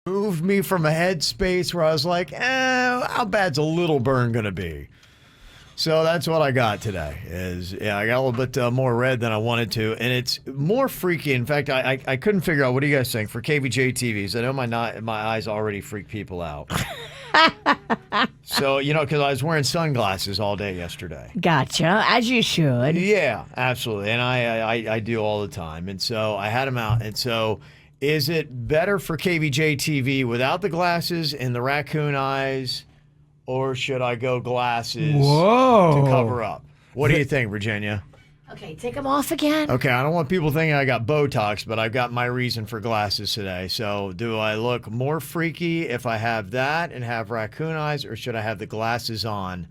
moved me from a headspace where I was like, how bad's a little burn going to be? So that's what I got today. I got a little bit more red than I wanted to, and it's more freaky. In fact, I couldn't figure out, what do you guys think for KVJ TVs? I know my eyes already freak people out. So, because I was wearing sunglasses all day yesterday. Gotcha, as you should. Yeah, absolutely, and I do all the time. And so I had them out, and so is it better for KVJ TV without the glasses and the raccoon eyes? Or should I go glasses to cover up? What do you think, Virginia? Okay, take them off again. Okay, I don't want people thinking I got Botox, but I've got my reason for glasses today. So do I look more freaky if I have that and have raccoon eyes, or should I have the glasses on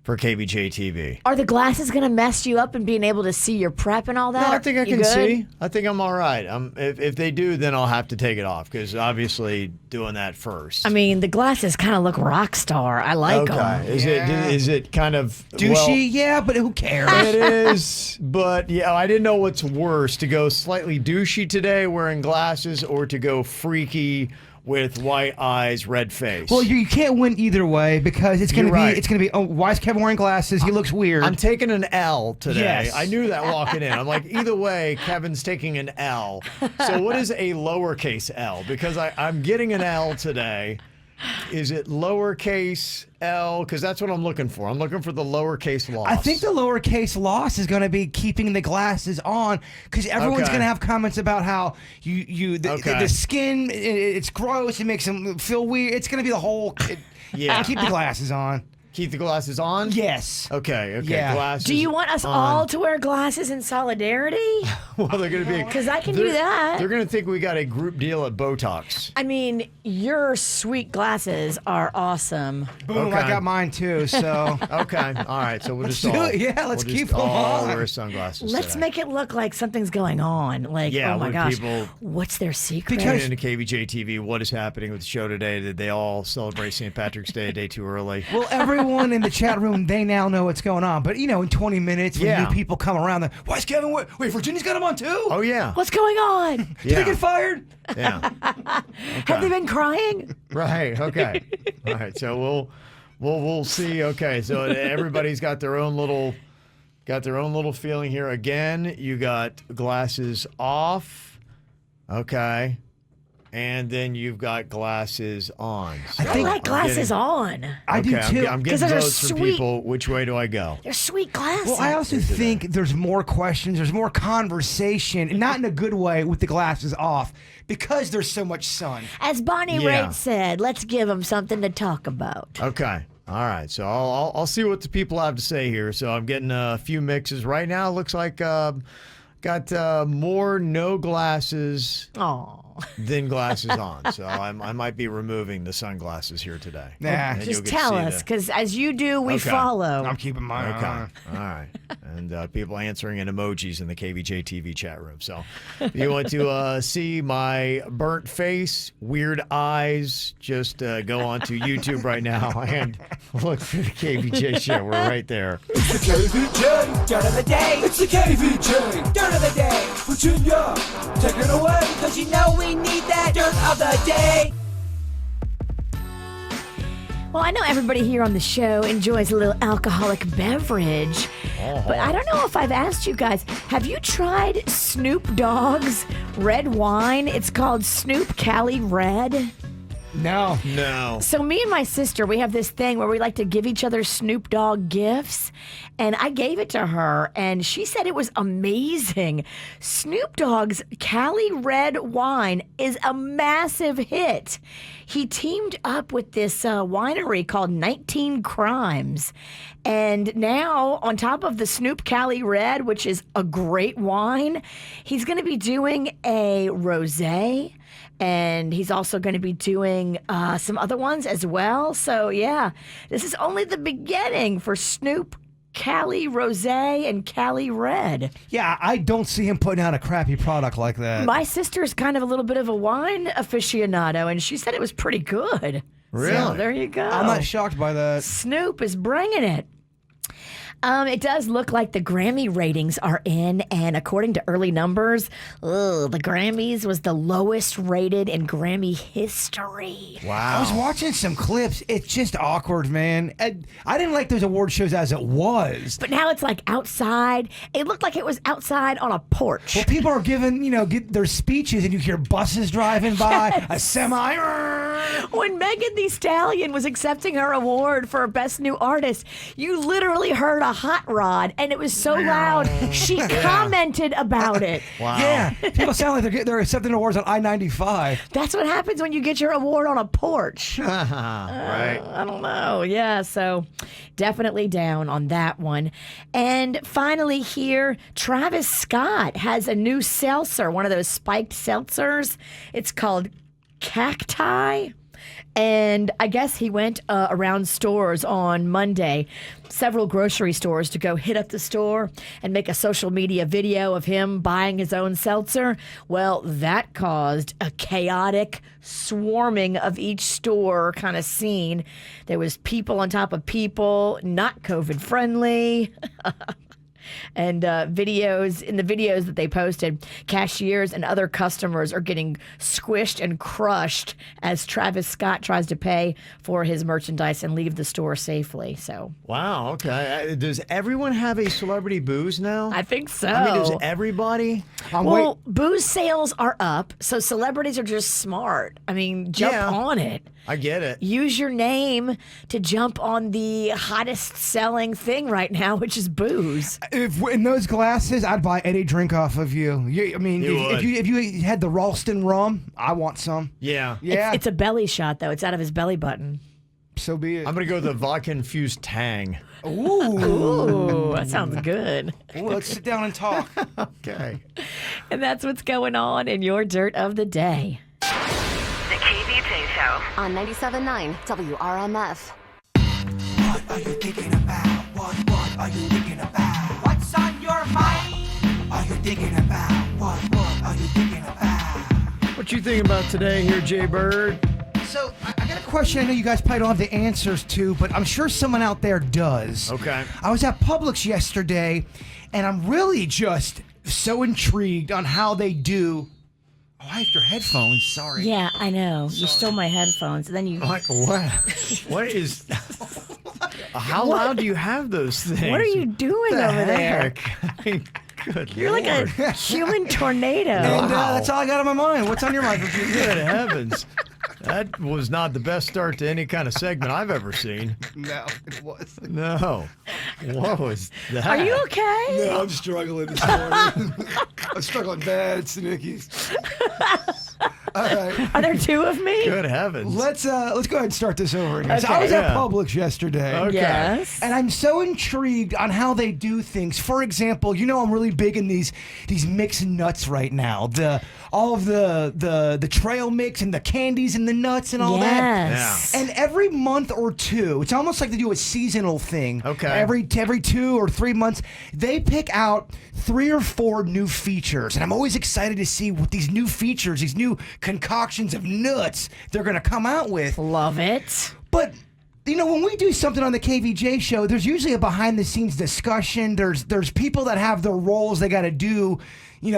for KVJ TV? Are the glasses going to mess you up and being able to see your prep and all that? No, I think I can see. I think I'm all right. If they do, then I'll have to take it off, because obviously doing that first. I mean, the glasses kind of look rock star. I like them. Okay. Is it kind of douchey? Well, yeah, but who cares? It is. But yeah, I didn't know what's worse, to go slightly douchey today wearing glasses, or to go freaky with white eyes, red face. Well, you can't win either way, because it's going to be. Oh, why is Kevin wearing glasses? He looks weird. I'm taking an L today. Yes. I knew that walking in. I'm like, either way, Kevin's taking an L. So what is a lowercase L? Because I'm getting an L today. Is it lowercase L? Because that's what I'm looking for. I'm looking for the lowercase loss. I think the lowercase loss is going to be keeping the glasses on, because everyone's going to have comments about how the skin, it's gross. It makes them feel weird. It's going to be the whole. Keep the glasses on. Keep the glasses on? Yes. Okay. Yeah. Glasses. Do you want us all to wear glasses in solidarity? Well, they're going to be. Because I can do that. They're going to think we got a group deal at Botox. I mean, your sweet glasses are awesome. Boom, I got mine too, so. Okay. All right. So let's keep them all on. wear sunglasses Let's today. make it look like something's going on. Like, oh my gosh, what's their secret? Tune into KVJ TV. What is happening with the show today? Did they all celebrate St. Patrick's Day a day too early? Well, everyone in the chat room, they now know what's going on. But, in 20 minutes, when new people come around, why is Kevin, wait, Virginia's got him on too? Oh, yeah. What's going on? Did they get fired? Yeah. Have they been crying? Right. Okay. All right. So we'll see. Okay. So everybody's got their own little feeling here. Again, you got glasses off. Okay. And then you've got glasses on. So I like glasses on. I do too. I'm getting votes from people. Which way do I go? They're sweet glasses. Well, I also think there's more questions, there's more conversation, not in a good way with the glasses off, because there's so much sun. As Bonnie Raitt said, let's give them something to talk about. Okay. All right. So I'll see what the people have to say here. So I'm getting a few mixes right now. Looks like got more no glasses. Than glasses on. So I might be removing the sunglasses here today. Nah. Just tell us, because as you do, we follow. I'm keeping mine on. All right. And people answering in emojis in the KVJ TV chat room. So if you want to see my burnt face, weird eyes, just go on to YouTube right now and look for the KVJ show. We're right there. It's the KVJ Dirt of the Day. It's the KVJ Dirt of the Day. Virginia, take it away, because we need that dirt of the day. Well, I know everybody here on the show enjoys a little alcoholic beverage, but I don't know if I've asked you guys, have you tried Snoop Dogg's red wine? It's called Snoop Cali Red. No. So me and my sister, we have this thing where we like to give each other Snoop Dogg gifts, and I gave it to her, and she said it was amazing. Snoop Dogg's Cali Red wine is a massive hit. He teamed up with this winery called 19 Crimes, and now on top of the Snoop Cali Red, which is a great wine, he's going to be doing a rosé. And he's also going to be doing some other ones as well. So, yeah, this is only the beginning for Snoop Cali Rosé and Cali Red. Yeah, I don't see him putting out a crappy product like that. My sister's kind of a little bit of a wine aficionado, and she said it was pretty good. Really? So there you go. I'm not shocked by that. Snoop is bringing it. It does look like the Grammy ratings are in, and according to early numbers, the Grammys was the lowest rated in Grammy history. Wow. I was watching some clips. It's just awkward, man. I didn't like those award shows as it was. But now it's like outside. It looked like it was outside on a porch. Well, people are giving, get their speeches, and you hear buses driving by, a semi. When Megan Thee Stallion was accepting her award for Best New Artist, you literally heard a hot rod, and it was so loud, she commented about it. Wow. Yeah, people sound like they're accepting awards on I-95. That's what happens when you get your award on a porch. Right. I don't know. Yeah, so definitely down on that one. And finally here, Travis Scott has a new seltzer, one of those spiked seltzers. It's called Cacti. And I guess he went around stores on Monday, several grocery stores, to go hit up the store and make a social media video of him buying his own seltzer. Well, that caused a chaotic swarming of each store kind of scene. There was people on top of people, not COVID friendly. And in the videos that they posted, cashiers and other customers are getting squished and crushed as Travis Scott tries to pay for his merchandise and leave the store safely. So, wow. Okay. Does everyone have a celebrity booze now? I think so. I mean, does everybody? Well, booze sales are up, so celebrities are just smart. I mean, jump on it. I get it. Use your name to jump on the hottest selling thing right now, which is booze. If in those glasses, I'd buy any drink off of you. If you had the Ralston rum, I want some. Yeah. Yeah. It's a belly shot, though. It's out of his belly button. So be it. I'm going to go with the vodka-infused Tang. Ooh, that sounds good. Ooh, let's sit down and talk. Okay. And that's what's going on in your Dirt of the Day. The Kvj Show on 97.9 WRMF. What are you thinking about? What are you thinking about? What's on your mind? Are you thinking about? What are you thinking about? What you thinking about today here, Jbird? So, I got a question I know you guys probably don't have the answers to, but I'm sure someone out there does. Okay. I was at Publix yesterday, and I'm really just so intrigued on how they do. Oh, I have your headphones. Sorry. Yeah, I know. You stole my headphones. And then you. Like, what? What is. How loud do you have those things? What are you doing The over there? heck? I mean, good You're like a Lord. human tornado. And that's all I got on my mind. What's on your mind? Good heavens. That was not the best start to any kind of segment I've ever seen. No, it wasn't. No. What was that? Are you okay? No, I'm struggling this morning. I'm struggling bad, Snickies. All right. Are there two of me? Good heavens. Let's go ahead and start this over again. So Okay. I was at Yeah. Publix yesterday. Okay. Yes. And I'm so intrigued on how they do things. For example, I'm really big in these mixed nuts right now. All of the trail mix and the candies and the nuts and all that. Yes. And every month or two, it's almost like they do a seasonal thing. Okay. Every 2 or 3 months, they pick out 3 or 4 new features. And I'm always excited to see what these new features, these new concoctions of nuts they're going to come out with. Love it. But when we do something on the KVJ show, there's usually a behind-the-scenes discussion. There's people that have their roles they got to do,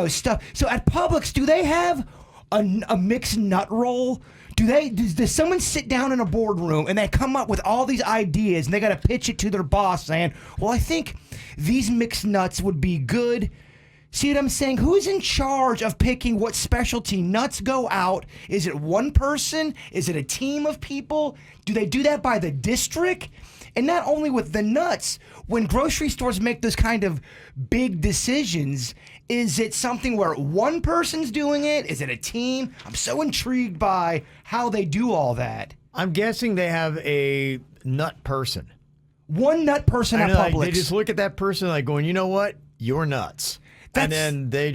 stuff. So at Publix, do they have a mixed nut roll? Does someone sit down in a boardroom and they come up with all these ideas and they got to pitch it to their boss saying, well, I think these mixed nuts would be good. See what I'm saying? Who's in charge of picking what specialty nuts go out? Is it one person? Is it a team of people? Do they do that by the district? And not only with the nuts, when grocery stores make those kind of big decisions, is it something where one person's doing it? Is it a team? I'm so intrigued by how they do all that. I'm guessing they have a nut person. One nut person at Like, Publix. they just look at that person like going, you know what? You're nuts. And then they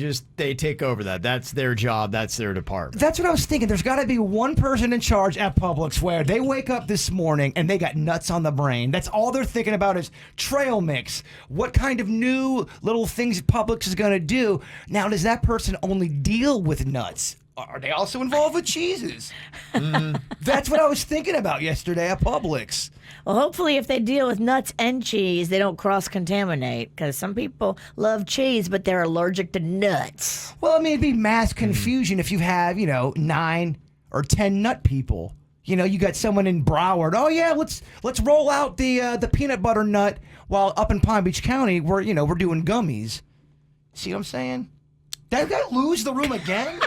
take over that. That's their job. That's their department. That's what I was thinking. There's got to be one person in charge at Publix where they wake up this morning and they got nuts on the brain. That's all they're thinking about is trail mix. What kind of new little things Publix is going to do? Now, does that person only deal with nuts? are they also involved with cheeses? That's what I was thinking about yesterday at Publix. Well, hopefully, if they deal with nuts and cheese, they don't cross-contaminate. Because some people love cheese, but they're allergic to nuts. Well, I mean, it'd be mass confusion if you have, 9 or 10 nut people. You got someone in Broward. Oh yeah, let's roll out the peanut butter nut while up in Palm Beach County we're doing gummies. See what I'm saying? Did I lose the room again?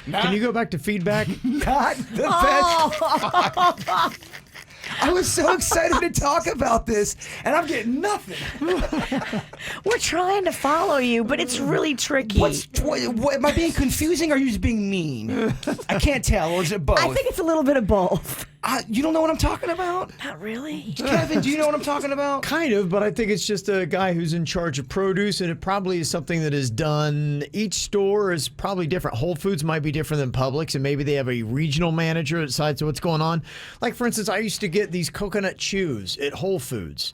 Can you go back to feedback? Not the best. I was so excited to talk about this, and I'm getting nothing. We're trying to follow you, but it's really tricky. What, am I being confusing, or are you just being mean? I can't tell, or is it both? I think it's a little bit of both. You don't know what I'm talking about? Not really. Kevin, do you know what I'm talking about? Kind of, but I think it's just a guy who's in charge of produce, and it probably is something that is done. Each store is probably different. Whole Foods might be different than Publix, and maybe they have a regional manager that decides what's going on. Like, for instance, I used to get these coconut chews at Whole Foods.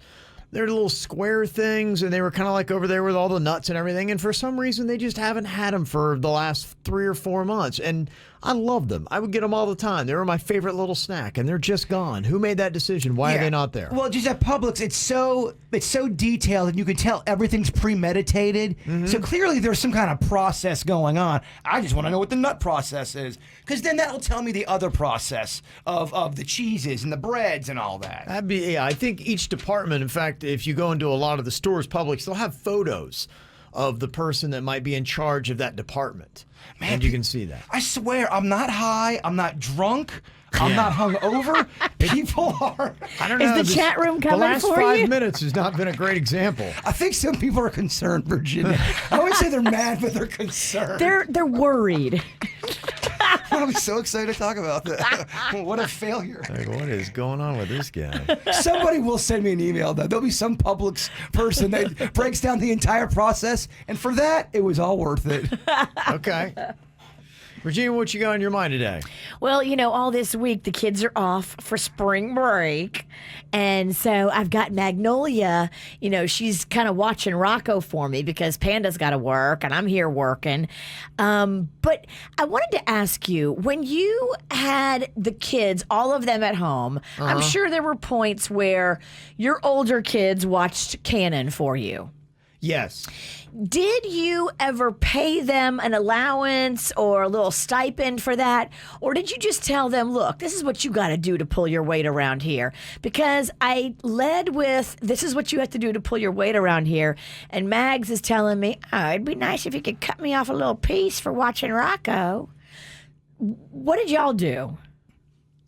They're little square things, and they were kind of like over there with all the nuts and everything. And for some reason, they just haven't had them for the last 3 or 4 months. And I love them. I would get them all the time. They were my favorite little snack, and they're just gone. Who made that decision? Why are they not there? Well, just at Publix, it's so detailed, and you can tell everything's premeditated. So clearly, there's some kind of process going on. I just want to know what the nut process is, because then that'll tell me the other process of the cheeses and the breads and all that. I think each department, in fact, if you go into a lot of the stores, Publix, they'll have photos of the person that might be in charge of that department. Man, and you can see that. I swear, I'm not high. I'm not drunk. I'm not hungover. People are. I don't know. Is the chat room coming for you? The last 5 minutes has not been a great example. I think some people are concerned, Virginia. I wouldn't say they're mad, but they're concerned. They're worried. I'm so excited to talk about that. What a failure. Like, what is going on with this guy? Somebody will send me an email, though. There'll be some Publix person that breaks down the entire process, and for that, it was all worth it. Okay. Virginia, what you got on your mind today? Well, all this week the kids are off for spring break. And so I've got Magnolia, she's kind of watching Rocco for me because Panda's got to work and I'm here working. But I wanted to ask you, when you had the kids, all of them at home, I'm sure there were points where your older kids watched Canon for you. Yes. Did you ever pay them an allowance or a little stipend for that? Or did you just tell them, look, this is what you got to do to pull your weight around here? Because I led with, this is what you have to do to pull your weight around here. And Mags is telling me, it'd be nice if you could cut me off a little piece for watching Rocco. What did y'all do?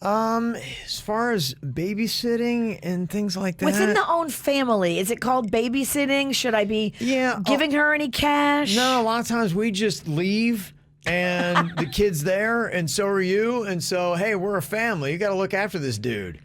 As far as babysitting and things like that. Within the own family, is it called babysitting? Should I be giving her any cash? No, a lot of times we just leave and the kid's there and so are you. And so, hey, we're a family. You got to look after this dude.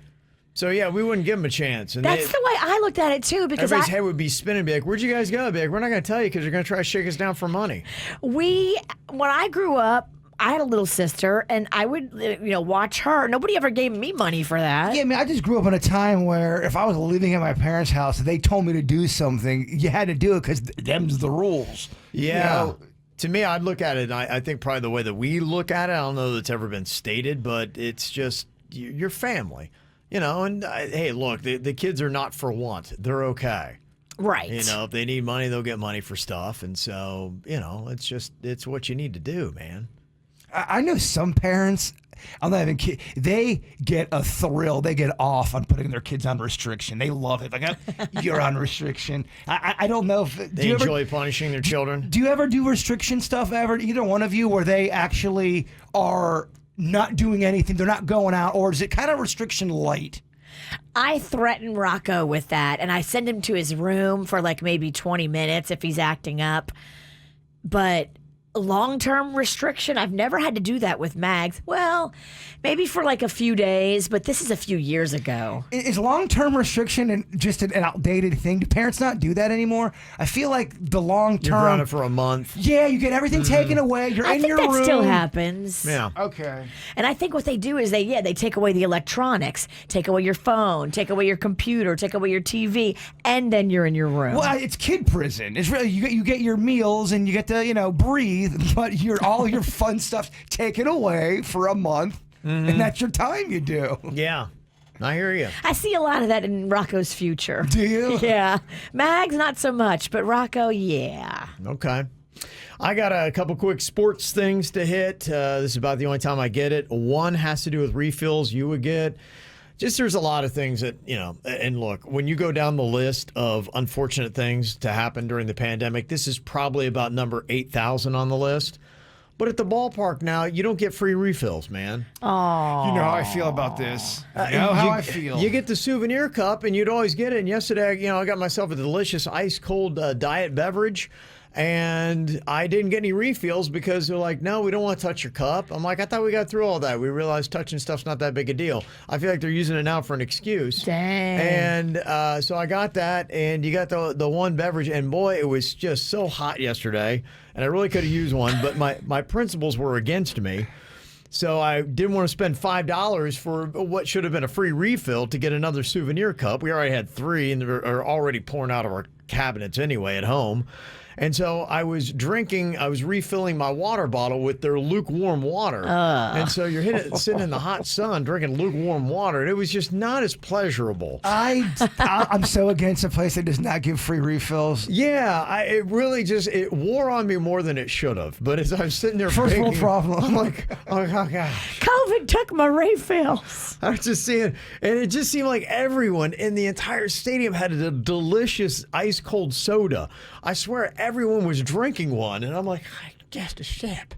So, yeah, we wouldn't give him a chance. And that's the way I looked at it, too. Because everybody's head would be spinning, be like, where'd you guys go? Be like, we're not going to tell you because you're going to try to shake us down for money. When I grew up, I had a little sister, and I would, watch her. Nobody ever gave me money for that. Yeah, I just grew up in a time where if I was living at my parents' house and they told me to do something, you had to do it because them's the rules. Yeah. To me, I'd look at it, and I think probably the way that we look at it, I don't know that it's ever been stated, but it's just your family. And hey, look, the kids are not for want. They're okay. Right. If they need money, they'll get money for stuff. And so, it's what you need to do, man. I know some parents, I'm not even kidding, they get a thrill. They get off on putting their kids on restriction. They love it. Like, you're on restriction. I don't know if... They enjoy punishing their children. Do you ever do restriction stuff ever, either one of you, where they actually are not doing anything, they're not going out, or is it kind of restriction light? I threaten Rocco with that, and I send him to his room for like maybe 20 minutes if he's acting up. But... long-term restriction, I've never had to do that with Mags. Well, maybe for like a few days, but this is a few years ago. Is long-term restriction just an outdated thing? Do parents not do that anymore? I feel like the long-term... You're running for a month. Yeah, you get everything taken away. You're in your room. I think that still happens. Yeah. Okay. And I think what they do is they take away the electronics, take away your phone, take away your computer, take away your TV, and then you're in your room. Well, it's kid prison. It's really, you get your meals and you get to, breathe. breathe, but all your fun stuff's taken away for a month, and that's your time you do. Yeah. I hear you. I see a lot of that in Rocco's future. Do you? Yeah. Mags, not so much, but Rocco, yeah. Okay. I got a couple quick sports things to hit. This is about the only time I get it. One has to do with refills you would get. Just there's a lot of things that, and look, when you go down the list of unfortunate things to happen during the pandemic, this is probably about number 8,000 on the list. But at the ballpark now, you don't get free refills, man. Oh. You know how I feel about this. You know how I feel. You get the souvenir cup, and you'd always get it. And yesterday, I got myself a delicious ice-cold diet beverage. And I didn't get any refills because they're like, no, we don't want to touch your cup. I'm like, I thought we got through all that. We realized touching stuff's not that big a deal. I feel like they're using it now for an excuse. Dang. And so I got that, and you got the one beverage. And boy, it was just so hot yesterday. And I really could have used one, but my principles were against me. So I didn't want to spend $5 for what should have been a free refill to get another souvenir cup. We already had 3, and they're already pouring out of our cabinets anyway at home. And so I was refilling my water bottle with their lukewarm water. And so you're sitting in the hot sun drinking lukewarm water, and it was just not as pleasurable. I'm so against a place that does not give free refills. Yeah, it really it wore on me more than it should have. But as I was sitting there First baking, world problem. I'm like, oh gosh. COVID took my refills. I was just seeing, and it just seemed like everyone in the entire stadium had a delicious ice cold soda. I swear everyone was drinking one, and I'm like, just a sip.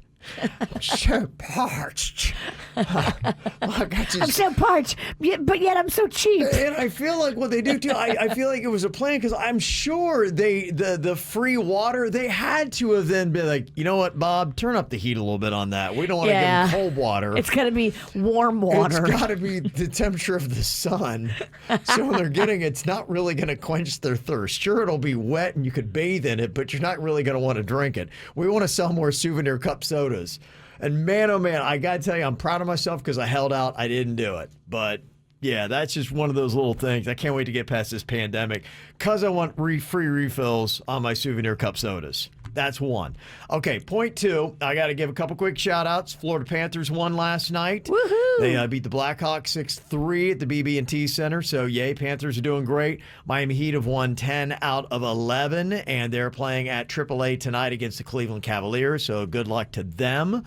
I'm so parched. I'm so parched, but yet I'm so cheap. And I feel like what they do too, I feel like it was a plan, because I'm sure the free water, they had to have then been like, you know what, Bob, turn up the heat a little bit on that. We don't want to give them cold water. It's got to be warm water. It's got to be the temperature of the sun. So when they're getting it's not really going to quench their thirst. Sure, it'll be wet and you could bathe in it, but you're not really going to want to drink it. We want to sell more souvenir cup sodas. And man, oh man, I got to tell you, I'm proud of myself because I held out. I didn't do it. But yeah, that's just one of those little things. I can't wait to get past this pandemic because I want free refills on my souvenir cup sodas. That's one. Okay, point 2. I got to give a couple quick shout-outs. Florida Panthers won last night. Woohoo! They beat the Blackhawks 6-3 at the BB&T Center. So, yay, Panthers are doing great. Miami Heat have won 10 out of 11, and they're playing at AAA tonight against the Cleveland Cavaliers. So, good luck to them.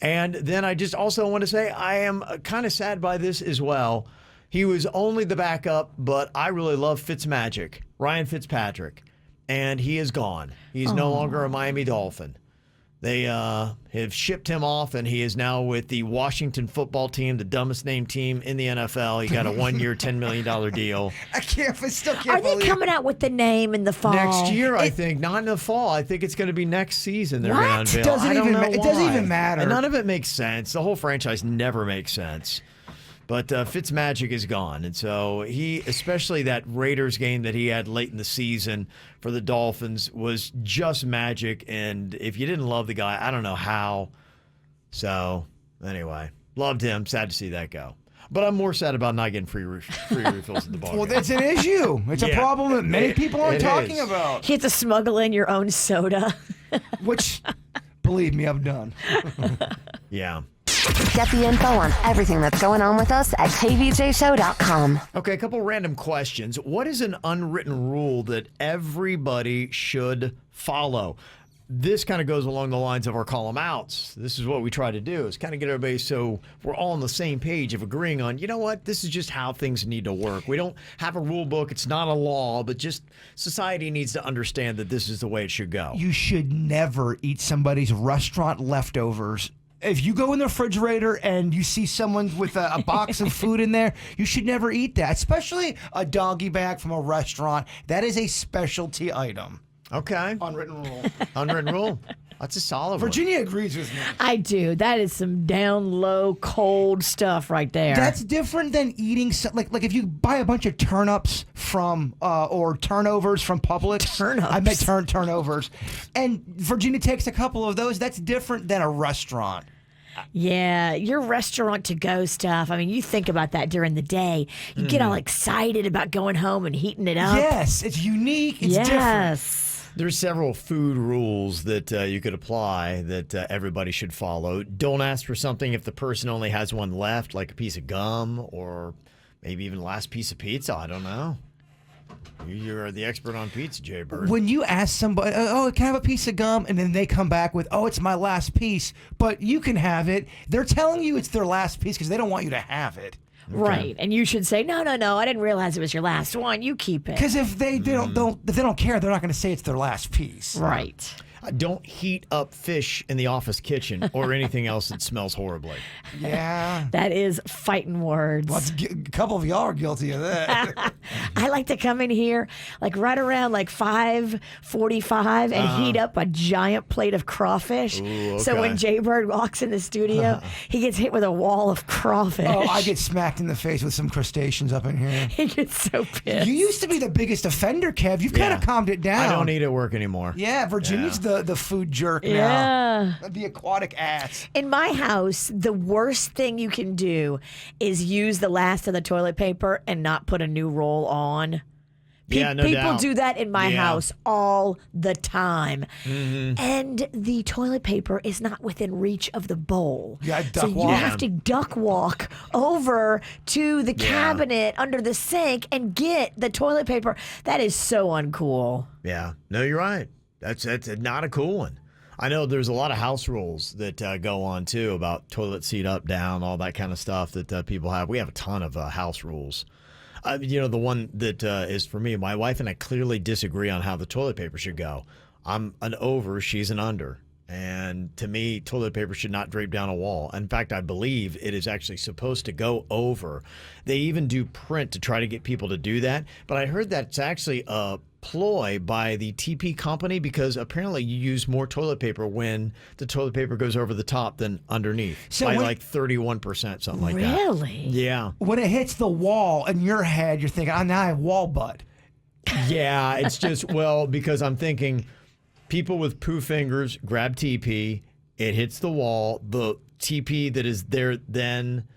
And then I just also want to say I am kind of sad by this as well. He was only the backup, but I really love Fitzmagic, Ryan Fitzpatrick. And he is gone. He's no longer a Miami Dolphin. They have shipped him off, and he is now with the Washington football team, the dumbest named team in the NFL. He got a 1-year, $10 million deal. I still can't Are believe they coming out with the name in the fall? Next year, I think. Not in the fall. I think it's going to be next season they're What? going to unveil. It doesn't even matter. And none of it makes sense. The whole franchise never makes sense. But Fitzmagic is gone. And so especially that Raiders game that he had late in the season for the Dolphins was just magic. And if you didn't love the guy, I don't know how. So anyway, loved him. Sad to see that go. But I'm more sad about not getting free refills at the bar. Well, that's an issue. It's a problem that many people aren't talking about. You have to smuggle in your own soda. Which, believe me, I've done. Yeah. Get the info on everything that's going on with us at kvjshow.com. Okay, a couple random questions. What is an unwritten rule that everybody should follow? This kind of goes along the lines of our column outs. This is what we try to do, is kind of get everybody so we're all on the same page of agreeing on, you know what, this is just how things need to work. We don't have a rule book. It's not a law, but just society needs to understand that this is the way it should go. You should never eat somebody's restaurant leftovers. If you go in the refrigerator and you see someone with a box of food in there, you should never eat that, especially a doggy bag from a restaurant. That is a specialty item. Okay. Unwritten rule. Unwritten rule. That's a solid one. Virginia agrees with me. I do. That is some down low, cold stuff right there. That's different than eating like if you buy a bunch of turnips from or turnovers from Publix. Turnips. I meant turnovers, and Virginia takes a couple of those. That's different than a restaurant. Yeah, your restaurant to go stuff. I mean, you think about that during the day. You get all excited about going home and heating it up. Yes, it's unique. It's different. There's several food rules that you could apply that everybody should follow. Don't ask for something if the person only has one left, like a piece of gum or maybe even the last piece of pizza. I don't know. You're the expert on pizza, Jbird. When you ask somebody, oh, can I have a piece of gum? And then they come back with, oh, it's my last piece, but you can have it. They're telling you it's their last piece because they don't want you to have it. Okay. Right, and you should say, no, I didn't realize it was your last one. You keep it. Because if they don't care, they're not going to say it's their last piece. Right. Don't heat up fish in the office kitchen or anything else that smells horribly. Yeah. That is fighting words. Well, a couple of y'all are guilty of that. I like to come in here like right around like 5:45 and heat up a giant plate of crawfish. Ooh, okay. So when Jbird walks in the studio, he gets hit with a wall of crawfish. Oh, I get smacked in the face with some crustaceans up in here. He gets so pissed. You used to be the biggest offender, Kev. You've kind of calmed it down. I don't eat at work anymore. Yeah, Virginia's the food jerk now. The aquatic ass. In my house, the worst thing you can do is use the last of the toilet paper and not put a new roll on. Yeah, no People doubt. do that in my house all the time. Mm-hmm. And the toilet paper is not within reach of the bowl. Yeah, so you have to duck walk over to the cabinet under the sink and get the toilet paper. That is so uncool. Yeah. No, you're right. That's not a cool one. I know there's a lot of house rules that go on, too, about toilet seat up, down, all that kind of stuff that people have. We have a ton of house rules. The one that is for me, my wife and I clearly disagree on how the toilet paper should go. I'm an over, she's an under. And to me, toilet paper should not drape down a wall. In fact, I believe it is actually supposed to go over. They even do print to try to get people to do that. But I heard that's actually a ploy by the TP company because apparently you use more toilet paper when the toilet paper goes over the top than underneath. So by like 31%, something like that. Really? Yeah. When it hits the wall in your head, you're thinking, oh, now I have wall butt. Yeah, it's just, because I'm thinking people with poo fingers grab TP, it hits the wall, the TP that is there then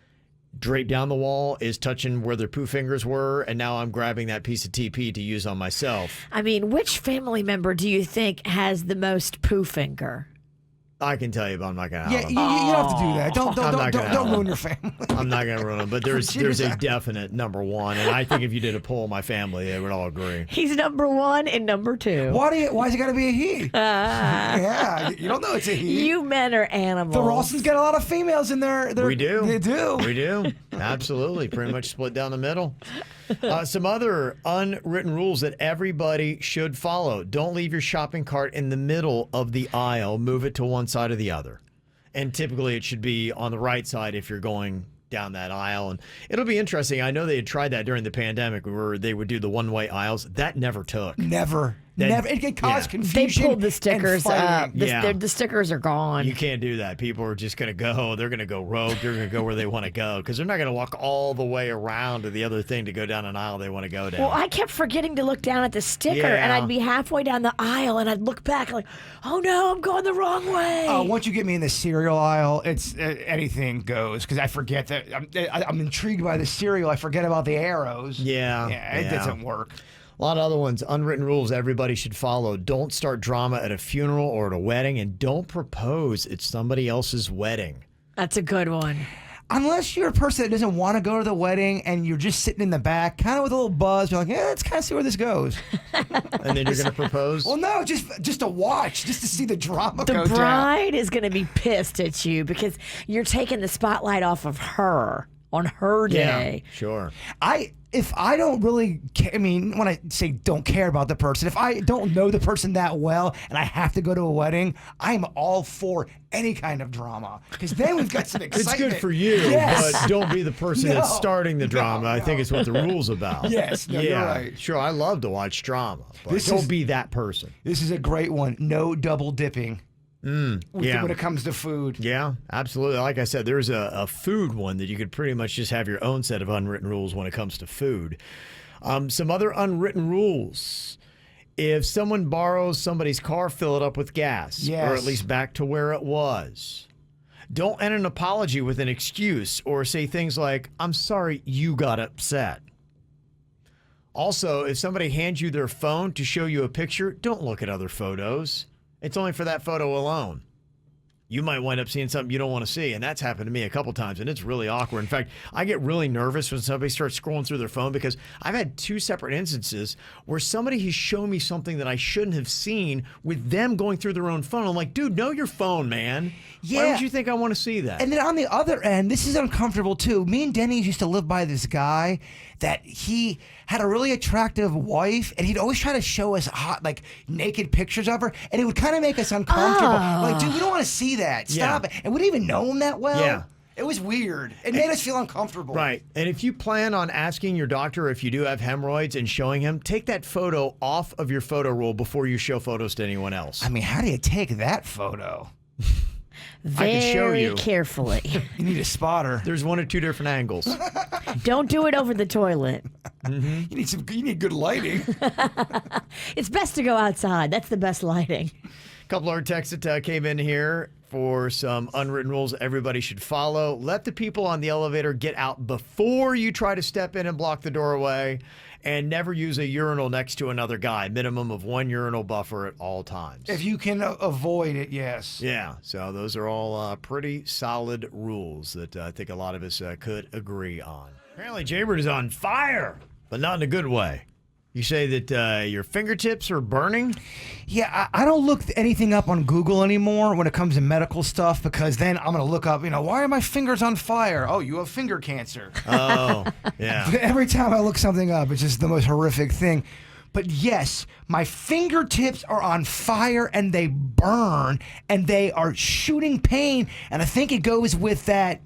draped down the wall is touching where their poo fingers were, and now I'm grabbing that piece of TP to use on myself. I mean, which family member do you think has the most poo finger? I can tell you, but I'm not going to. Yeah, you don't have to do that. Don't ruin your family. I'm not going to ruin them, but there's a definite number one, and I think if you did a poll of my family, they would all agree. He's number one and number two. Why is it got to be a he? Yeah, you don't know it's a he. You men are animals. The Rawsons got a lot of females in there. We do. They do. We do. Absolutely. Pretty much split down the middle. Some other unwritten rules that everybody should follow. Don't leave your shopping cart in the middle of the aisle. Move it to one side or the other. And typically it should be on the right side if you're going down that aisle. And it'll be interesting. I know they had tried that during the pandemic where they would do the one-way aisles. That never took. Never. It can cause confusion. They pulled the stickers up. The stickers are gone. You can't do that. People are just going to go. They're going to go rogue. They're going to go where they want to go because they're not going to walk all the way around to the other thing to go down an aisle they want to go down. Well, I kept forgetting to look down at the sticker, and I'd be halfway down the aisle, and I'd look back like, oh no, I'm going the wrong way. Once you get me in the cereal aisle, it's anything goes because I forget that I'm intrigued by the cereal. I forget about the arrows. Yeah, it doesn't work. A lot of other ones, unwritten rules everybody should follow. Don't start drama at a funeral or at a wedding, and don't propose at somebody else's wedding. That's a good one. Unless you're a person that doesn't want to go to the wedding and you're just sitting in the back, kind of with a little buzz, you're like, let's kind of see where this goes. And then you're going to propose? Well, no, just to watch, just to see the drama go down. The bride is going to be pissed at you because you're taking the spotlight off of her on her day. Yeah, sure. If I don't really care, I mean, when I say don't care about the person, if I don't know the person that well and I have to go to a wedding, I'm all for any kind of drama because then we've got some excitement. It's good for you, but don't be the person that's starting the drama. I think it's what the rule's about. Yes, you're right. Sure, I love to watch drama, but don't be that person. This is a great one. No double dipping. When it comes to food. Yeah, absolutely. Like I said, there's a food one that you could pretty much just have your own set of unwritten rules when it comes to food. Some other unwritten rules. If someone borrows somebody's car, fill it up with gas. Yes. Or at least back to where it was. Don't end an apology with an excuse or say things like, I'm sorry you got upset. Also, if somebody hands you their phone to show you a picture, don't look at other photos. It's only for that photo alone. You might wind up seeing something you don't want to see, and that's happened to me a couple times, and it's really awkward. In fact, I get really nervous when somebody starts scrolling through their phone because I've had 2 separate instances where somebody has shown me something that I shouldn't have seen with them going through their own phone. I'm like, dude, know your phone, man. Yeah. Why would you think I want to see that? And then on the other end, this is uncomfortable too. Me and Dennys used to live by this guy that he had a really attractive wife, and he'd always try to show us hot, like naked pictures of her, and it would kind of make us uncomfortable. Like, dude, we don't want to see that. Stop it. And we didn't even know him that well. Yeah. It was weird. It made us feel uncomfortable. Right. And if you plan on asking your doctor if you do have hemorrhoids and showing him, take that photo off of your photo roll before you show photos to anyone else. I mean, how do you take that photo? Very I can show you. carefully. You need a spotter. There's 1 or 2 different angles. Don't do it over the toilet. You need good lighting. It's best to go outside. That's the best lighting. A couple of texts that came in here for some unwritten rules everybody should follow. Let the people on the elevator get out before you try to step in and block the doorway. And never use a urinal next to another guy. Minimum of 1 urinal buffer at all times. If you can avoid it, yes. Yeah, so those are all pretty solid rules that I think a lot of us could agree on. Apparently, Jbird is on fire, but not in a good way. You say that your fingertips are burning? Yeah, I don't look anything up on Google anymore when it comes to medical stuff, because then I'm going to look up, why are my fingers on fire? Oh, you have finger cancer. Oh, yeah. Every time I look something up, it's just the most horrific thing. But yes, my fingertips are on fire and they burn and they are shooting pain. And I think it goes with that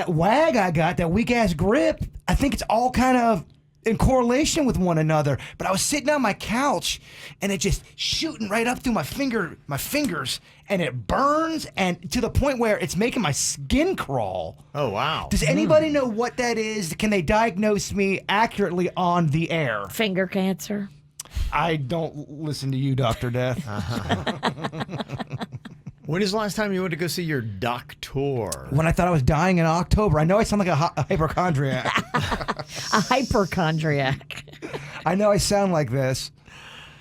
wag I got, that weak ass grip. I think it's all kind of in correlation with one another. But I was sitting on my couch and it just shooting right up through my fingers, and it burns, and to the point where it's making my skin crawl. Oh, wow. Does anybody know what that is? Can they diagnose me accurately on the air? Finger cancer. I don't listen to you, Dr. Death. When is the last time you went to go see your doctor? When I thought I was dying in October. I know I sound like a hypochondriac. A hypochondriac. I know I sound like this.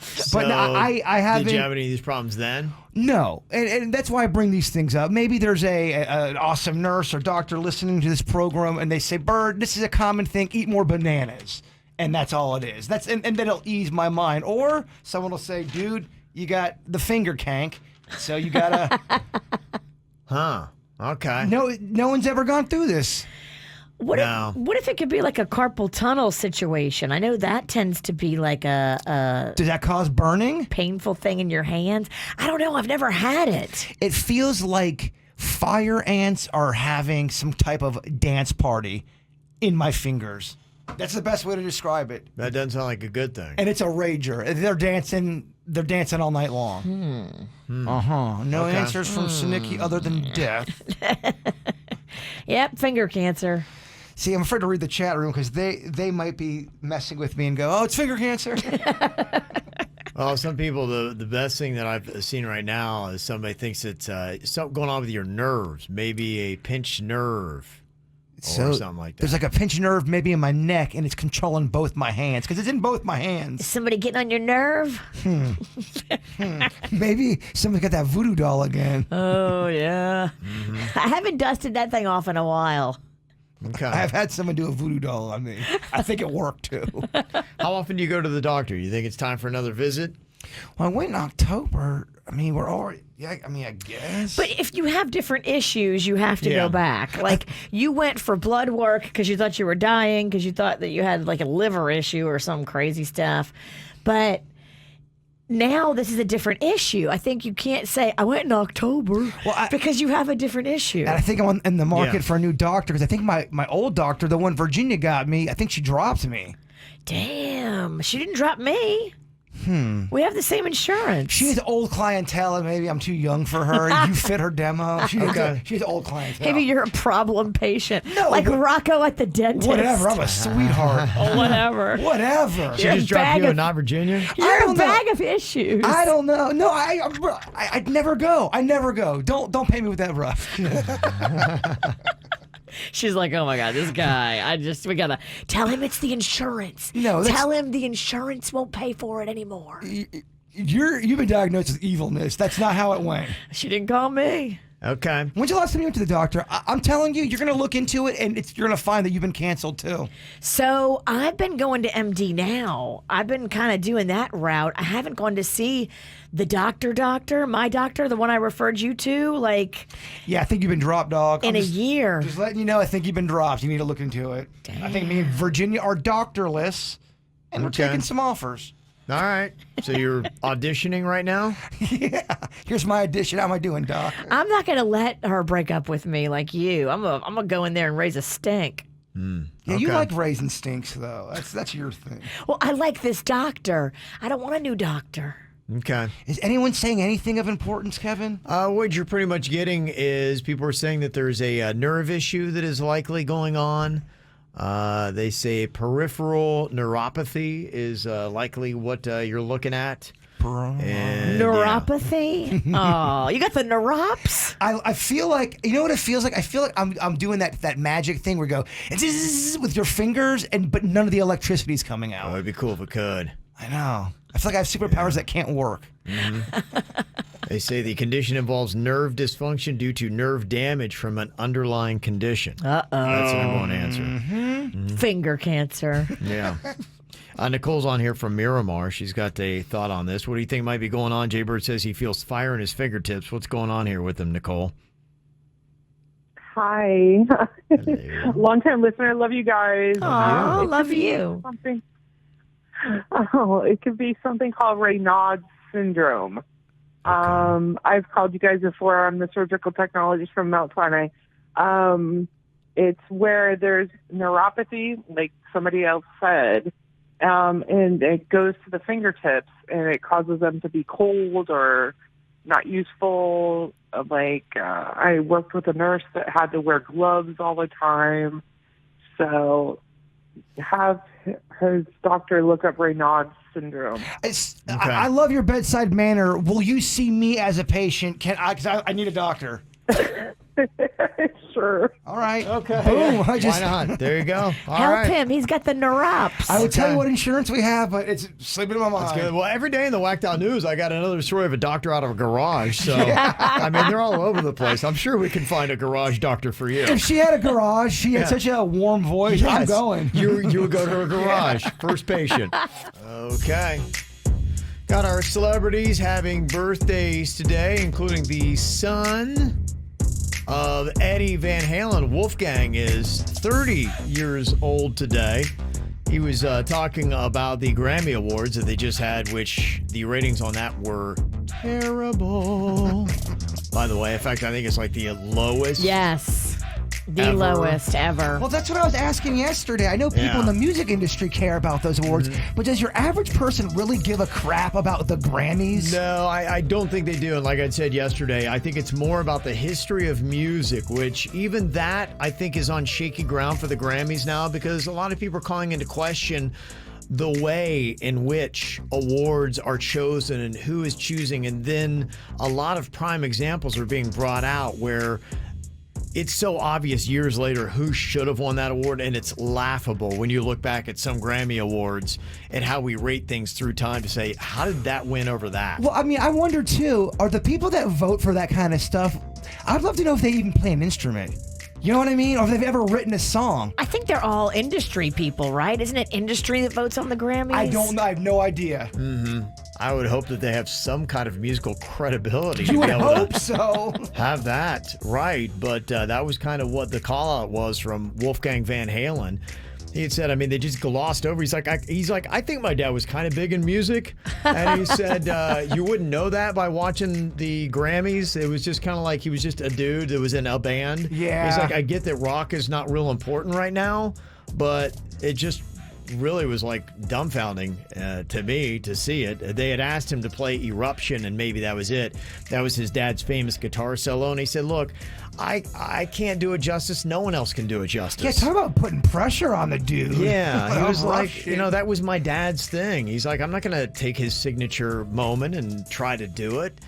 So, but no, I haven't. Did you have any of these problems then? No, and that's why I bring these things up. Maybe there's an awesome nurse or doctor listening to this program, and they say, Bird, this is a common thing, eat more bananas. And that's all it is. And then it'll ease my mind. Or someone will say, dude, you got the finger kank, so you gotta... Huh. Okay. No one's ever gone through this. What if it could be like a carpal tunnel situation? I know that tends to be like a Does that cause burning? painful thing in your hands. I don't know. I've never had it. It feels like fire ants are having some type of dance party in my fingers. That's the best way to describe it. That doesn't sound like a good thing. And it's a rager. They're dancing all night long. No answers from Sinicky other than death. Yep, finger cancer. See, I'm afraid to read the chat room because they might be messing with me and go, oh, it's finger cancer. Well, some people, the best thing that I've seen right now is somebody thinks it's something going on with your nerves, maybe a pinched nerve. Or something like that. There's like a pinched nerve maybe in my neck, and it's controlling both my hands because it's in both my hands. Is somebody getting on your nerve? Maybe somebody's got that voodoo doll again. Oh, yeah. Mm-hmm. I haven't dusted that thing off in a while. Okay. I've had someone do a voodoo doll on me. I think it worked, too. How often do you go to the doctor? You think it's time for another visit? Well, I went in October. I mean, we're already... Yeah, I mean, I guess. But if you have different issues, you have to go back. Like, you went for blood work because you thought you were dying, because you thought that you had, like, a liver issue or some crazy stuff. But now this is a different issue. I think you can't say, I went in October, because you have a different issue. And I think I'm in the market for a new doctor, because I think my old doctor, the one Virginia got me, I think she dropped me. Damn, she didn't drop me. We have the same insurance. She has old clientele, and maybe I'm too young for her. You fit her demo. She has old clientele. Maybe you're a problem patient. No, like Rocco at the dentist. Whatever. I'm a sweetheart. Whatever. Whatever. She just dropped you and not Virginia? You're a bag of issues. I don't know. No, I'd never go. I never go. Don't pay me with that rough. She's like, oh my God, this guy. We gotta tell him it's the insurance. No, tell him the insurance won't pay for it anymore. You've been diagnosed with evilness. That's not how it went. She didn't call me. Okay. When's the last time you went to the doctor? I'm telling you, you're going to look into it, and you're going to find that you've been canceled, too. So I've been going to MD now. I've been kind of doing that route. I haven't gone to see the doctor, my doctor, the one I referred you to, Yeah, I think you've been dropped, dog. in a year. Just letting you know, I think you've been dropped. You need to look into it. Damn. I think me and Virginia are doctorless, and we're taking some offers. All right. So you're auditioning right now? Yeah. Here's my audition. How am I doing, Doc? I'm not going to let her break up with me like you. I'm gonna go in there and raise a stink. Yeah, you like raising stinks, though. That's your thing. Well, I like this doctor. I don't want a new doctor. Okay. Is anyone saying anything of importance, Kevin? What you're pretty much getting is people are saying that there's a nerve issue that is likely going on. They say peripheral neuropathy is likely what you're looking at. And, Neuropathy? Oh, you got the neurops? I feel like, you know what it feels like? I feel like I'm doing that magic thing where you go with your fingers, but none of the electricity's coming out. Oh, it'd be cool if it could. I know. I feel like I have superpowers that can't work. They say the condition involves nerve dysfunction due to nerve damage from an underlying condition. Uh-oh. That's an important answer. Finger cancer. Yeah. Nicole's on here from Miramar. She's got a thought on this. What do you think might be going on? Jbird says he feels fire in his fingertips. What's going on here with him, Nicole? Hi. Long-time listener. Love you guys. Oh, love you. It could be something called Reysnauds syndrome. Okay. I've called you guys before. I'm the surgical technologist from Mount Sinai. It's where there's neuropathy, like somebody else said, and it goes to the fingertips, and it causes them to be cold or not useful. I worked with a nurse that had to wear gloves all the time. So have his doctor look up Reysnauds syndrome. I love your bedside manner. Will you see me as a patient? Because I need a doctor. Sure. All right. Okay. Boom. Why not? There you go. All Help right. him. He's got the neurops. I would tell you what insurance we have, but it's slipping in my mind. That's good. Well, every day in the Whacked Out News, I got another story of a doctor out of a garage. So, I mean, they're all over the place. I'm sure we can find a garage doctor for you. If she had a garage, she had such a warm voice. Yes. I'm going. You would go to her garage. First patient. Okay. Got our celebrities having birthdays today, including the son of Eddie Van Halen. Wolfgang is 30 years old today. He was talking about the Grammy Awards that they just had, which the ratings on that were terrible. By the way, in fact, I think it's like the lowest. Yes. The Ever. lowest ever. Well, that's what I was asking yesterday. I know people in the music industry care about those awards, but does your average person really give a crap about the Grammys? No, I don't think they do. And like I said yesterday, I think it's more about the history of music, which even that I think is on shaky ground for the Grammys now, because a lot of people are calling into question the way in which awards are chosen and who is choosing. And then a lot of prime examples are being brought out where it's so obvious years later who should have won that award, and it's laughable when you look back at some Grammy Awards and how we rate things through time to say, how did that win over that? Well, I mean, I wonder, too, are the people that vote for that kind of stuff, I'd love to know if they even play an instrument. You know what I mean? Or if they've ever written a song. I think they're all industry people, right? Isn't it industry that votes on the Grammys? I don't know. I have no idea. I would hope that they have some kind of musical credibility. You would hope so. Have that, right. But that was kind of what the call out was from Wolfgang Van Halen. He had said, I mean, they just glossed over. He's like, I think my dad was kind of big in music. And he said, you wouldn't know that by watching the Grammys. It was just kind of like he was just a dude that was in a band. Yeah. He's like, I get that rock is not real important right now, but it just really was like dumbfounding to me to see it. They had asked him to play Eruption, and maybe that was it. That was his dad's famous guitar solo, and he said, look, I can't do it justice. No one else can do it justice. Yeah, talk about putting pressure on the dude. Yeah, he was like, Eruption. that was my dad's thing. He's like, I'm not going to take his signature moment and try to do it.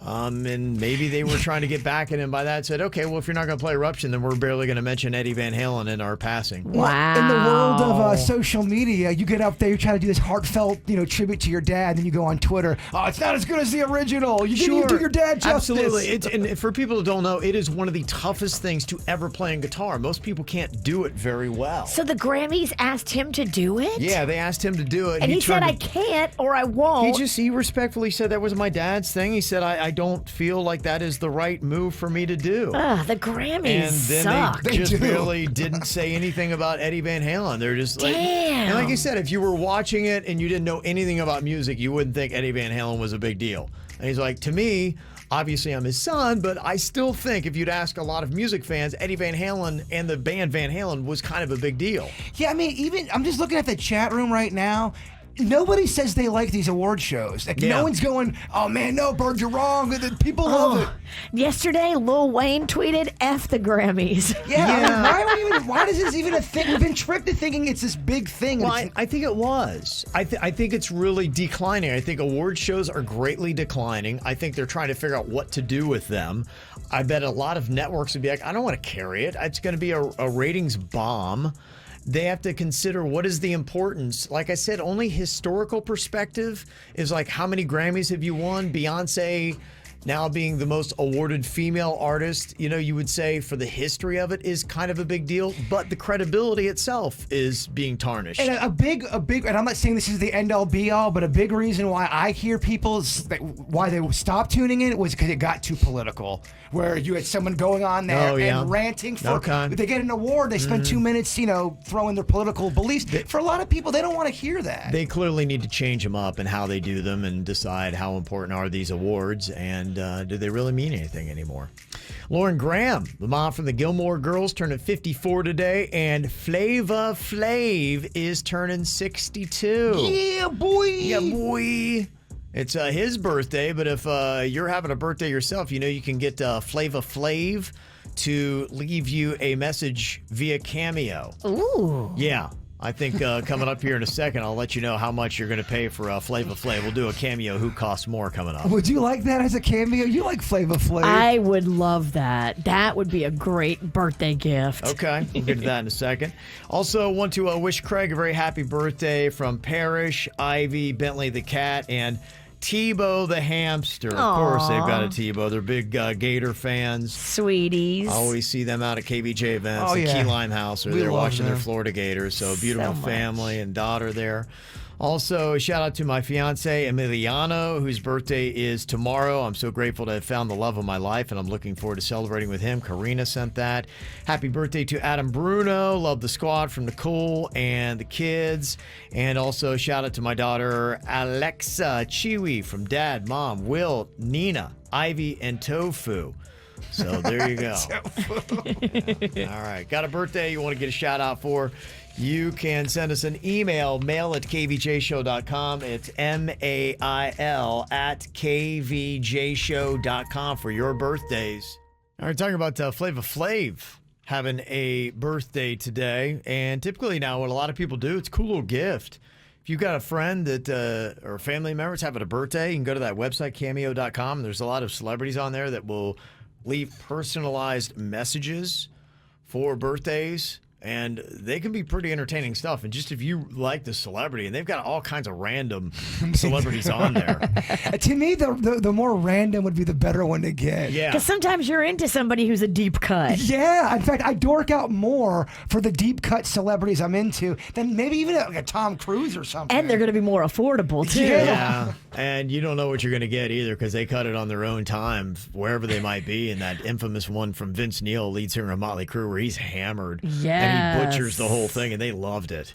And maybe they were trying to get back at him by that. Said, okay, well, if you're not going to play Eruption, then we're barely going to mention Eddie Van Halen in our passing. Wow. In the world of social media, you get up there, you try to do this heartfelt, tribute to your dad, then you go on Twitter. Oh, it's not as good as the original. You didn't even do your dad justice. Absolutely. And for people who don't know, it is one of the toughest things to ever play on guitar. Most people can't do it very well. So the Grammys asked him to do it? Yeah, they asked him to do it. And he said, I can't or I won't. He respectfully said that was my dad's thing. He said, I don't feel like that is the right move for me to do. The Grammys and then suck. they just really didn't say anything about Eddie Van Halen. They're just like, and like you said, if you were watching it and you didn't know anything about music, you wouldn't think Eddie Van Halen was a big deal. And he's like, to me, obviously I'm his son, but I still think if you'd ask a lot of music fans, Eddie Van Halen and the band Van Halen was kind of a big deal. Yeah, I mean, even I'm just looking at the chat room right now. Nobody says they like these award shows. Like, no one's going, oh man, no, Bird, you're wrong. The people love it. Yesterday, Lil Wayne tweeted, F the Grammys. Yeah. Why is this even a thing? We've been tricked to thinking it's this big thing. Well, I think it was. I think it's really declining. I think award shows are greatly declining. I think they're trying to figure out what to do with them. I bet a lot of networks would be like, I don't want to carry it. It's going to be a ratings bomb. They have to consider what is the importance. Like I said, only historical perspective is like, how many Grammys have you won? Beyonce now being the most awarded female artist, you would say for the history of it is kind of a big deal, but the credibility itself is being tarnished. And a big, and I'm not saying this is the end all be all, but a big reason why I hear why they stopped tuning in was because it got too political, where you had someone going on there and ranting for, they get an award, they spend 2 minutes, throwing their political beliefs. For a lot of people, they don't want to hear that. They clearly need to change them up and how they do them and decide how important are these awards and do they really mean anything anymore? Lauren Graham, the mom from the Gilmore Girls, turning 54 today, and Flava Flav is turning 62. Yeah, boy. Yeah, boy. It's his birthday, but if you're having a birthday yourself, you can get Flava Flav to leave you a message via Cameo. Ooh. Yeah. I think coming up here in a second, I'll let you know how much you're going to pay for Flava Flav. We'll do a Cameo Who Costs More coming up. Would you like that as a cameo? You like Flava Flav? I would love that. That would be a great birthday gift. Okay, we'll get to that in a second. Also, want to wish Craig a very happy birthday from Parrish, Ivy, Bentley the cat, and Tebow the hamster. Of course, they've got a Tebow. They're big Gator fans. Sweeties. I always see them out at KVJ events, Key Lime House, or they're watching their Florida Gators. So beautiful family and daughter there. Also, a shout out to my fiance, Emiliano, whose birthday is tomorrow. I'm so grateful to have found the love of my life, and I'm looking forward to celebrating with him. Karina sent that. Happy birthday to Adam Bruno. Love the squad from Nicole and the kids. And also, shout out to my daughter, Alexa Chiwi, from Dad, Mom, Will, Nina, Ivy, and Tofu. So there you go. All right. Got a birthday you want to get a shout out for? You can send us an email, mail@kvjshow.com. It's mail at kvjshow.com for your birthdays. All right, talking about Flava Flav having a birthday today. And typically now what a lot of people do, it's a cool little gift. If you've got a friend that or family members having a birthday, you can go to that website, cameo.com. There's a lot of celebrities on there that will leave personalized messages for birthdays. And they can be pretty entertaining stuff. And just if you like the celebrity, and they've got all kinds of random celebrities on there. To me, the more random would be the better one to get. Yeah. Because sometimes you're into somebody who's a deep cut. Yeah. In fact, I dork out more for the deep cut celebrities I'm into than maybe even like a Tom Cruise or something. And they're going to be more affordable, too. Yeah. And you don't know what you're going to get either because they cut it on their own time, wherever they might be. And that infamous one from Vince Neil, lead singer of Motley Crue, where he's hammered. Yeah. And he butchers the whole thing, and they loved it.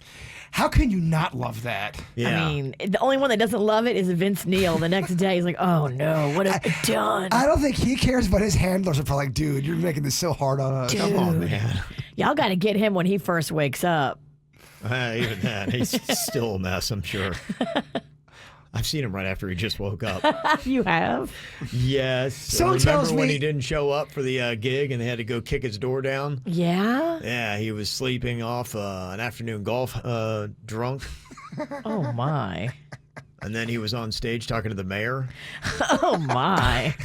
How can you not love that? Yeah. I mean, the only one that doesn't love it is Vince Neil. The next day, he's like, oh, no, what have I done? I don't think he cares, but his handlers are probably like, dude, you're making this so hard on us. Dude. Come on, man. Y'all got to get him when he first wakes up. Even that, he's still a mess, I'm sure. I've seen him right after he just woke up. You have? Yes. Someone Remember tells when me he didn't show up for the gig and they had to go kick his door down? Yeah? Yeah, he was sleeping off an afternoon golf drunk. Oh, my. And then he was on stage talking to the mayor. Oh, my.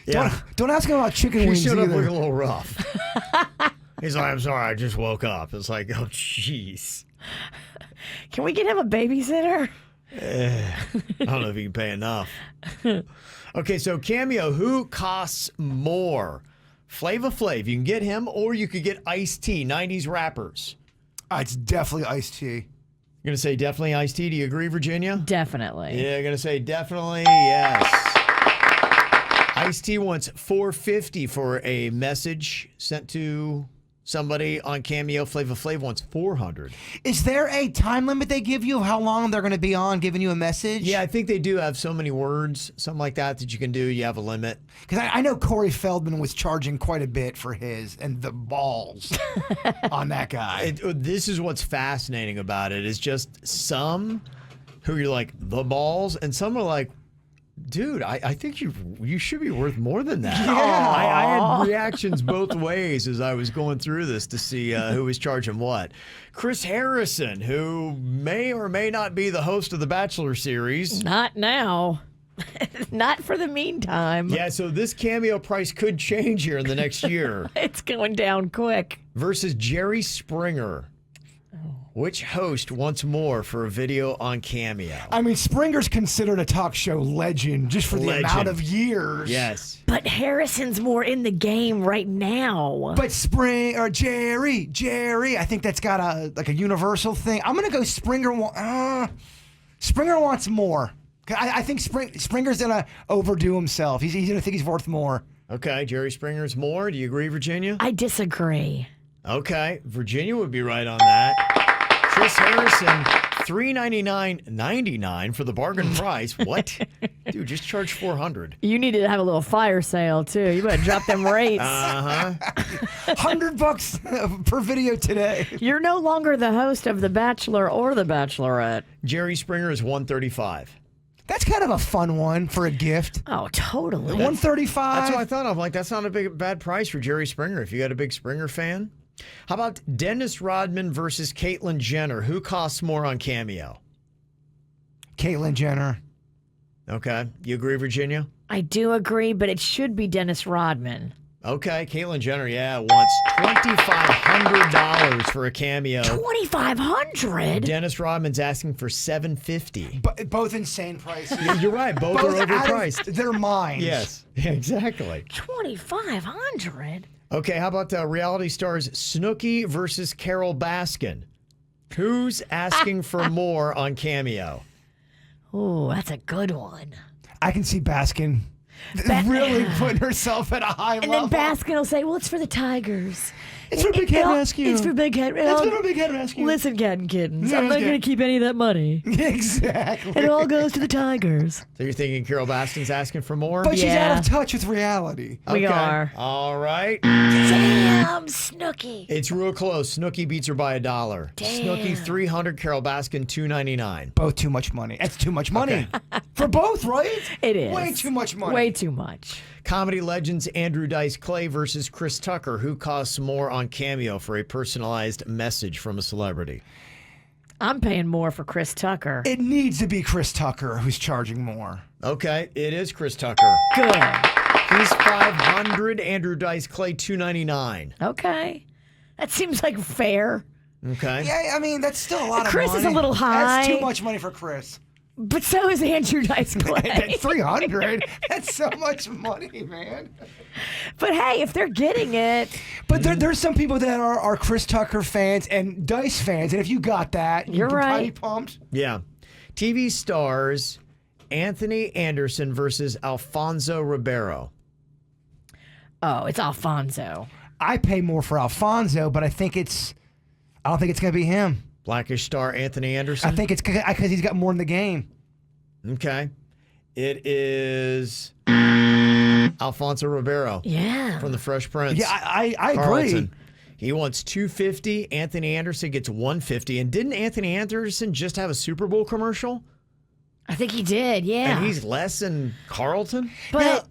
Yeah. Don't ask him about chicken He wings showed up either. looking a little rough. He's like, I'm sorry, I just woke up. It's like, oh, jeez. Can we get him a babysitter? I don't know if you can pay enough. Okay, so Cameo, who costs more? Flava Flav, you can get him, or you could get Ice-T, 90s rappers. It's definitely Ice-T. You're going to say definitely Ice-T. Do you agree, Virginia? Definitely. Yeah, going to say definitely, yes. Ice-T wants $450 for a message sent to somebody on Cameo. Flava Flav wants $400. Is there a time limit they give you of how long they're going to be on giving you a message? Yeah, I think they do have so many words, something like that you can do. You have a limit. Because I know Corey Feldman was charging quite a bit for his, and the balls on that guy. This is what's fascinating about it, is just some who you're like, the balls, and some are like, dude, I think you should be worth more than that. Yeah. I had reactions both ways as I was going through this to see who was charging what. Chris Harrison, who may or may not be the host of the Bachelor series. Not now. Not for the meantime. Yeah, so this Cameo price could change here in the next year. It's going down quick. Versus Jerry Springer. Which host wants more for a video on Cameo? I mean, Springer's considered a talk show legend just for the amount of years. Yes. But Harrison's more in the game right now. But Jerry, I think that's got a universal thing. I'm gonna go Springer. Springer wants more. I think Springer's gonna overdo himself. He's gonna think he's worth more. Okay, Jerry Springer's more. Do you agree, Virginia? I disagree. Okay, Virginia would be right on that. Chris Harrison, $399.99 for the bargain price. What? Dude, just charge $400. You need to have a little fire sale, too. You better drop them rates. $100 per video today. You're no longer the host of The Bachelor or The Bachelorette. Jerry Springer is $135. That's kind of a fun one for a gift. Oh, totally. $135. That's what I thought of. Like, that's not a bad price for Jerry Springer if you got a big Springer fan. How about Dennis Rodman versus Caitlyn Jenner? Who costs more on Cameo? Caitlyn Jenner. Okay. You agree, Virginia? I do agree, but it should be Dennis Rodman. Okay. Caitlyn Jenner, wants $2,500 for a Cameo. $2,500? Dennis Rodman's asking for $750. But both insane prices. You're right. Both are overpriced. Their minds. Yes. Exactly. $2,500? Okay, how about reality stars Snooki versus Carol Baskin? Who's asking for more on Cameo? Oh, that's a good one. I can see Baskin really putting herself at a high level. And then Baskin will say, well, it's for the Tigers. It's for Big Head Rescue. It's for Big Head It's for Big Head Rescue. Listen, cat and kittens, Yeah, I'm not okay. going to keep any of that money. Exactly. It all goes to the Tigers. So you're thinking Carol Baskin's asking for more? But she's Yeah. out of touch with reality. We are. All right. Damn, Snooki. It's real close. Snooki beats her by $1. Damn. Snooki $300, Carol Baskin $299. Both too much money. That's too much money. For both, right? It is. Way too much money. Way too much. Comedy legends Andrew Dice Clay versus Chris Tucker. Who costs more on Cameo for a personalized message from a celebrity? I'm paying more for Chris Tucker. It needs to be Chris Tucker who's charging more. Okay, it is Chris Tucker. Good. He's $500. Andrew Dice Clay $299. Okay. That seems like fair. Okay. Yeah, I mean, that's still a lot of Chris money. is a little That's high. too much money for Chris. But so is Andrew Dice Clay. That's $300. That's so much money, man. But hey, if they're getting it, But there's some people that are Chris Tucker fans and Dice fans, and if you got that, You're you'd right. probably pumped. Yeah. TV stars Anthony Anderson versus Alfonso Ribeiro. oh, it's Alfonso. I pay more for Alfonso, but I don't think it's going to be him. Blackish star Anthony Anderson. I think it's because he's got more in the game. Okay. It is Alfonso Ribeiro Yeah. from the Fresh Prince. Yeah, I agree. Carlton. He wants $250. Anthony Anderson gets $150. And didn't Anthony Anderson just have a Super Bowl commercial? I think he did, yeah. And he's less than Carlton? But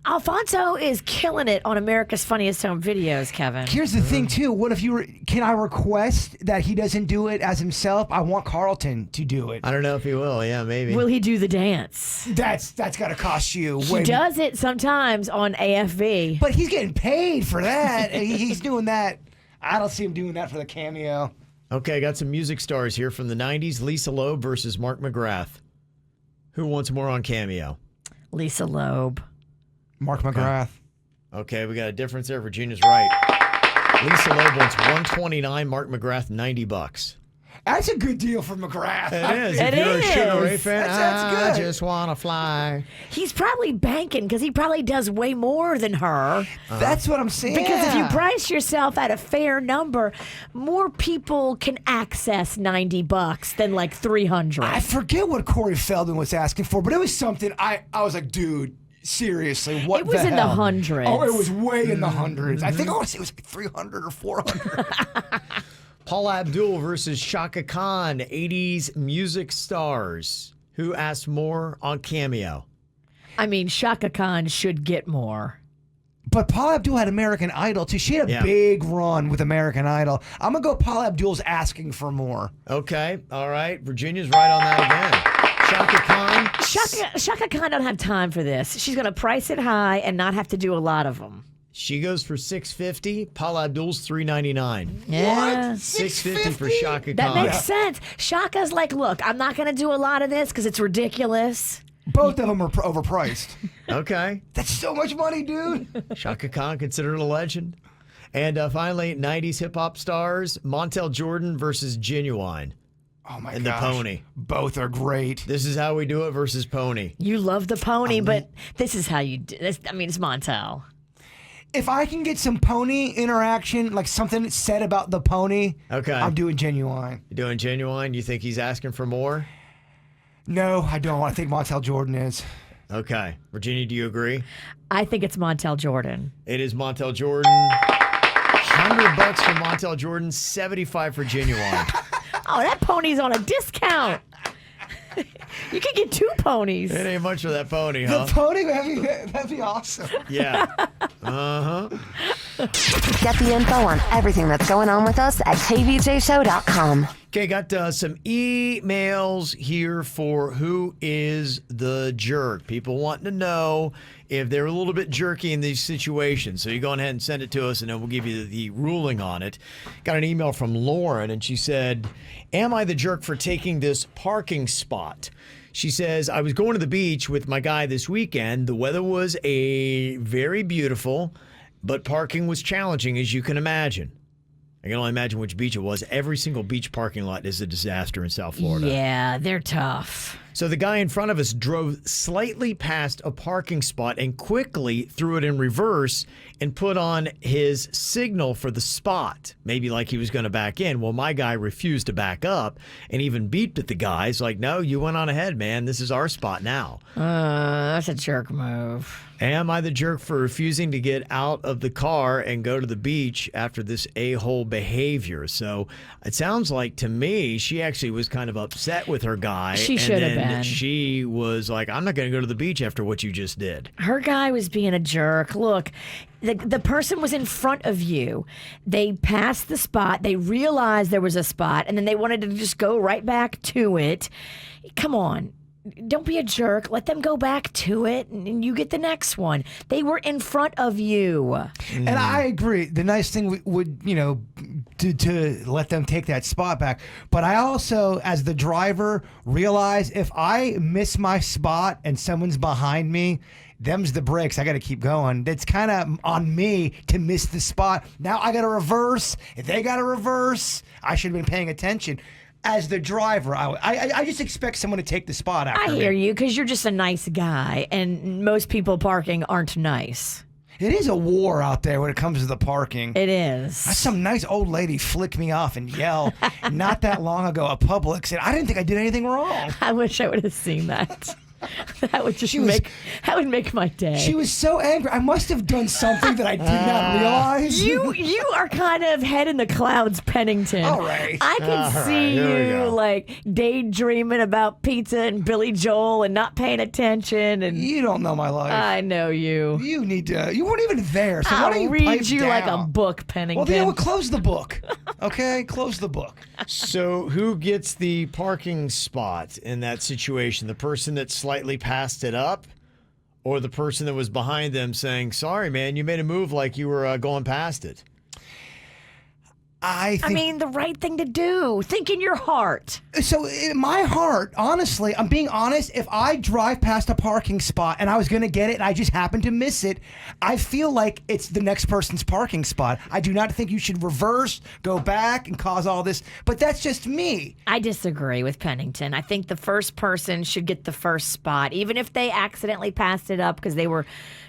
Alfonso is killing it on America's Funniest Home Videos, Kevin. Here's the thing, too. What if can I request that he doesn't do it as himself? I want Carlton to do it. I don't know if he will. Yeah, maybe. Will he do the dance? That's got to cost you. He does it sometimes on AFV. But he's getting paid for that. He's doing that. I don't see him doing that for the Cameo. Okay, got some music stars here from the 90s. Lisa Loeb versus Mark McGrath. Who wants more on Cameo? Lisa Loeb. Mark McGrath. Okay, we got a difference there. Virginia's right. Lisa Loeb wants $129. Mark McGrath, $90. That's a good deal for McGrath. It is. It if you're is. a Sugar Ray fan, That's good. I just want to fly. He's probably banking because he probably does way more than her. That's what I'm saying. Because if you price yourself at a fair number, more people can access $90 than like $300. I forget what Corey Feldman was asking for, but it was something I was like, dude, seriously, what It was the in hell? the hundreds. Oh, it was way in the hundreds. I think I want to say it was like 300 or 400. Paula Abdul versus Shaka Khan, 80s music stars. Who asked more on Cameo? I mean, Shaka Khan should get more. But Paula Abdul had American Idol, too. She had a big run with American Idol. I'm going to go Paula Abdul's asking for more. Okay, all right. Virginia's right on that again. Shaka Khan. Shaka Khan don't have time for this. She's going to price it high and not have to do a lot of them. She goes for $650. Paula Abdul's $399. Yeah. What? $650 for Shaka Khan. That makes sense. Shaka's like, look, I'm not going to do a lot of this because it's ridiculous. Both of them are overpriced. Okay. That's so much money, dude. Shaka Khan, considered a legend. And finally, 90s hip-hop stars, Montel Jordan versus Genuine. Oh, my gosh. And the Pony. Both are great. This is how we do it versus Pony. You love the Pony, but this is how you do this. I mean, it's Montel. If I can get some Pony interaction, like something said about the Pony, Okay. I'm doing Genuine. You doing Genuine? You think he's asking for more? No, I don't. I think Montel Jordan is. Okay. Virginia, do you agree? I think it's Montel Jordan. It is Montel Jordan. $100 for Montel Jordan, $75 for Genuine. Oh, that Pony's on a discount. You can get 2 ponies. It ain't much for that pony, huh? The Pony, that'd be awesome. Yeah. Uh-huh. Get the info on everything that's going on with us at kvjshow.com. Okay, got some emails here for who is the jerk. People wanting to know if they're a little bit jerky in these situations. So you go ahead and send it to us, and then we'll give you the ruling on it. Got an email from Lauren, and she said, am I the jerk for taking this parking spot? She says, I was going to the beach with my guy this weekend. The weather was very beautiful, but parking was challenging, as you can imagine. I can only imagine which beach it was. Every single beach parking lot is a disaster in South Florida. Yeah, they're tough. So the guy in front of us drove slightly past a parking spot and quickly threw it in reverse and put on his signal for the spot, maybe like he was going to back in. Well, my guy refused to back up and even beeped at the guy. He's like, no, you went on ahead, man. This is our spot now. That's a jerk move. Am I the jerk for refusing to get out of the car and go to the beach after this a-hole behavior? So it sounds like to me, she actually was kind of upset with her guy. She should have been. She was like, I'm not going to go to the beach after what you just did. Her guy was being a jerk. Look, the person was in front of you. They passed the spot. They realized there was a spot, and then they wanted to just go right back to it. Come on. Don't be a jerk. Let them go back to it, and you get the next one. They were in front of you. And I agree. The nice thing would, to let them take that spot back. But I also, as the driver, realize if I miss my spot and someone's behind me, them's the brakes. I got to keep going. It's kind of on me to miss the spot. Now I got to reverse. If they got to reverse, I should have been paying attention. As the driver, I just expect someone to take the spot after me. I hear you, because you're just a nice guy, and most people parking aren't nice. It is a war out there when it comes to the parking. It is. I had some nice old lady flick me off and yell not that long ago at Publix, and I didn't think I did anything wrong. I wish I would have seen that. That would make my day. She was so angry. I must have done something that I did not realize. You are kind of head in the clouds, Pennington. All right. I can see you like daydreaming about pizza and Billy Joel and not paying attention. And you don't know my life. I know you. You need to. You weren't even there. So I'll why don't you read pipe you down? like a book, Pennington. Well, then we'll close the book. Okay, close the book. So who gets the parking spot in that situation? The person that slightly passed it up, or the person that was behind them saying, "Sorry, man, you made a move like you were going past it"? I mean, the right thing to do. Think in your heart. So in my heart, honestly, I'm being honest, if I drive past a parking spot and I was going to get it and I just happened to miss it, I feel like it's the next person's parking spot. I do not think you should reverse, go back, and cause all this, but that's just me. I disagree with Pennington. I think the first person should get the first spot, even if they accidentally passed it up because they were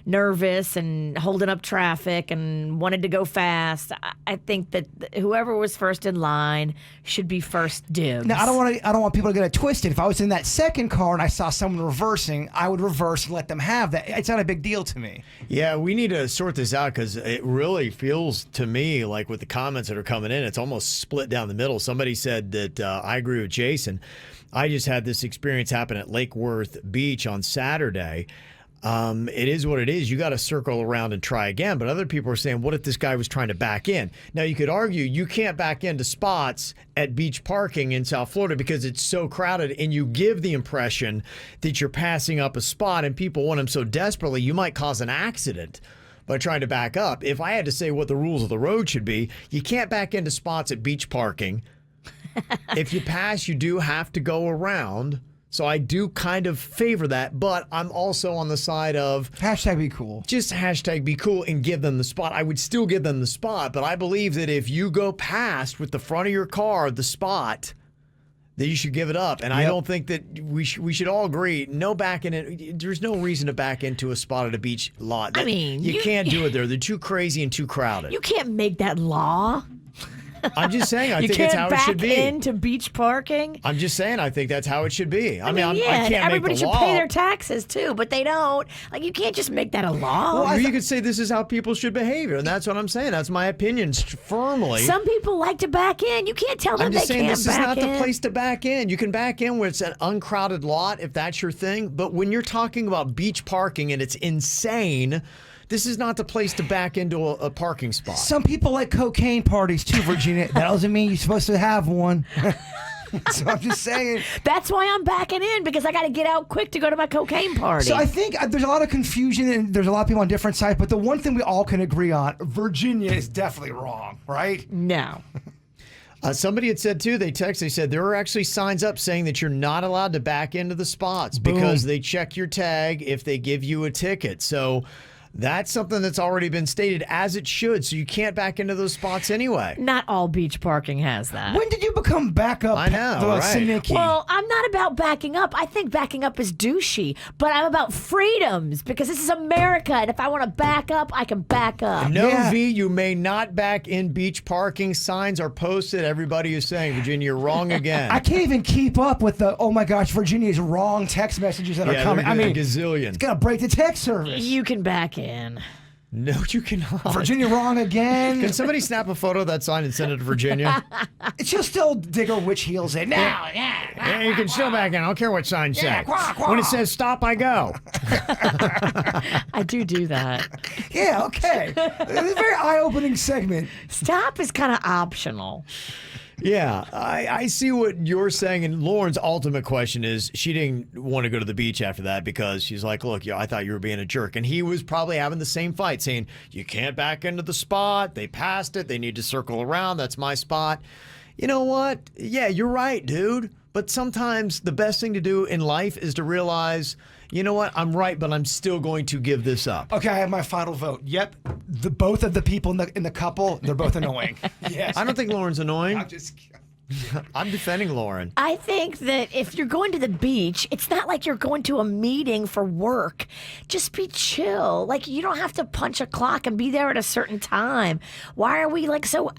nervous and holding up traffic and wanted to go fast. I think that whoever was first in line should be first dibs. Now, I don't want people to get it twisted. If I was in that second car and I saw someone reversing, I would reverse and let them have that. It's not a big deal to me. Yeah, we need to sort this out because it really feels to me like with the comments that are coming in, it's almost split down the middle. Somebody said that I agree with Jason. I just had this experience happen at Lake Worth Beach on Saturday. It is what it is. You got to circle around and try again. But other people are saying, what if this guy was trying to back in? Now, you could argue you can't back into spots at beach parking in South Florida because it's so crowded and you give the impression that you're passing up a spot and people want them so desperately, you might cause an accident by trying to back up. If I had to say what the rules of the road should be, you can't back into spots at beach parking. If you pass, you do have to go around. So I do kind of favor that, but I'm also on the side of hashtag be cool. Just hashtag be cool and give them the spot. I would still give them the spot, but I believe that if you go past with the front of your car the spot, that you should give it up. And I don't think that we should all agree, no backing in. There's no reason to back into a spot at a beach lot. You can't do it there. They're too crazy and too crowded. You can't make that law. I'm just saying, I think that's how it should be. You can't back into beach parking. I'm just saying, I think that's how it should be. I can't everybody make the should law. pay their taxes too, but they don't. Like, you can't just make that a law. Well, you could say this is how people should behave, and that's what I'm saying. That's my opinion, firmly. Some people like to back in. You can't tell them I'm just they saying can't this back is not in. the place to back in. You can back in where it's an uncrowded lot if that's your thing, but when you're talking about beach parking and it's insane, this is not the place to back into a parking spot. Some people like cocaine parties too, Virginia. That doesn't mean you're supposed to have one. So I'm just saying. That's why I'm backing in, because I got to get out quick to go to my cocaine party. So I think there's a lot of confusion and there's a lot of people on different sides, but the one thing we all can agree on, Virginia is definitely wrong, right? No. Somebody had said, too, they said there are actually signs up saying that you're not allowed to back into the spots because they check your tag if they give you a ticket. So that's something that's already been stated, as it should. So you can't back into those spots anyway. Not all beach parking has that. When did you become backup? I know, right? Well, I'm not about backing up. I think backing up is douchey, but I'm about freedoms because this is America, and if I want to back up, I can back up. No, V, you may not back in beach parking. Signs are posted. Everybody is saying, Virginia, you're wrong again. I can't even keep up with the, oh my gosh, Virginia's wrong text messages that are coming. I mean, a gazillion. It's going to break the text service. You can back in. No, you cannot. Virginia wrong again. Can somebody snap a photo of that sign and send it to Virginia? She'll still dig her witch heels in. Now, yeah, you can still back in. I don't care what sign says. When it says stop, I go. I do that. Yeah, okay. It's a very eye-opening segment. Stop is kind of optional. Yeah, I see what you're saying, and Lauren's ultimate question is she didn't want to go to the beach after that because she's like, look, I thought you were being a jerk. And he was probably having the same fight, saying, you can't back into the spot. They passed it. They need to circle around. That's my spot. You know what? Yeah, you're right, dude. But sometimes the best thing to do in life is to realize, you know what? I'm right, but I'm still going to give this up. Okay, I have my final vote. Yep, both of the people in the couple, they're both annoying. Yes. I don't think Lauren's annoying. I'm just kidding. I'm defending Lauren. I think that if you're going to the beach, it's not like you're going to a meeting for work. Just be chill. Like, you don't have to punch a clock and be there at a certain time. Why are we like so...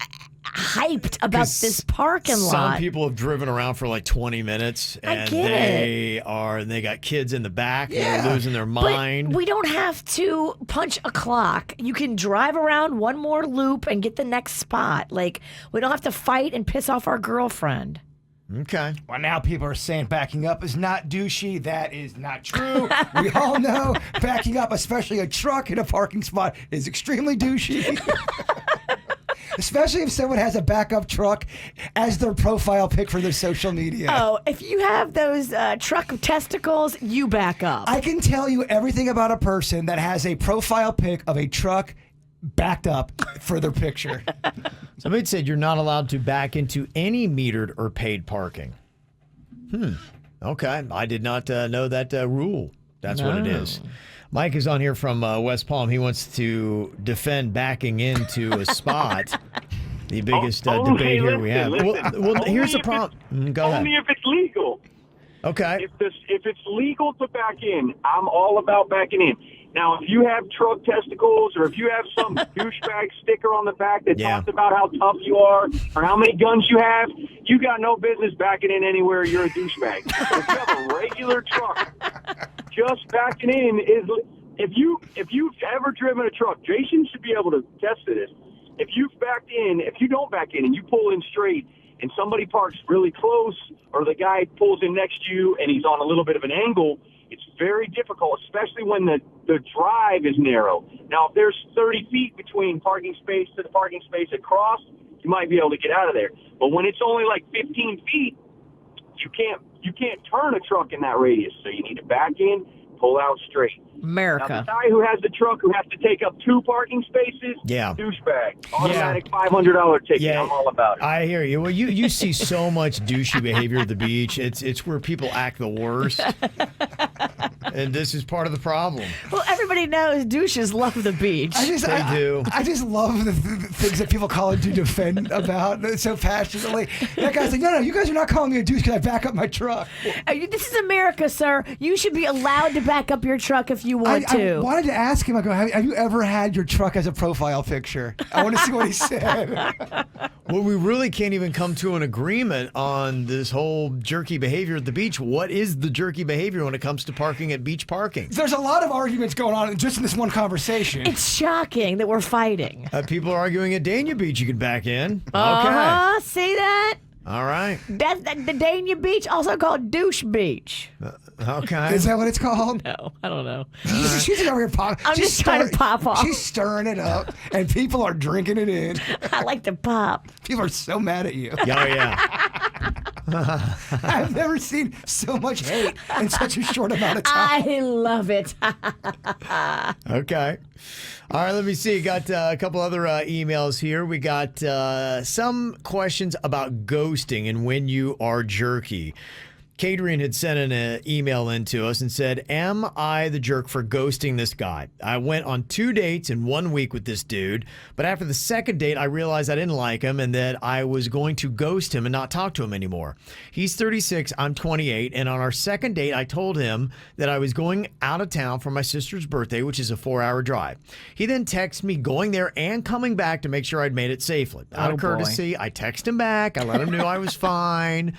hyped about this parking lot. Some people have driven around for like 20 minutes, and they got kids in the back, and they're losing their mind. But we don't have to punch a clock. You can drive around one more loop and get the next spot. Like, we don't have to fight and piss off our girlfriend. Okay. Well, now people are saying backing up is not douchey. That is not true. We all know backing up, especially a truck in a parking spot, is extremely douchey. Especially if someone has a backup truck as their profile pic for their social media. Oh, if you have those truck testicles, you back up. I can tell you everything about a person that has a profile pic of a truck backed up for their picture. Somebody said you're not allowed to back into any metered or paid parking. Okay. I did not know that rule. That's what it is. Mike is on here from West Palm. He wants to defend backing into a spot. The biggest debate here we have. Well, here's the problem. Go ahead. Only if it's legal. Okay. If it's legal to back in, I'm all about backing in. Now, if you have truck testicles or if you have some douchebag sticker on the back that talks about how tough you are or how many guns you have, you got no business backing in anywhere. You're a douchebag. If you have a regular truck, just backing in is if you've ever driven a truck, Jason should be able to attest to this. If you've backed in, if you don't back in and you pull in straight and somebody parks really close or the guy pulls in next to you and he's on a little bit of an angle, it's very difficult, especially when the drive is narrow. Now, if there's 30 feet between parking space to the parking space across, you might be able to get out of there. But when it's only like 15 feet, you can't turn a truck in that radius. So you need to back in, pull out straight. America. Now, the guy who has the truck who has to take up 2 parking spaces, douchebag. Automatic $500 ticket. Yeah. I'm all about it. I hear you. Well, you see so much douchey behavior at the beach. It's where people act the worst. And this is part of the problem. Well, everybody knows douches love the beach. They do. I just love the things that people call it to defend about so passionately. That guy's like, no, you guys are not calling me a douche because I back up my truck. This is America, sir. You should be allowed to back up your truck if you want to. I wanted to ask him, I go, have you ever had your truck as a profile picture? I want to see what he said. Well, we really can't even come to an agreement on this whole jerky behavior at the beach. What is the jerky behavior when it comes to parking at beach parking? There's a lot of arguments going on just in this one conversation. It's shocking that we're fighting. People are arguing at Dania Beach you can back in. Okay. See that? All right. That's the Dania Beach, also called Douche Beach. Okay. Is that what it's called? No, I don't know. She's over here popping. I'm just trying to pop off. She's stirring it up, and people are drinking it in. I like to pop. People are so mad at you. Oh, yeah. I've never seen so much hate in such a short amount of time. I love it. Okay. All right, let me see. Got a couple other emails here. We got some questions about ghosting and when you are jerky. Catering had sent an email in to us and said, am I the jerk for ghosting this guy? I went on 2 dates in 1 week with this dude, but after the second date, I realized I didn't like him and that I was going to ghost him and not talk to him anymore. He's 36, I'm 28, and on our second date, I told him that I was going out of town for my sister's birthday, which is a 4-hour drive. He then texted me going there and coming back to make sure I'd made it safely. Out of courtesy, I texted him back. I let him know I was fine.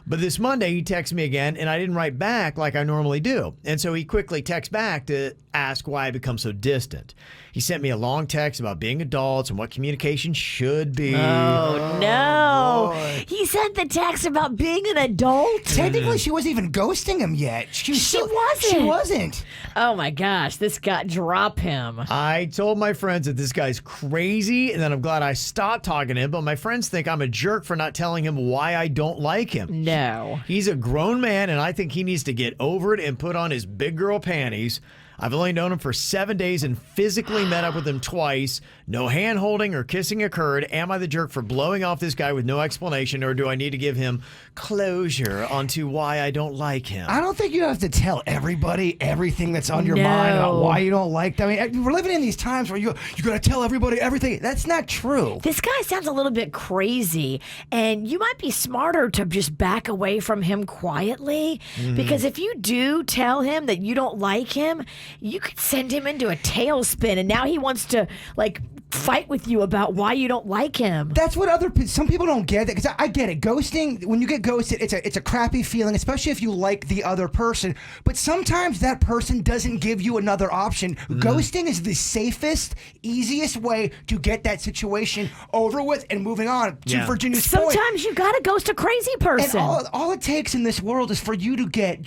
But this Monday, he texted me again, and I didn't write back like I normally do. And so he quickly texts back to ask why I become so distant. He sent me a long text about being adults and what communication should be. Oh, no. He sent the text about being an adult? Technically, she wasn't even ghosting him yet. She wasn't. She wasn't. Oh, my gosh. This guy, drop him. I told my friends that this guy's crazy, and that I'm glad I stopped talking to him, but my friends think I'm a jerk for not telling him why I don't like him. No. He's a grown man, and I think he needs to get over it and put on his big girl panties. I've only known him for 7 days and physically met up with him twice. No hand-holding or kissing occurred. Am I the jerk for blowing off this guy with no explanation, or do I need to give him closure onto why I don't like him? I don't think you have to tell everybody everything that's on your mind about why you don't like them. I mean, we're living in these times where you got to tell everybody everything. That's not true. This guy sounds a little bit crazy, and you might be smarter to just back away from him quietly, because if you do tell him that you don't like him, you could send him into a tailspin, and now he wants to, like, fight with you about why you don't like him. That's what some people don't get. Because I get it. Ghosting, when you get ghosted, it's a crappy feeling, especially if you like the other person. But sometimes that person doesn't give you another option. Ghosting is the safest, easiest way to get that situation over with and moving on. To Virginia's point. Sometimes you gotta ghost a crazy person. And all it takes in this world is for you to get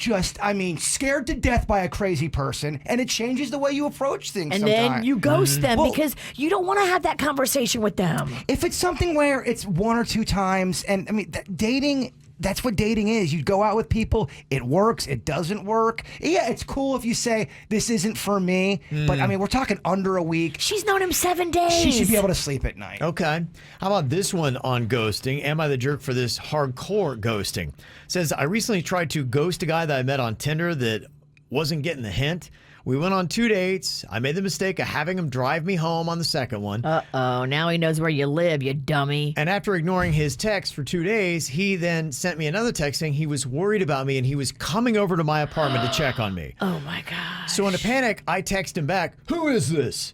scared to death by a crazy person, and it changes the way you approach things. And sometimes. then you ghost them because you don't want to have that conversation with them. If it's something where it's one or two times, and I mean, dating, that's what dating is. You go out with people, it works, it doesn't work. Yeah, it's cool if you say, this isn't for me, but I mean, we're talking under a week. She's known him 7 days. She should be able to sleep at night. Okay. How about this one on ghosting? Am I the jerk for this hardcore ghosting? It says, I recently tried to ghost a guy that I met on Tinder that wasn't getting the hint. We went on 2 dates. I made the mistake of having him drive me home on the second one. Uh-oh, now he knows where you live, you dummy. And after ignoring his text for 2 days, he then sent me another text saying he was worried about me and he was coming over to my apartment to check on me. Oh, my God. So in a panic, I text him back, who is this?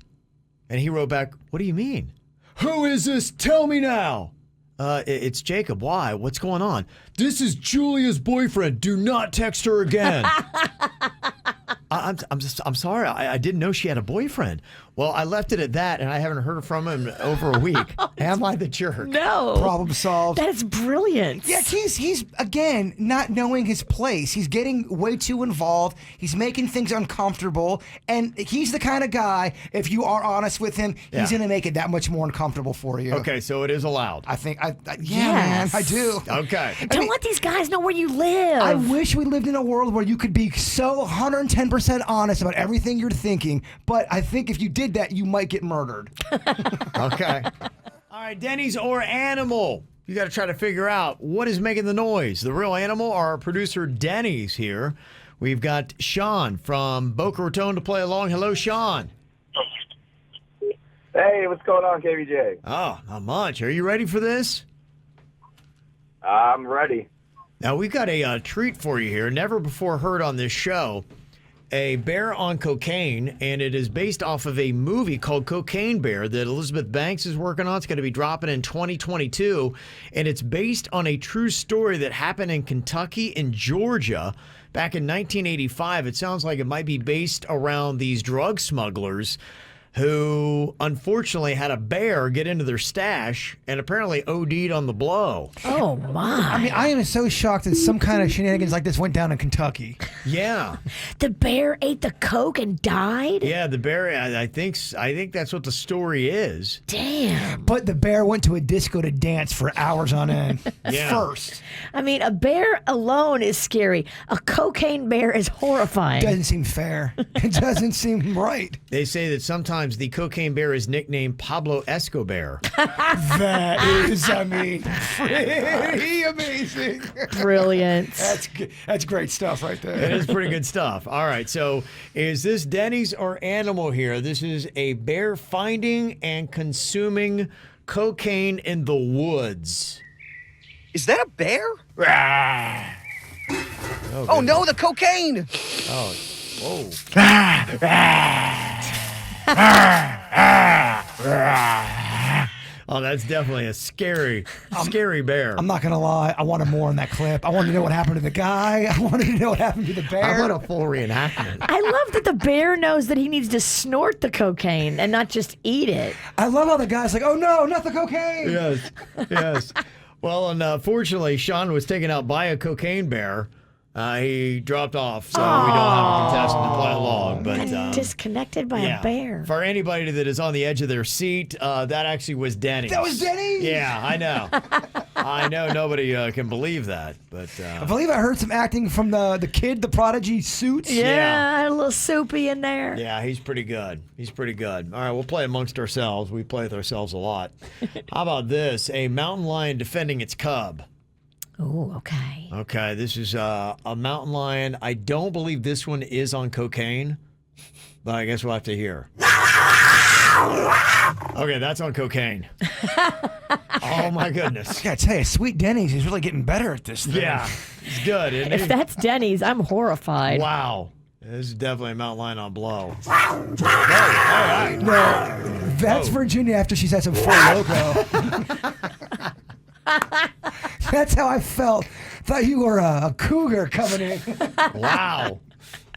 And he wrote back, what do you mean? Who is this? Tell me now. It's Jacob. Why? What's going on? This is Julia's boyfriend. Do not text her again. I'm sorry. I didn't know she had a boyfriend. Well, I left it at that, and I haven't heard from him over a week. Am I the jerk? No. Problem solved. That's brilliant. Yeah, he's again not knowing his place. He's getting way too involved. He's making things uncomfortable, and he's the kind of guy, if you are honest with him, he's going to make it that much more uncomfortable for you. Okay, so it is allowed. I think, Yes. man, I do. Okay. Don't let these guys know where you live. I wish we lived in a world where you could be so 110% honest about everything you're thinking, but I think if you did that, you might get murdered. Okay. All right, Dennys or animal? You got to try to figure out what is making the noise. The real animal or our producer Dennys here. We've got Sean from Boca Raton to play along. Hello, Sean. Hey, what's going on, KVJ? Oh, not much. Are you ready for this? I'm ready. Now, we've got a treat for you here, never before heard on this show. A bear on cocaine, and it is based off of a movie called Cocaine Bear that Elizabeth Banks is working on. It's going to be dropping in 2022, and it's based on a true story that happened in Kentucky and Georgia back in 1985. It sounds like it might be based around these drug smugglers who unfortunately had a bear get into their stash and apparently OD'd on the blow. Oh, my. I mean, I am so shocked that some kind of shenanigans like this went down in Kentucky. Yeah. The bear ate the coke and died? Yeah, the bear, I think that's what the story is. Damn. But the bear went to a disco to dance for hours on end. Yeah. First. I mean, a bear alone is scary. A cocaine bear is horrifying. Doesn't seem fair. It doesn't seem right. They say that sometimes the cocaine bear is nicknamed Pablo Escobar. That is, I mean, pretty amazing. Brilliant. That's great stuff right there. It is pretty good stuff. All right, so is this Dennys or animal here? This is a bear finding and consuming cocaine in the woods. Is that a bear? Oh, no, the cocaine! Oh, whoa. Oh, that's definitely a scary bear. I'm not going to lie. I wanted more in that clip. I wanted to know what happened to the guy. I wanted to know what happened to the bear. I want a full reenactment. I love that the bear knows that he needs to snort the cocaine and not just eat it. I love how the guy's like, oh no, not the cocaine. Yes. Well, and fortunately, Sean was taken out by a cocaine bear. He dropped off, so we don't have a contestant to play along. But disconnected by a bear. For anybody that is on the edge of their seat, that actually was Dennys. That was Dennys? Yeah, I know. I know nobody can believe that, but I believe I heard some acting from the kid, the prodigy Suits. Yeah, a little soupy in there. Yeah, he's pretty good. All right, we'll play amongst ourselves. We play with ourselves a lot. How about this? A mountain lion defending its cub. Oh, okay. Okay, this is a mountain lion. I don't believe this one is on cocaine, but I guess we'll have to hear. Okay, that's on cocaine. Oh, my goodness. I gotta tell you, Sweet Dennys is really getting better at this thing. Yeah, it's good, isn't If he? that's Dennys, I'm horrified. Wow. This is definitely a Mount Lion blow. No, that's Virginia after she's had some full logo. That's how I felt. Thought you were a cougar coming in. Wow.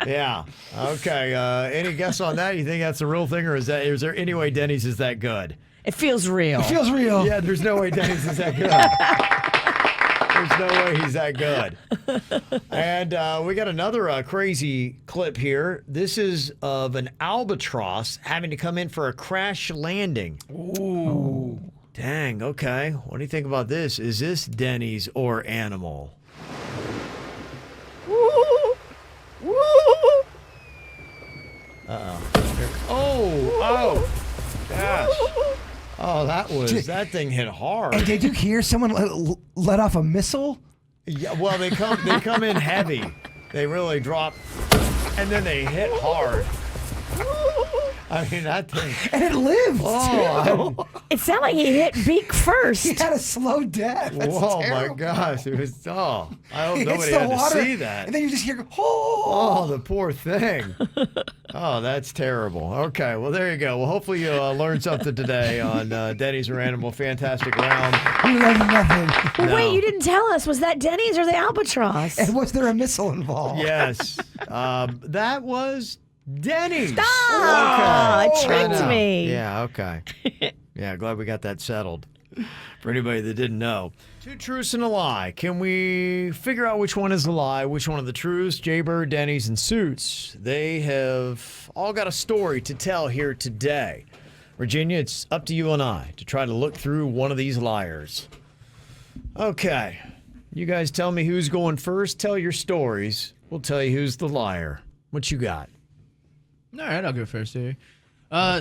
Yeah. Okay. Any guess on that? You think that's a real thing, or is there any way Dennys is that good? It feels real. It feels real. Yeah, there's no way Dennys is that good. There's no way he's that good. And we got another crazy clip here. This is of an albatross having to come in for a crash landing. Ooh. Dang, okay. What do you think about this? Is this Dennys or animal? Uh-oh. Oh, gosh. Oh, that thing hit hard. And did you hear someone let off a missile? Yeah, well, they come in heavy. They really drop, and then they hit hard. I mean, that thing. And it lived. Oh, it sounded like he hit beak first. He had a slow death. That's whoa, terrible. my gosh. It was, I hope He hits nobody the had water, to see that. And then you just hear, Oh, the poor thing. Oh, that's terrible. Okay, well, there you go. Well, hopefully you learned something today on Dennys or Animal. Fantastic round. We learned nothing. Well, No. wait, you didn't tell us. Was that Dennys or the albatross? And was there a missile involved? Yes. That was Dennys. Ah, Okay. it tricked I know. me. Yeah, okay. Yeah, glad we got that settled. For anybody that didn't know. Two truths and a lie. Can we figure out which one is the lie, which one of the truths? Jbird, Dennys, and Suits. They have all got a story to tell here today. Virginia, it's up to you and I to try to look through one of these liars. Okay. You guys tell me who's going first. Tell your stories. We'll tell you who's the liar. What you got? All right, I'll go first here.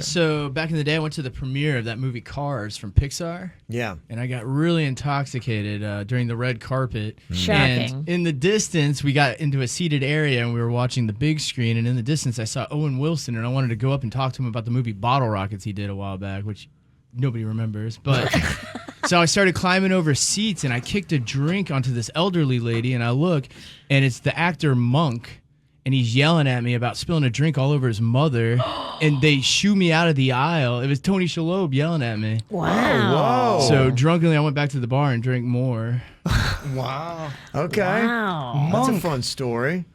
So back in the day, I went to the premiere of that movie Cars from Pixar. Yeah. And I got really intoxicated during the red carpet. Shocking. And in the distance, we got into a seated area and we were watching the big screen. And in the distance, I saw Owen Wilson, and I wanted to go up and talk to him about the movie Bottle Rockets he did a while back, which nobody remembers. But so I started climbing over seats, and I kicked a drink onto this elderly lady, and I look, and it's the actor Monk. And he's yelling at me about spilling a drink all over his mother, and they shoo me out of the aisle. It was Tony Shalhoub yelling at me. Wow. Whoa. So drunkenly, I went back to the bar and drank more. Wow. Okay. Wow. That's a fun story.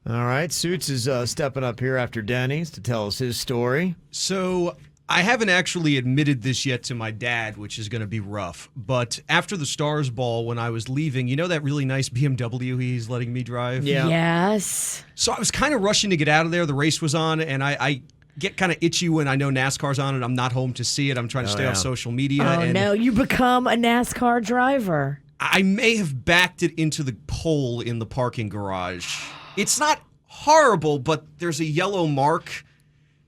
All right. Suits is stepping up here after Dennys to tell us his story. So I haven't actually admitted this yet to my dad, which is going to be rough. But after the Stars Ball, when I was leaving, you know that really nice BMW he's letting me drive? Yeah. Yes. So I was kind of rushing to get out of there. The race was on, and I get kind of itchy when I know NASCAR's on and I'm not home to see it. I'm trying to stay off social media. Oh, and no. You become a NASCAR driver. I may have backed it into the pole in the parking garage. It's not horrible, but there's a yellow mark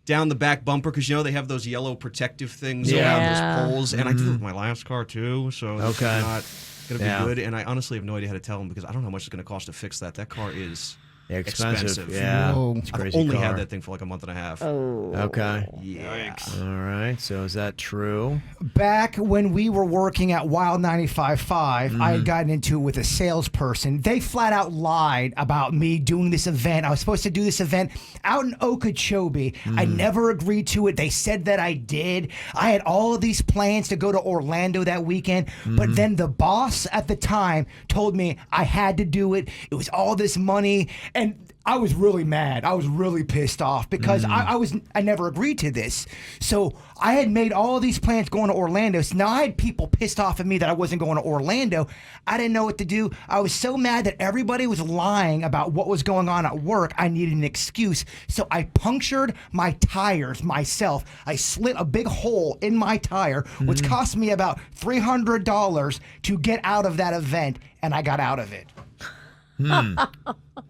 down the back bumper, because you know they have those yellow protective things around those poles, and I did it with my last car too, so it's not going to be good. And I honestly have no idea how to tell them, because I don't know how much it's going to cost to fix that. That car is expensive. Yeah, it's a I've crazy only car. had that thing for like a month and a half. Oh. Okay. Yeah. All right. So is that true? Back when we were working at Wild 95.5, I had gotten into it with a salesperson. They flat out lied about me doing this event. I was supposed to do this event out in Okeechobee. I never agreed to it. They said that I did. I had all of these plans to go to Orlando that weekend, but then the boss at the time told me I had to do it. It was all this money, and I was really mad. I was really pissed off because I never agreed to this. So I had made all of these plans going to Orlando. So now I had people pissed off at me that I wasn't going to Orlando. I didn't know what to do. I was so mad that everybody was lying about what was going on at work. I needed an excuse. So I punctured my tires myself. I slit a big hole in my tire, which cost me about $300 to get out of that event, and I got out of it.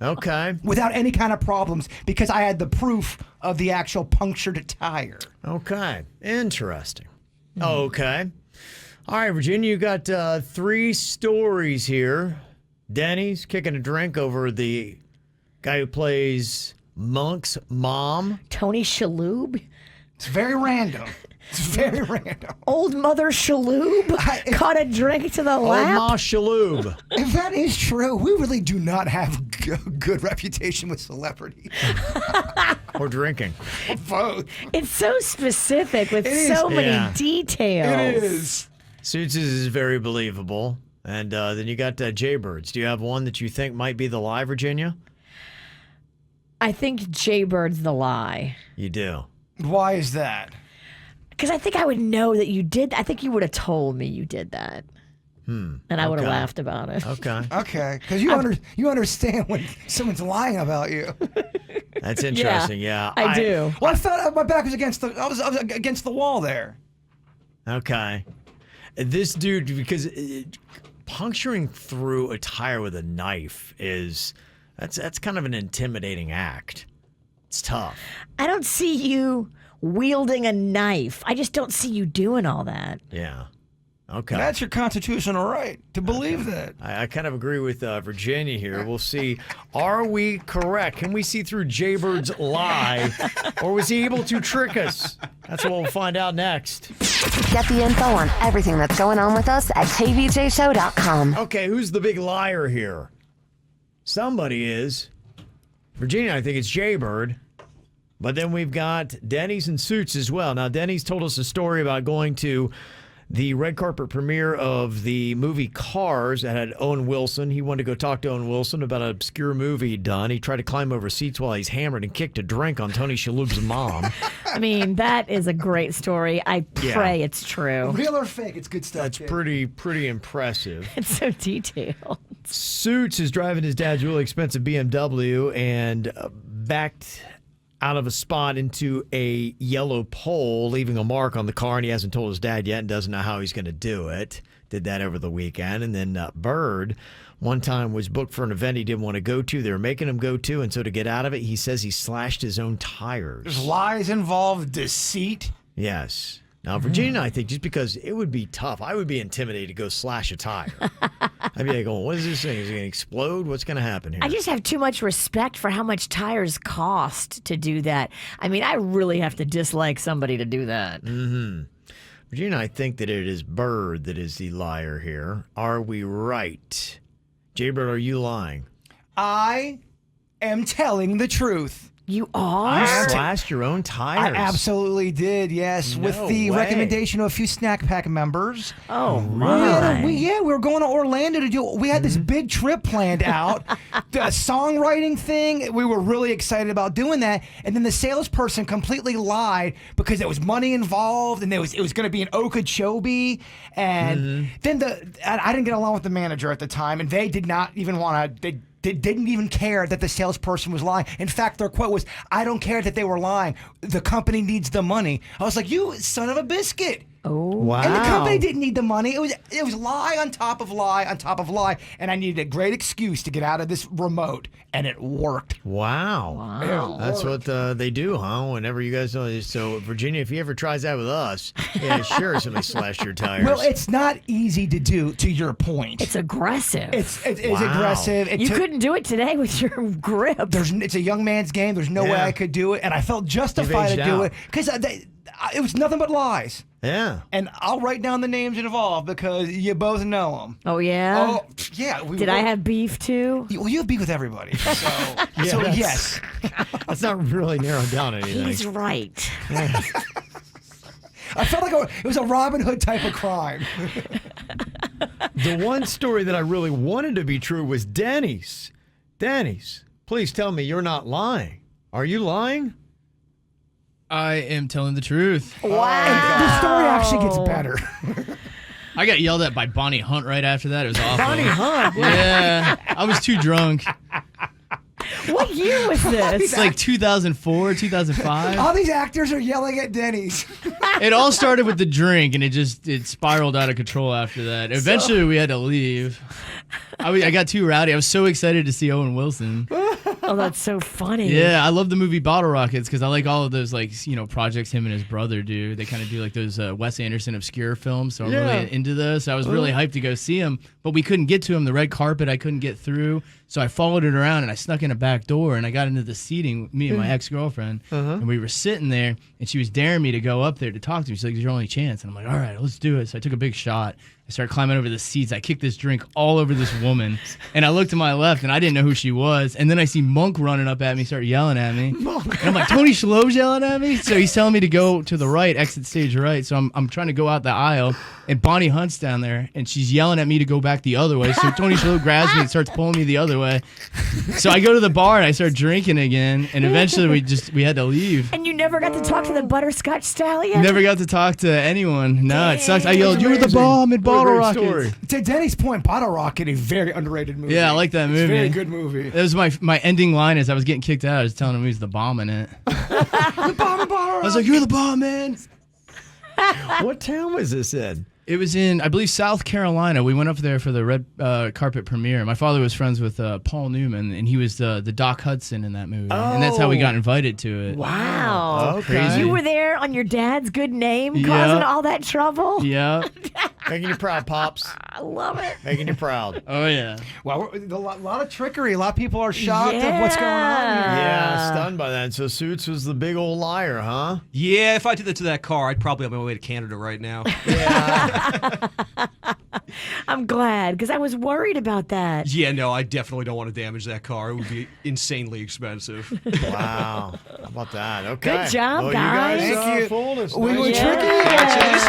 Okay. Without any kind of problems, because I had the proof of the actual punctured tire. Okay. Interesting. Okay. All right, Virginia, you got 3 stories here. Dennys kicking a drink over the guy who plays Monk's mom. Tony Shalhoub. It's very random. It's very random. Old Mother Shaloub caught a drink to the lap. Old Ma Shaloub. If that is true, we really do not have a good reputation with celebrities. Or drinking. Both. It's so specific with so many details. It is. Suits is very believable. And then you got Jbirds. Do you have one that you think might be the lie, Virginia? I think Jbird's the lie. You do. Why is that? Because I think I would know that you did. I think you would have told me you did that. And I would have laughed about it. Okay. Okay. Because you understand when someone's lying about you. That's interesting. Yeah. I do. Well, I thought my back was against the. I was against the wall there. Okay. This dude, because puncturing through a tire with a knife that's kind of an intimidating act. It's tough. I don't see you wielding a knife. I just don't see you doing all that. Yeah. Okay. That's your constitutional right to believe that. I kind of agree with Virginia here. We'll see. Are we correct? Can we see through Jbird's lie? Or was he able to trick us? That's what we'll find out next. Get the info on everything that's going on with us at kvjshow.com. Okay, who's the big liar here? Somebody is. Virginia, I think it's Jbird. But then we've got Dennys and Suits as well. Now, Dennys told us a story about going to the red carpet premiere of the movie Cars that had Owen Wilson. He wanted to go talk to Owen Wilson about an obscure movie he'd done. He tried to climb over seats while he's hammered and kicked a drink on Tony Shalhoub's mom. I mean, that is a great story. I pray it's true. Real or fake, it's good stuff. That's pretty impressive. It's so detailed. Suits is driving his dad's really expensive BMW and backed out of a spot into a yellow pole, leaving a mark on the car, and he hasn't told his dad yet and doesn't know how he's going to do it. Did that over the weekend. And then Bird, one time, was booked for an event he didn't want to go to. They were making him go to, and so to get out of it, he says he slashed his own tires. There's lies involved, deceit. Yes. Now, Virginia, I think, just because it would be tough, I would be intimidated to go slash a tire. I'd be like, going, what is this thing? Is it going to explode? What's going to happen here? I just have too much respect for how much tires cost to do that. I mean, I really have to dislike somebody to do that. Mm-hmm. Virginia, I think that it is Bird that is the liar here. Are we right? Jbird, are you lying? I am telling the truth. You are? You slashed your own tires. I absolutely did, yes, with the recommendation of a few Snack Pack members. Oh, my. We were going to Orlando to do. We had this big trip planned out, the songwriting thing. We were really excited about doing that, and then the salesperson completely lied because there was money involved, and it was going to be in Okeechobee, and then I didn't get along with the manager at the time, and they did not even want to. They didn't even care that the salesperson was lying. In fact, their quote was, "I don't care that they were lying. The company needs the money." I was like, "You son of a biscuit." Oh, wow. And the company didn't need the money. It was lie on top of lie on top of lie. And I needed a great excuse to get out of this remote. And it worked. Wow. That's what they do, huh? Whenever you guys know. So, Virginia, if he ever tries that with us, yeah, sure, somebody slashed your tires. Well, it's not easy to do, to your point. It's aggressive. It's aggressive. You couldn't do it today with your grip. It's a young man's game. There's no way I could do it. And I felt justified to do it. Because it was nothing but lies. Yeah. And I'll write down the names involved because you both know them. Oh, yeah? Oh, yeah. Did I have beef, too? Well, you have beef with everybody. So, yes. That's not really narrowed down anything. He's right. I felt like it was a Robin Hood type of crime. The one story that I really wanted to be true was Dennys. Dennys, please tell me you're not lying. Are you lying? I am telling the truth. Wow. And the story actually gets better. I got yelled at by Bonnie Hunt right after that. It was awful. Bonnie Hunt? Yeah. I was too drunk. What year was this? It's like 2004, 2005. All these actors are yelling at Dennys. It all started with the drink, and it spiraled out of control after that. Eventually, we had to leave. I got too rowdy. I was so excited to see Owen Wilson. Oh, that's so funny. Yeah, I love the movie Bottle Rockets because I like all of those projects him and his brother do. They kind of do like those Wes Anderson obscure films, so I'm really into those. So I was really hyped to go see him, but we couldn't get to him. The red carpet I couldn't get through, So I followed it around and I snuck in a back door and I got into the seating, me and my ex-girlfriend, and we were sitting there and she was daring me to go up there to talk to me. She's like, "It's your only chance." And I'm like, "All right, let's do it." So I took a big shot. I started climbing over the seats. I kicked this drink all over this woman. And I looked to my left and I didn't know who she was. And then I see Monk running up at me, start yelling at me. And I'm like, "Tony Shalhoub's yelling at me?" So he's telling me to go to the right, exit stage right. So I'm trying to go out the aisle. And Bonnie Hunt's down there and she's yelling at me to go back the other way. So Tony Shalhoub grabs me and starts pulling me the other way. So I go to the bar and I start drinking again. And eventually we had to leave. And you never got to talk to the butterscotch stallion? Never got to talk to anyone. No, it sucks. I yelled, "You're the bomb in Bottle Rocket." To Denny's point, Bottle Rocket, a very underrated movie. Yeah, I like that movie. It's a very good movie. That was my ending line as I was getting kicked out. I was telling him he was the bomb in it. The bomb in Bottle Rocket. I was like, "You're the bomb, man." What town was this in? It was in, I believe, South Carolina. We went up there for the red carpet premiere. My father was friends with Paul Newman, and he was the Doc Hudson in that movie. And that's how we got invited to it. Wow. Okay. Crazy. You were there on your dad's good name, causing all that trouble? Yeah. Making you proud, Pops. I love it. Making you proud. Oh, yeah. Well, a lot of trickery. A lot of people are shocked of what's going on here. Yeah, stunned by that. So Suits was the big old liar, huh? Yeah, if I did that to that car, I'd probably be on my way to Canada right now. I'm glad, because I was worried about that. Yeah, no, I definitely don't want to damage that car. It would be insanely expensive. Wow. How about that? Okay. Good job, well, guys. You guys Thank you. fooled us. We Nice were job. Yes.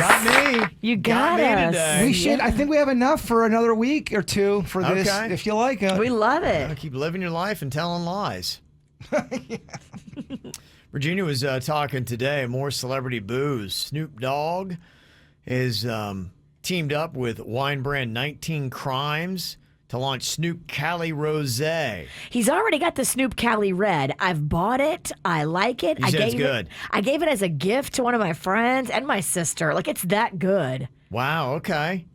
Got me. You got me us. today. We should. I think we have enough for another week or two for this, Okay. if you like it. We love it. Keep living your life and telling lies. Virginia was talking today, more celebrity booze. Snoop Dogg is teamed up with wine brand 19 Crimes to launch Snoop Cali Rosé. He's already got the Snoop Cali Red. I've bought it. I like it. He said it's good. I gave it as a gift to one of my friends and my sister. Like, it's that good. Wow, okay.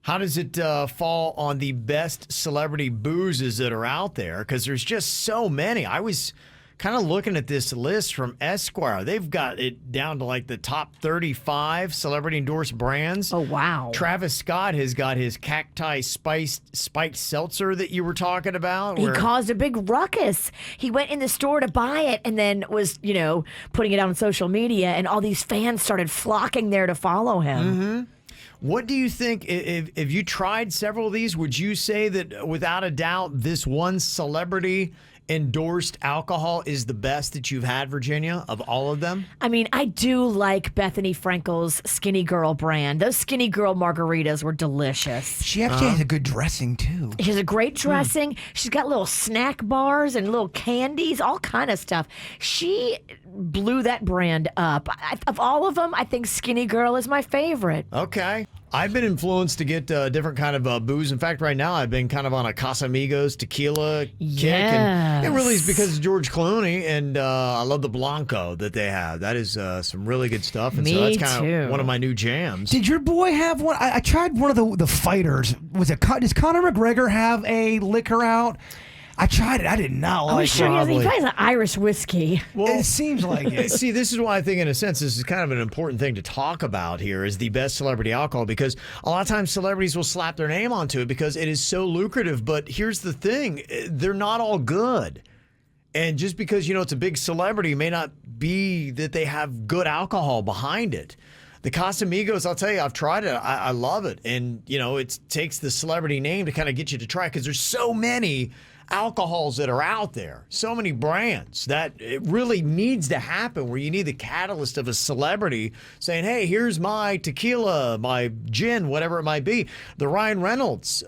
How does it fall on the best celebrity boozes that are out there? Because there's just so many. I was kind of looking at this list from Esquire. They've got it down to like the top 35 celebrity endorsed brands. Oh, wow. Travis Scott has got his cacti spiked seltzer that you were talking about. He caused a big ruckus. He went in the store to buy it and then was, putting it out on social media, and all these fans started flocking there to follow him. Mm-hmm. What do you think, if you tried several of these, would you say that without a doubt this one celebrity endorsed alcohol is the best that you've had, Virginia, of all of them? I mean, I do like Bethany Frankel's Skinny Girl brand. Those Skinny Girl margaritas were delicious. She actually has a good dressing, too. She has a great dressing. She's got little snack bars and little candies, all kind of stuff. She blew that brand up. Of all of them, I think Skinny Girl is my favorite. Okay. I've been influenced to get different kind of booze. In fact, right now I've been kind of on a Casamigos tequila kick. And it really is because of George Clooney, and I love the Blanco that they have. That is some really good stuff. And so that's kind of one of my new jams. Did your boy have one? I tried one of the fighters. Does Conor McGregor have a liquor out? I tried it. I did not like it. Sure he probably has an Irish whiskey. Well, it seems like it. See, this is why I think, in a sense, this is kind of an important thing to talk about here, is the best celebrity alcohol, because a lot of times celebrities will slap their name onto it because it is so lucrative. But here's the thing. They're not all good. And just because, it's a big celebrity may not be that they have good alcohol behind it. The Casamigos, I'll tell you, I've tried it. I love it. And, it takes the celebrity name to kind of get you to try it, because there's so many alcohols that are out there, so many brands, that it really needs to happen where you need the catalyst of a celebrity saying, hey, here's my tequila, my gin, whatever it might be. The Ryan Reynolds,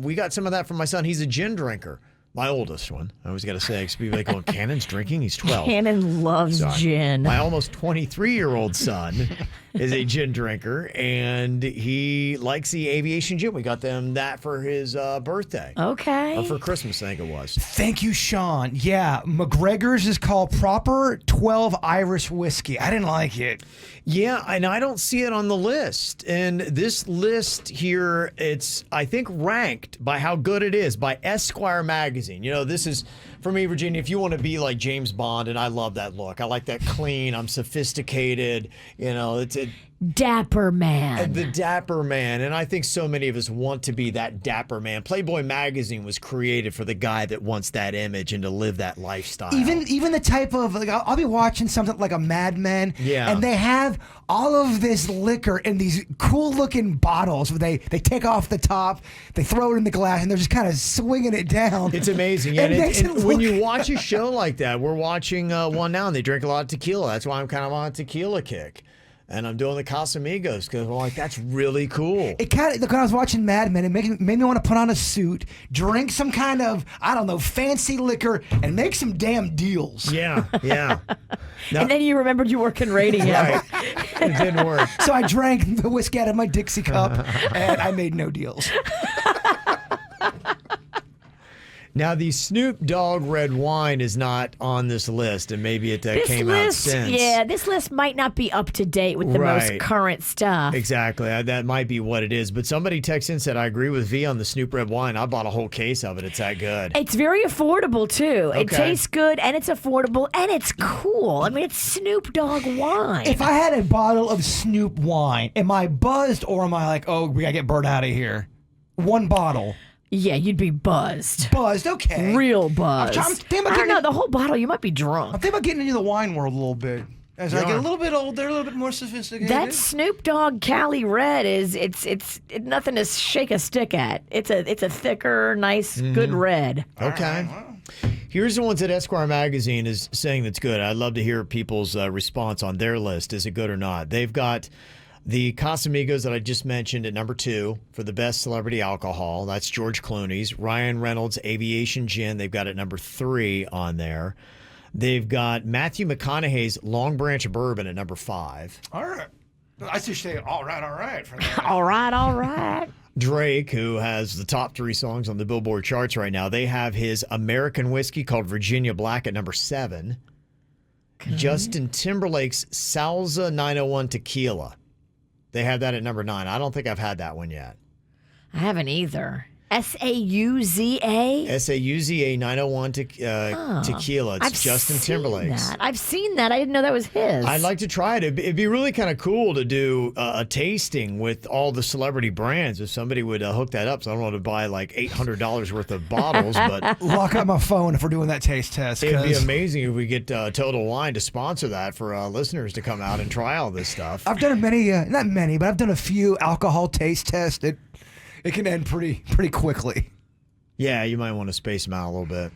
we got some of that from my son. He's a gin drinker. My oldest one. I always got to say, people like, oh, Cannon's drinking? He's 12. Cannon loves gin. My almost 23-year-old son is a gin drinker, and he likes the aviation gin. We got them that for his birthday. Okay. Or for Christmas, I think it was. Thank you, Sean. Yeah, McGregor's is called Proper 12 Irish Whiskey. I didn't like it. Yeah, and I don't see it on the list. And this list here, it's, I think, ranked by how good it is by Esquire magazine. This is, for me, Virginia, if you want to be like James Bond, and I love that look. I like that clean. I'm sophisticated. Dapper man. The dapper man. And I think so many of us want to be that dapper man. Playboy magazine was created for the guy that wants that image and to live that lifestyle. Even the type of, like, I'll be watching something like a Mad Men, and they have all of this liquor in these cool looking bottles where they take off the top, they throw it in the glass, and they're just kind of swinging it down. It's amazing. Yeah, and when you watch a show like that, we're watching one now, and they drink a lot of tequila. That's why I'm kind of on a tequila kick. And I'm doing the Casamigos because I'm like, that's really cool. It kind of, when I was watching Mad Men, it made me want to put on a suit, drink some kind of, I don't know, fancy liquor, and make some damn deals. Yeah. Now, and then you remembered you work in radio. Right. It didn't work. So I drank the whiskey out of my Dixie cup, and I made no deals. Now, the Snoop Dogg red wine is not on this list, and maybe it came out since. Yeah, this list might not be up to date with the most current stuff. Exactly. That might be what it is. But somebody texted in and said, I agree with V on the Snoop red wine. I bought a whole case of it. It's that good. It's very affordable, too. It tastes good, and it's affordable, and it's cool. I mean, it's Snoop Dogg wine. If I had a bottle of Snoop wine, am I buzzed, or am I like, oh, we got to get Bird out of here? One bottle. Yeah, you'd be buzzed. Buzzed, okay. Real buzzed. I'm thinking about I don't know, the whole bottle, you might be drunk. I'm thinking about getting into the wine world a little bit. As I get a little bit older, a little bit more sophisticated. That Snoop Dogg Cali Red it's nothing to shake a stick at. It's a thicker, nice, good red. Okay. Here's the ones that Esquire magazine is saying that's good. I'd love to hear people's response on their list. Is it good or not? They've got the Casamigos that I just mentioned at number 2 for the best celebrity alcohol. That's George Clooney's. Ryan Reynolds Aviation Gin, they've got at number 3 on there. They've got Matthew McConaughey's Long Branch Bourbon at number 5. All right. I should say, all right. For that. all right. Drake, who has the top 3 songs on the Billboard charts right now, they have his American whiskey called Virginia Black at number 7. Okay. Justin Timberlake's Salsa 901 Tequila. They have that at number 9. I don't think I've had that one yet. I haven't either. S-A-U-Z-A? S-A-U-Z-A 901 Tequila. It's Justin Timberlake's. I've seen that. I didn't know that was his. I'd like to try it. It'd be really kind of cool to do a tasting with all the celebrity brands if somebody would hook that up. So I don't want to buy like $800 worth of bottles, but lock up my phone if we're doing that taste test. It'd be amazing if we get Total Wine to sponsor that for listeners to come out and try all this stuff. I've done not many, but I've done a few alcohol taste tests. It can end pretty quickly. Yeah, you might want to space them out a little bit.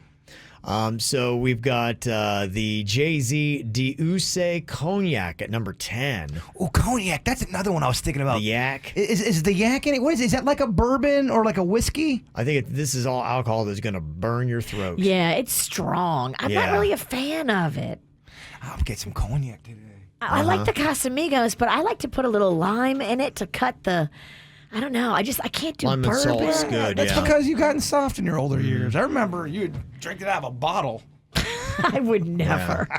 So we've got the Jay-Z D'Ussé Cognac at number 10. Oh, Cognac. That's another one I was thinking about. The Yak. Is the Yak in it? What is it? Is that like a bourbon or like a whiskey? I think this is all alcohol that's going to burn your throat. Yeah, it's strong. I'm not really a fan of it. I'll get some Cognac today. I like the Casamigos, but I like to put a little lime in it to cut the... I don't know. I can't do Lemon bourbon. salt's good. That's because you've gotten soft in your older years. I remember you would drink it out of a bottle. I would never. Yeah.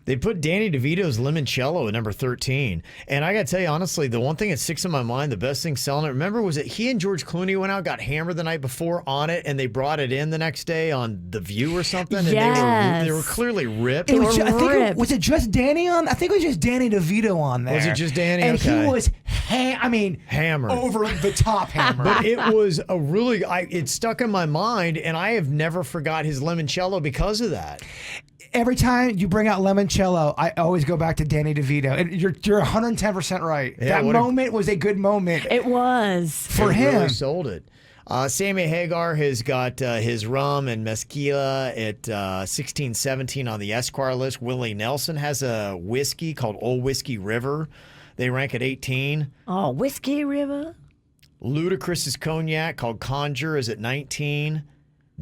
They put Danny DeVito's Limoncello at number 13. And I got to tell you, honestly, the one thing that sticks in my mind, the best thing selling it, remember, was that he and George Clooney went out, got hammered the night before on it, and they brought it in the next day on The View or something? Yes. And they were clearly ripped. Was it just Danny on? I think it was just Danny DeVito on there. Was it just Danny? And okay. he was, hammered. Over the top hammered. But it was a really, it stuck in my mind, and I have never forgot his Limoncello because of that. Every time you bring out Limoncello, I always go back to Danny DeVito. And you're 110% right. Yeah, that moment was a good moment. It was. For him. Really sold it. Sammy Hagar has got his rum and mezquila at 16-17 on the Esquire list. Willie Nelson has a whiskey called Old Whiskey River. They rank at 18. Oh, Whiskey River. Ludacris's cognac called Conjure is at 19.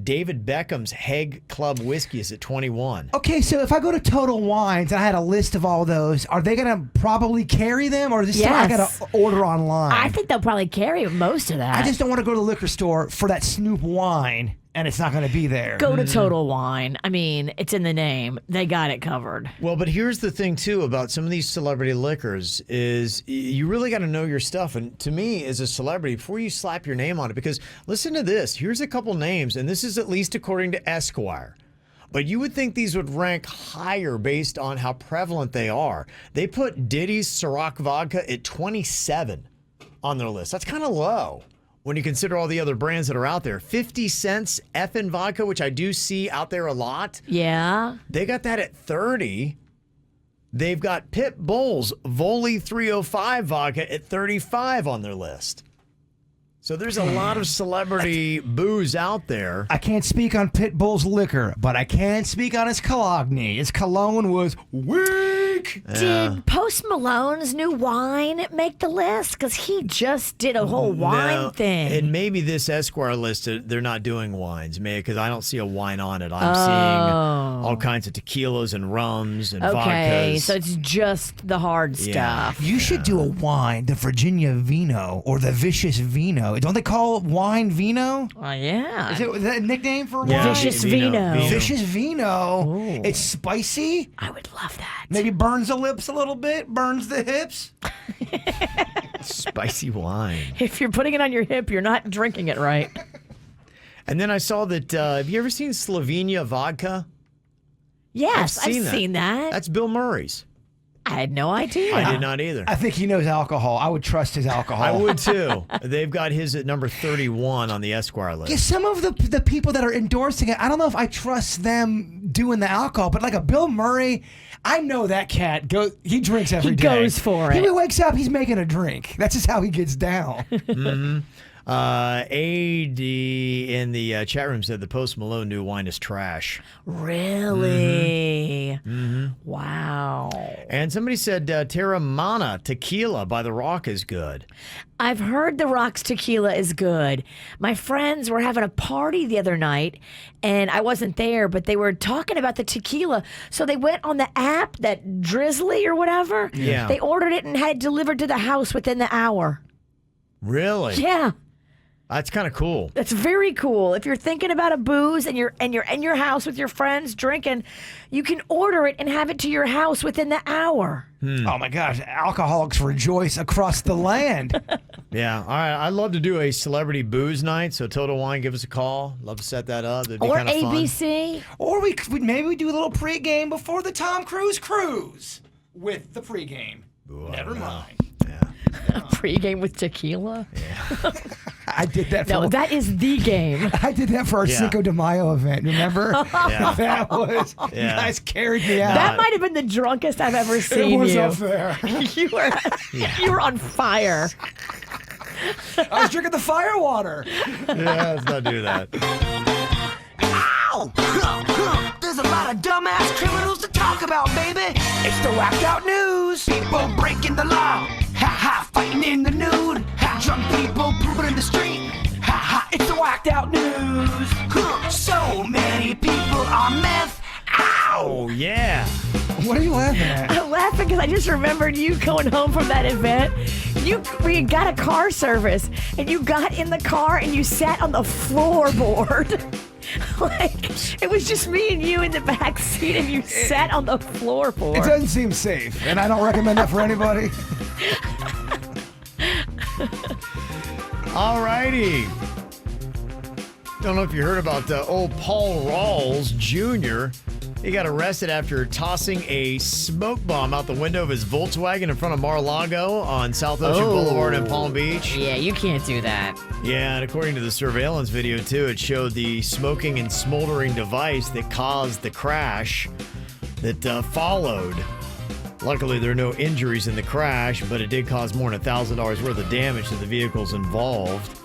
David Beckham's Hague Club Whiskey is at 21. Okay, so if I go to Total Wines and I had a list of all those, are they going to probably carry them, or is this I got to order online? I think they'll probably carry most of that. I just don't want to go to the liquor store for that Snoop wine, and it's not going to be there. Go to Total Wine. I mean, it's in the name. They got it covered. Well, but here's the thing, too, about some of these celebrity liquors is you really got to know your stuff. And to me, as a celebrity, before you slap your name on it, because listen to this. Here's a couple names, and this is at least according to Esquire. But you would think these would rank higher based on how prevalent they are. They put Diddy's Ciroc vodka at 27 on their list. That's kind of low when you consider all the other brands that are out there. 50 cents effing vodka, which I do see out there a lot. Yeah. They got that at 30. They've got Pit Bull's Voli 305 vodka at 35 on their list. So there's a lot of celebrity booze out there. I can't speak on Pit Bull's liquor, but I can speak on his cologne. His cologne was weak. Did Post Malone's new wine make the list? Because he just did a whole wine thing. And maybe this Esquire list, they're not doing wines, maybe, because I don't see a wine on it. I'm seeing all kinds of tequilas and rums and vodkas. Okay, so it's just the hard stuff. You should do a wine, the Virginia Vino or the Vicious Vino. Don't they call wine vino? Yeah. Is that a nickname for wine? Yeah, Vicious Vino. Vicious Vino. Ooh. It's spicy. I would love that. Maybe burns the lips a little bit, burns the hips. Spicy wine. If you're putting it on your hip, you're not drinking it right. And then I saw that, have you ever seen Slovenia vodka? Yes, I've seen that. That's Bill Murray's. I had no idea. I did not either. I think he knows alcohol. I would trust his alcohol. I would too. They've got his at number 31 on the Esquire list. Yeah, some of the people that are endorsing it, I don't know if I trust them doing the alcohol, but like a Bill Murray, I know that cat. He drinks every day. He goes for it. He wakes up, he's making a drink. That's just how he gets down. Mm-hmm. AD in the chat room said the Post Malone new wine is trash. Really? Mm-hmm. Wow. And somebody said Terramana tequila by The Rock is good. I've heard The Rock's tequila is good. My friends were having a party the other night, and I wasn't there, but they were talking about the tequila. So they went on the app, that Drizzly or whatever. Yeah. They ordered it and had it delivered to the house within the hour. Really? Yeah. That's kind of cool. That's very cool. If you're thinking about a booze and you're in your house with your friends drinking, you can order it and have it to your house within the hour. Oh my gosh, alcoholics rejoice across the land. Yeah. All right. I'd love to do a celebrity booze night. So Total Wine, give us a call. Love to set that up. That'd be Or kind of fun. ABC. Or maybe we do a little pregame before the Tom Cruise cruise with the pregame. Ooh, Never mind. A pregame with tequila? Yeah. I did that for No, that is the game. I did that for our Cinco de Mayo event, remember? Yeah. That was, you guys carried me out. That might have been the drunkest I've ever seen It was you. unfair. You were on fire. I was drinking the fire water. Yeah, let's not do that. Ow! There's a lot of dumbass criminals to talk about, baby. It's the whacked out news. People breaking the law. Ha ha, fighting in the nude. Ha, drunk people pooping in the street. Ha ha, it's the whacked out news. So many people on meth. Ow! Oh, yeah. What are you laughing at? I'm laughing because I just remembered you going home from that event. We got a car service, and you got in the car and you sat on the floorboard. Like, it was just me and you in the back seat, and you sat on the floorboard. It doesn't seem safe, and I don't recommend that for anybody. All righty. Don't know if you heard about old Paul Rawls Jr. He got arrested after tossing a smoke bomb out the window of his Volkswagen in front of Mar-a-Lago on South Ocean Boulevard in Palm Beach. Yeah, you can't do that. Yeah, and according to the surveillance video, too, it showed the smoking and smoldering device that caused the crash that followed. Luckily, there are no injuries in the crash, but it did cause more than $1,000 worth of damage to the vehicles involved.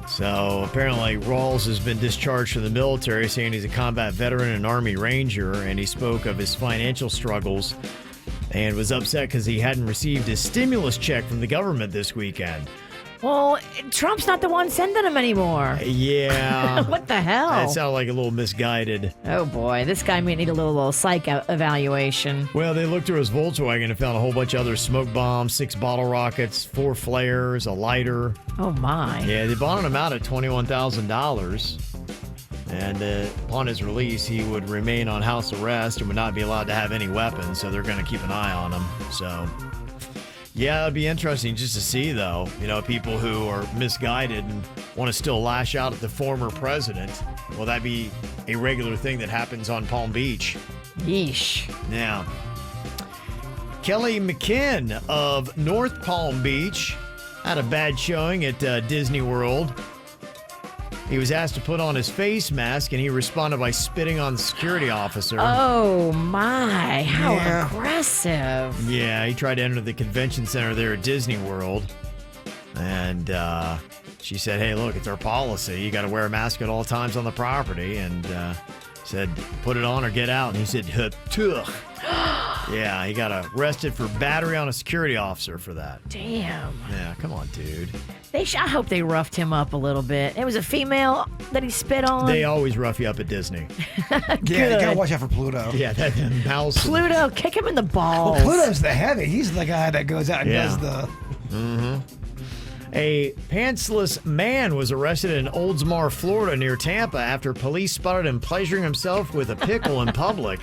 So apparently Rawls has been discharged from the military, saying he's a combat veteran and Army Ranger, and he spoke of his financial struggles and was upset because he hadn't received his stimulus check from the government this weekend. Well, Trump's not the one sending them anymore. Yeah. What the hell? That sounded like a little misguided. Oh, boy. This guy may need a little psych evaluation. Well, they looked through his Volkswagen and found a whole bunch of other smoke bombs, 6 bottle rockets, 4 flares, a lighter. Oh, my. Yeah, they bonded him out at $21,000. And upon his release, he would remain on house arrest and would not be allowed to have any weapons, so they're going to keep an eye on him. So, Yeah, it'd be interesting just to see, though, people who are misguided and want to still lash out at the former president. Will that be a regular thing that happens on Palm Beach? Yeesh. Yeah. Kelly McKinn of North Palm Beach had a bad showing at Disney World. He was asked to put on his face mask, and he responded by spitting on the security officer. Oh, my. How aggressive. Yeah, he tried to enter the convention center there at Disney World. And she said, hey, look, it's our policy. You got to wear a mask at all times on the property. And said, put it on or get out. And he said, tuh. Yeah, he got arrested for battery on a security officer for that. Damn. Yeah, come on, dude. I hope they roughed him up a little bit. It was a female that he spit on. They always rough you up at Disney. Yeah, you gotta watch out for Pluto. Yeah, that mouse. Pluto, kick him in the balls. Well, Pluto's the heavy. He's the guy that goes out and does the... Mm-hmm. A pantsless man was arrested in Oldsmar, Florida, near Tampa after police spotted him pleasuring himself with a pickle in public.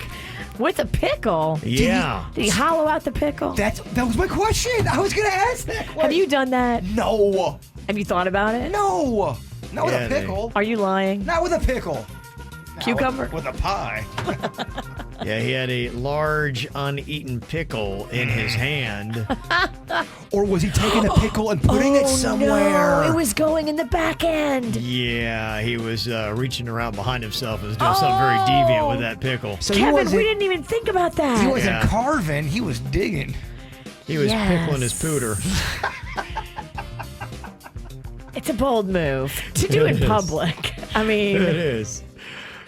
With a pickle? Yeah. Did he hollow out the pickle? That was my question. I was going to ask that question. Have you done that? No. Have you thought about it? No. Not with a pickle. Are you lying? Not with a pickle. Cucumber? With a pie. Yeah, he had a large uneaten pickle in his hand. Or was he taking a pickle and putting it somewhere? No, it was going in the back end. Yeah, he was reaching around behind himself and was doing something very deviant with that pickle. So Kevin, we didn't even think about that. He wasn't carving, he was digging. He was pickling his pooter. It's a bold move to do in public. I mean... It is.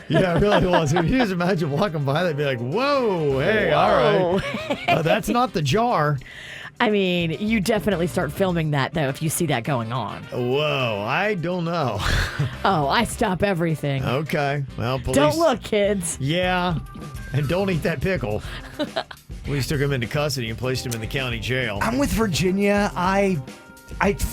Yeah, it really was. If you just imagine walking by, they'd be like, whoa, hey, all right. That's not the jar. I mean, you definitely start filming that, though, if you see that going on. Whoa, I don't know. Oh, I stop everything. Okay. Well, police... Don't look, kids. Yeah, and don't eat that pickle. Police took him into custody and placed him in the county jail. I'm with Virginia. I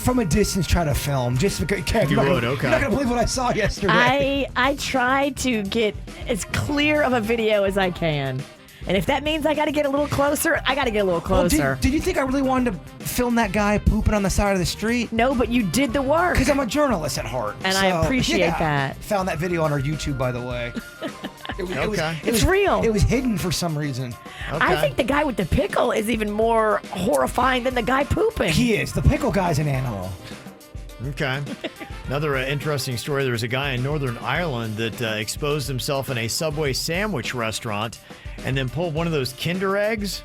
from a distance try to film just because. Okay. You're not going to believe what I saw yesterday. I try to get as clear of a video as I can. And if that means I got to get a little closer, I got to get a little closer. Well, did you think I really wanted to film that guy pooping on the side of the street? No, but you did the work. Because I'm a journalist at heart. And I appreciate that. Found that video on our YouTube, by the way. It's real. It was hidden for some reason. Okay. I think the guy with the pickle is even more horrifying than the guy pooping. He is. The pickle guy's an animal. Okay. Another interesting story. There was a guy in Northern Ireland that exposed himself in a Subway sandwich restaurant and then pulled one of those Kinder eggs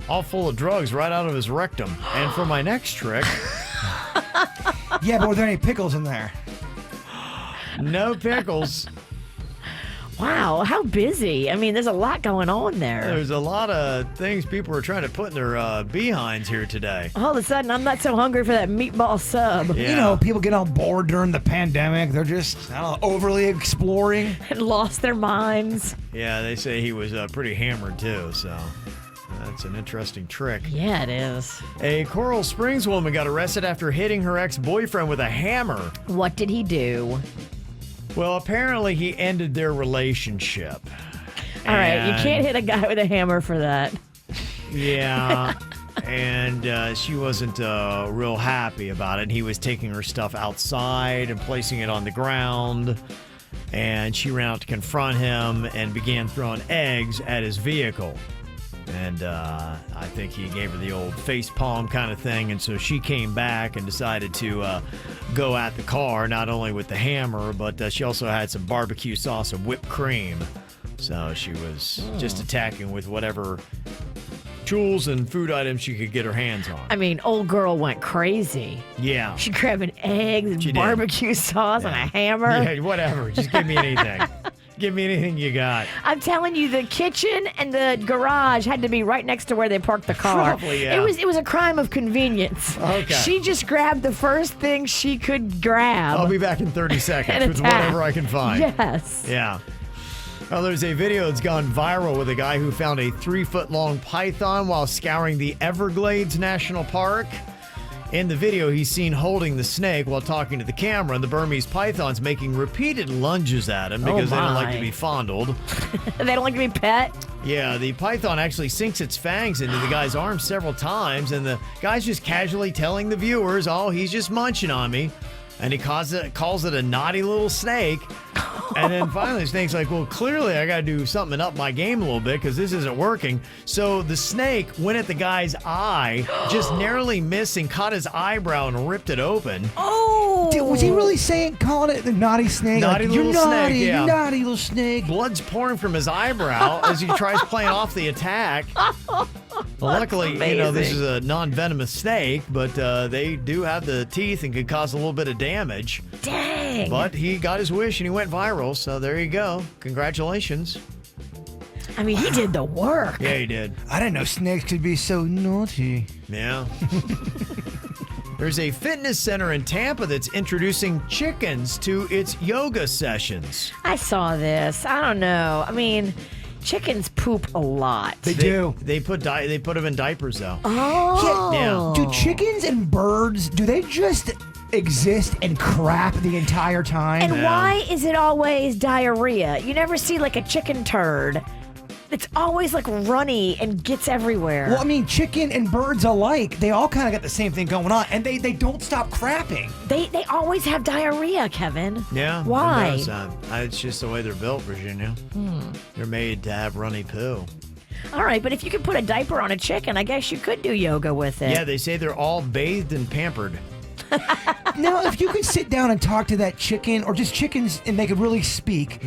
all full of drugs right out of his rectum. And for my next trick... Yeah, but were there any pickles in there? No pickles. Wow, how busy. I mean, there's a lot going on there. There's a lot of things people are trying to put in their behinds here today. All of a sudden, I'm not so hungry for that meatball sub. Yeah. You know, people get on board during the pandemic. They're just, I don't know, overly exploring. And lost their minds. Yeah, they say he was pretty hammered, too, so... That's an interesting trick. Yeah, it is. A Coral Springs woman got arrested after hitting her ex-boyfriend with a hammer. What did he do? Well, apparently he ended their relationship. All right, you can't hit a guy with a hammer for that. Yeah, and she wasn't real happy about it. He was taking her stuff outside and placing it on the ground, and she ran out to confront him and began throwing eggs at his vehicle. And I think he gave her the old face palm kind of thing. And so she came back and decided to go at the car, not only with the hammer, but she also had some barbecue sauce and whipped cream. So she was just attacking with whatever tools and food items she could get her hands on. I mean, old girl went crazy. Yeah. She grabbing eggs and barbecue sauce and a hammer. Yeah, whatever. Just give me anything. Give me anything you got. I'm telling you, the kitchen and the garage had to be right next to where they parked the car. Probably, yeah. It was a crime of convenience. Okay. She just grabbed the first thing she could grab. I'll be back in 30 seconds with whatever I can find. Yes. Yeah. Well, there's a video that's gone viral with a guy who found a 3-foot-long python while scouring the Everglades National Park. In the video, he's seen holding the snake while talking to the camera, and the Burmese python's making repeated lunges at him because they don't like to be fondled. They don't like to be pet? Yeah, the python actually sinks its fangs into the guy's arm several times, and the guy's just casually telling the viewers, oh, he's just munching on me. And he calls it a naughty little snake. And then finally the snake's like, well, clearly I got to do something up my game a little bit because this isn't working. So the snake went at the guy's eye, just narrowly missing, caught his eyebrow and ripped it open. Oh! Was he really calling it the naughty snake? Naughty little snake, yeah. You naughty little snake. Blood's pouring from his eyebrow as he tries playing off the attack. Well, luckily, this is a non-venomous snake, but they do have the teeth and could cause a little bit of damage. Dang! But he got his wish and he went viral, so there you go. Congratulations. I mean, he did the work. Yeah, he did. I didn't know snakes could be so naughty. Yeah. There's a fitness center in Tampa that's introducing chickens to its yoga sessions. I saw this. I don't know. I mean, chickens poop a lot. They do. They put them in diapers though. Oh. Yeah. Do chickens and birds, do they just exist and crap the entire time? And why is it always diarrhea? You never see like a chicken turd. It's always like runny and gets everywhere. Well, I mean, chicken and birds alike, they all kind of got the same thing going on, and they don't stop crapping. They always have diarrhea, Kevin. Yeah. Why? It's just the way they're built, Virginia. They're made to have runny poo. All right, but if you could put a diaper on a chicken, I guess you could do yoga with it. Yeah, they say they're all bathed and pampered. Now, if you could sit down and talk to that chicken, or just chickens, and they could really speak,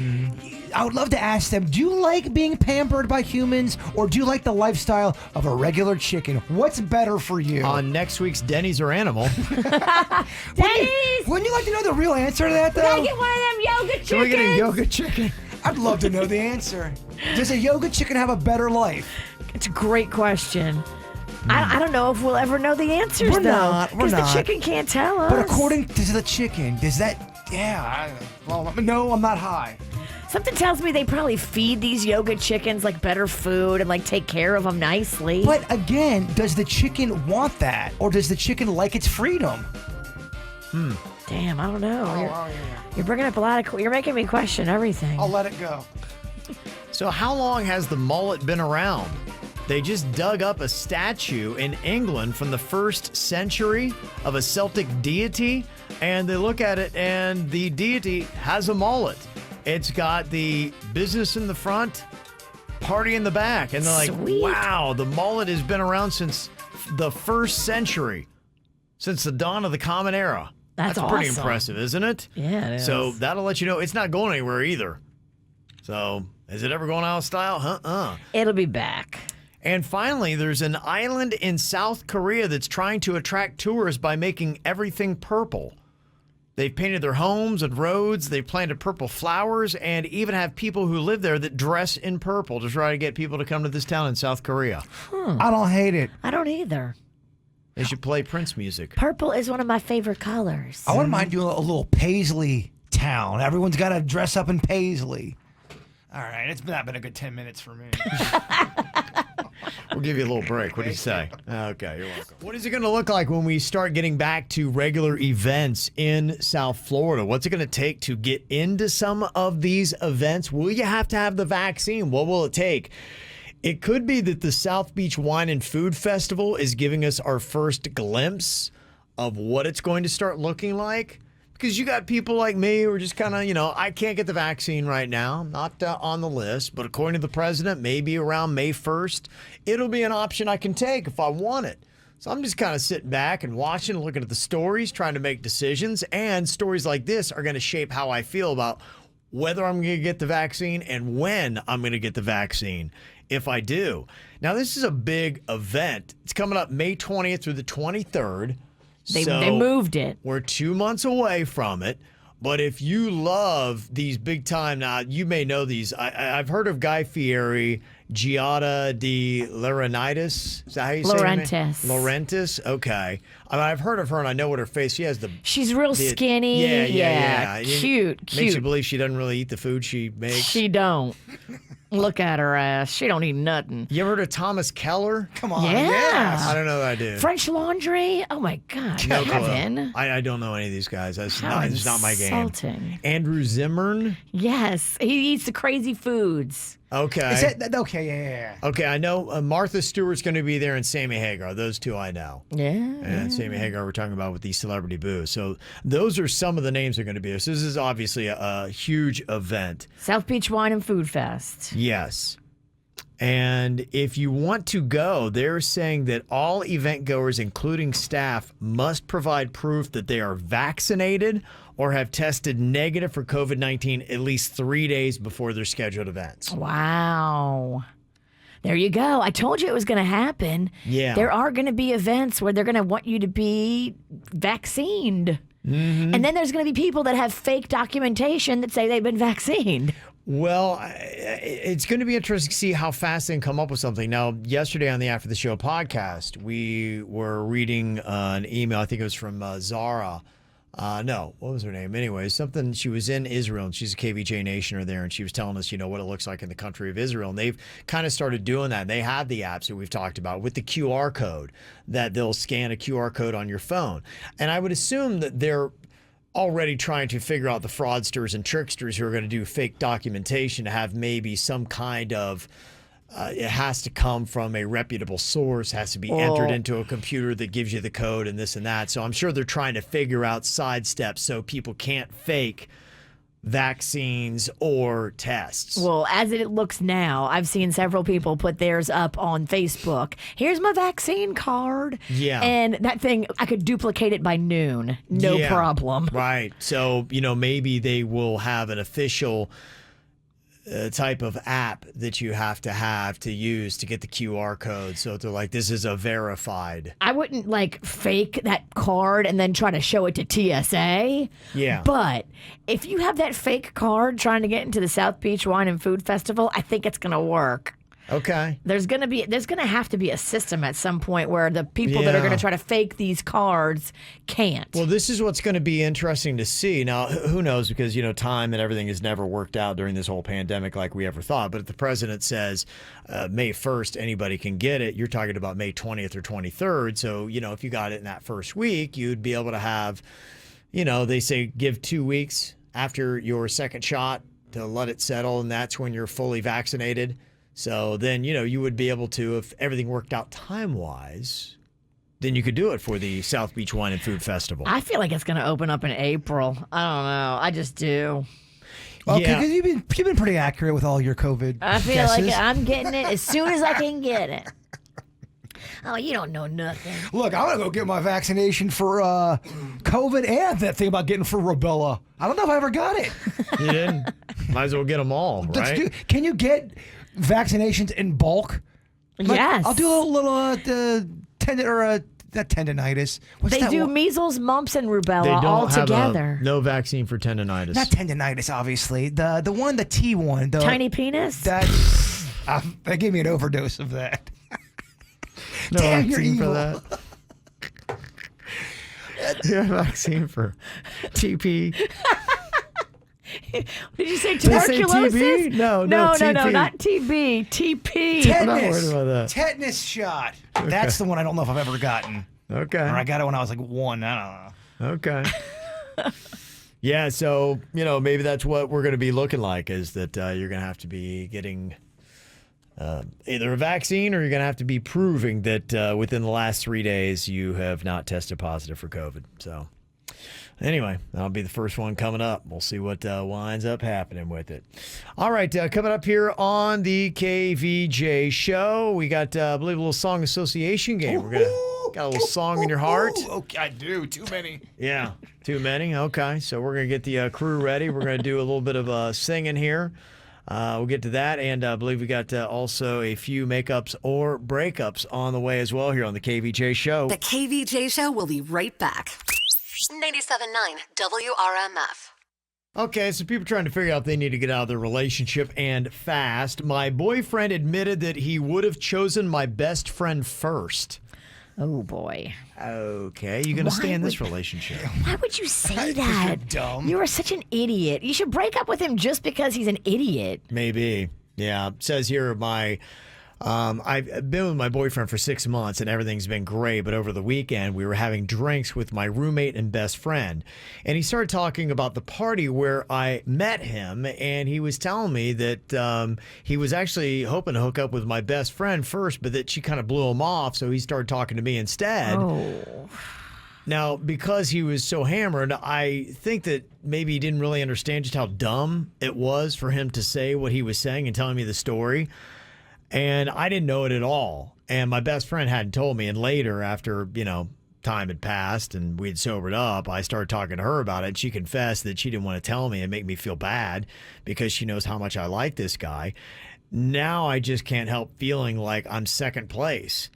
I would love to ask them, do you like being pampered by humans, or do you like the lifestyle of a regular chicken? What's better for you? On next week's Dennys or Animal. Dennys! Wouldn't you like to know the real answer to that, though? Can I get one of them yoga chickens? Can we get a yoga chicken? I'd love to know the answer. Does a yoga chicken have a better life? It's a great question. I don't know if we'll ever know the answers, We're though. not. Because the chicken can't tell us. But according to the chicken, does that... Yeah, no, I'm not high. Something tells me they probably feed these yoga chickens like better food and like take care of them nicely. But again, does the chicken want that? Or does the chicken like its freedom? Damn, I don't know. You're bringing up a lot of... You're making me question everything. I'll let it go. So how long has the mullet been around? They just dug up a statue in England from the 1st century of a Celtic deity, and they look at it, and the deity has a mullet. It's got the business in the front, party in the back, and they're like, Sweet. wow, the mullet has been around since the 1st century, since the dawn of the Common Era. That's pretty awesome. impressive, isn't it? Yeah, it is. So that'll let you know it's not going anywhere either. So is it ever going out of style? It'll be back. And finally, there's an island in South Korea that's trying to attract tourists by making everything purple. They've painted their homes and roads, they've planted purple flowers, and even have people who live there that dress in purple to try to get people to come to this town in South Korea. I don't hate it. I don't either. They should play Prince music. Purple is one of my favorite colors. I wouldn't mind doing a little Paisley town. Everyone's got to dress up in Paisley. All right, it's not been a good 10 minutes for me. We'll give you a little break. What do you say? Okay, you're welcome. What is it going to look like when we start getting back to regular events in South Florida? What's it going to take to get into some of these events? Will you have to have the vaccine? What will it take? It could be that the South Beach Wine and Food Festival is giving us our first glimpse of what it's going to start looking like. Because you got people like me who are just kind of, I can't get the vaccine right now. I'm not on the list. But according to the president, maybe around May 1st, it'll be an option I can take if I want it. So I'm just kind of sitting back and watching, looking at the stories, trying to make decisions. And stories like this are going to shape how I feel about whether I'm going to get the vaccine and when I'm going to get the vaccine, if I do. Now, this is a big event. It's coming up May 20th through the 23rd. They moved it. We're 2 months away from it. But if you love these big time, now you may know these. I've heard of Guy Fieri, Giada de Laurentiis. Is that how you say her name? Laurentiis. Okay. I mean, I've heard of her and I know what her face. She has She's real skinny. Yeah. Cute. Makes you believe she doesn't really eat the food she makes. She don't. Look at her ass. She don't eat nothing. You ever heard of Thomas Keller? Come on. Yeah. I don't know that dude. French Laundry? Oh, my God. No Kevin. clue. I don't know any of these guys. That's How not my game. insulting. Andrew Zimmern? Yes. He eats the crazy foods. Okay. Is that, okay, yeah. Okay, I know Martha Stewart's going to be there and Sammy Hagar. Those two I know. Yeah. And Sammy Hagar we're talking about with the celebrity booth. So those are some of the names that are going to be there. So this is obviously a huge event. South Beach Wine and Food Fest. Yes. And if you want to go, they're saying that all event goers, including staff, must provide proof that they are vaccinated or have tested negative for COVID-19 at least 3 days before their scheduled events. Wow. There you go. I told you it was going to happen. Yeah. There are going to be events where they're going to want you to be vaccinated. Mm-hmm. And then there's going to be people that have fake documentation that say they've been vaccinated. Well, it's going to be interesting to see how fast they can come up with something. Now, yesterday on the After the Show podcast, we were reading an email. I think it was from Zara. No, what was her name? Anyway, something. She was in Israel, and she's a KVJ Nationer there, and she was telling us, what it looks like in the country of Israel. And they've kind of started doing that. They have the apps that we've talked about with the QR code, that they'll scan a QR code on your phone. And I would assume that they're already trying to figure out the fraudsters and tricksters who are going to do fake documentation to have maybe some kind of it has to come from a reputable source, has to be entered into a computer that gives you the code and this and that. So I'm sure they're trying to figure out side steps so people can't fake vaccines or tests. Well, as it looks now, I've seen several people put theirs up on Facebook. Here's my vaccine card. Yeah. And that thing, I could duplicate it by noon. No problem. Right. So, maybe they will have an official type of app that you have to use to get the QR code. So they're like, this is a verified. I wouldn't fake that card and then try to show it to TSA. Yeah. But if you have that fake card trying to get into the South Beach Wine and Food Festival, I think it's going to work. Okay. There's going to have to be a system at some point where the people that are going to try to fake these cards can't. Well, this is what's going to be interesting to see. Now, who knows, because, time and everything has never worked out during this whole pandemic like we ever thought. But if the president says May 1st, anybody can get it, you're talking about May 20th or 23rd. So, if you got it in that first week, you'd be able to have, they say give 2 weeks after your second shot to let it settle. And that's when you're fully vaccinated. So then, you would be able to, if everything worked out time-wise, then you could do it for the South Beach Wine and Food Festival. I feel like it's going to open up in April. I don't know. I just do. Okay, because you've been pretty accurate with all your COVID I feel guesses. like I'm getting it as soon as I can get it. Oh, you don't know nothing. Look, I'm going to go get my vaccination for COVID and that thing about getting for rubella. I don't know if I ever got it. You didn't? Might as well get them all, right? Can you get vaccinations in bulk? Yes. I'll do a little tendinitis. They do measles, mumps, and rubella all together. No vaccine for tendinitis. Not tendinitis, obviously. The T one. Tiny penis? They gave me an overdose of that. No Damn, you're vaccine for evil. that. You have a vaccine for TP. Did you say tuberculosis? TB? No, TP. not TB. TP. Tetanus. I'm not worried about that. Tetanus shot. That's the one I don't know if I've ever gotten. Okay. Or I got it when I was like 1. I don't know. Okay. Yeah, so, maybe that's what we're going to be looking like, is that you're going to have to be getting either a vaccine, or you're going to have to be proving that within the last 3 days you have not tested positive for COVID. So anyway, that'll be the first one coming up. We'll see what winds up happening with it. All right, coming up here on the KVJ show, we got, I believe, a little song association game. We're got a little song in your heart. Okay, I do. Too many. Yeah, too many. Okay, so we're going to get the crew ready. We're going to do a little bit of singing here. We'll get to that, and I believe we got also a few makeups or breakups on the way as well here on the KVJ show. The KVJ show will be right back. 97.9 WRMF. Okay, so people trying to figure out if they need to get out of their relationship and fast. My boyfriend admitted that he would have chosen my best friend first. Oh, boy. Okay, you going to stay in this relationship? Why would you say that? You're dumb. You are such an idiot. You should break up with him just because he's an idiot. Maybe. Yeah, it says here I've been with my boyfriend for 6 months and everything's been great, but over the weekend we were having drinks with my roommate and best friend, and he started talking about the party where I met him, and he was telling me that he was actually hoping to hook up with my best friend first, but that she kind of blew him off, so he started talking to me instead. Oh. Now, because he was so hammered, I think that maybe he didn't really understand just how dumb it was for him to say what he was saying and telling me the story. And I didn't know it at all. And my best friend hadn't told me. And later, after, time had passed and we'd sobered up, I started talking to her about it. She confessed that she didn't want to tell me and make me feel bad because she knows how much I like this guy. Now I just can't help feeling like I'm second place.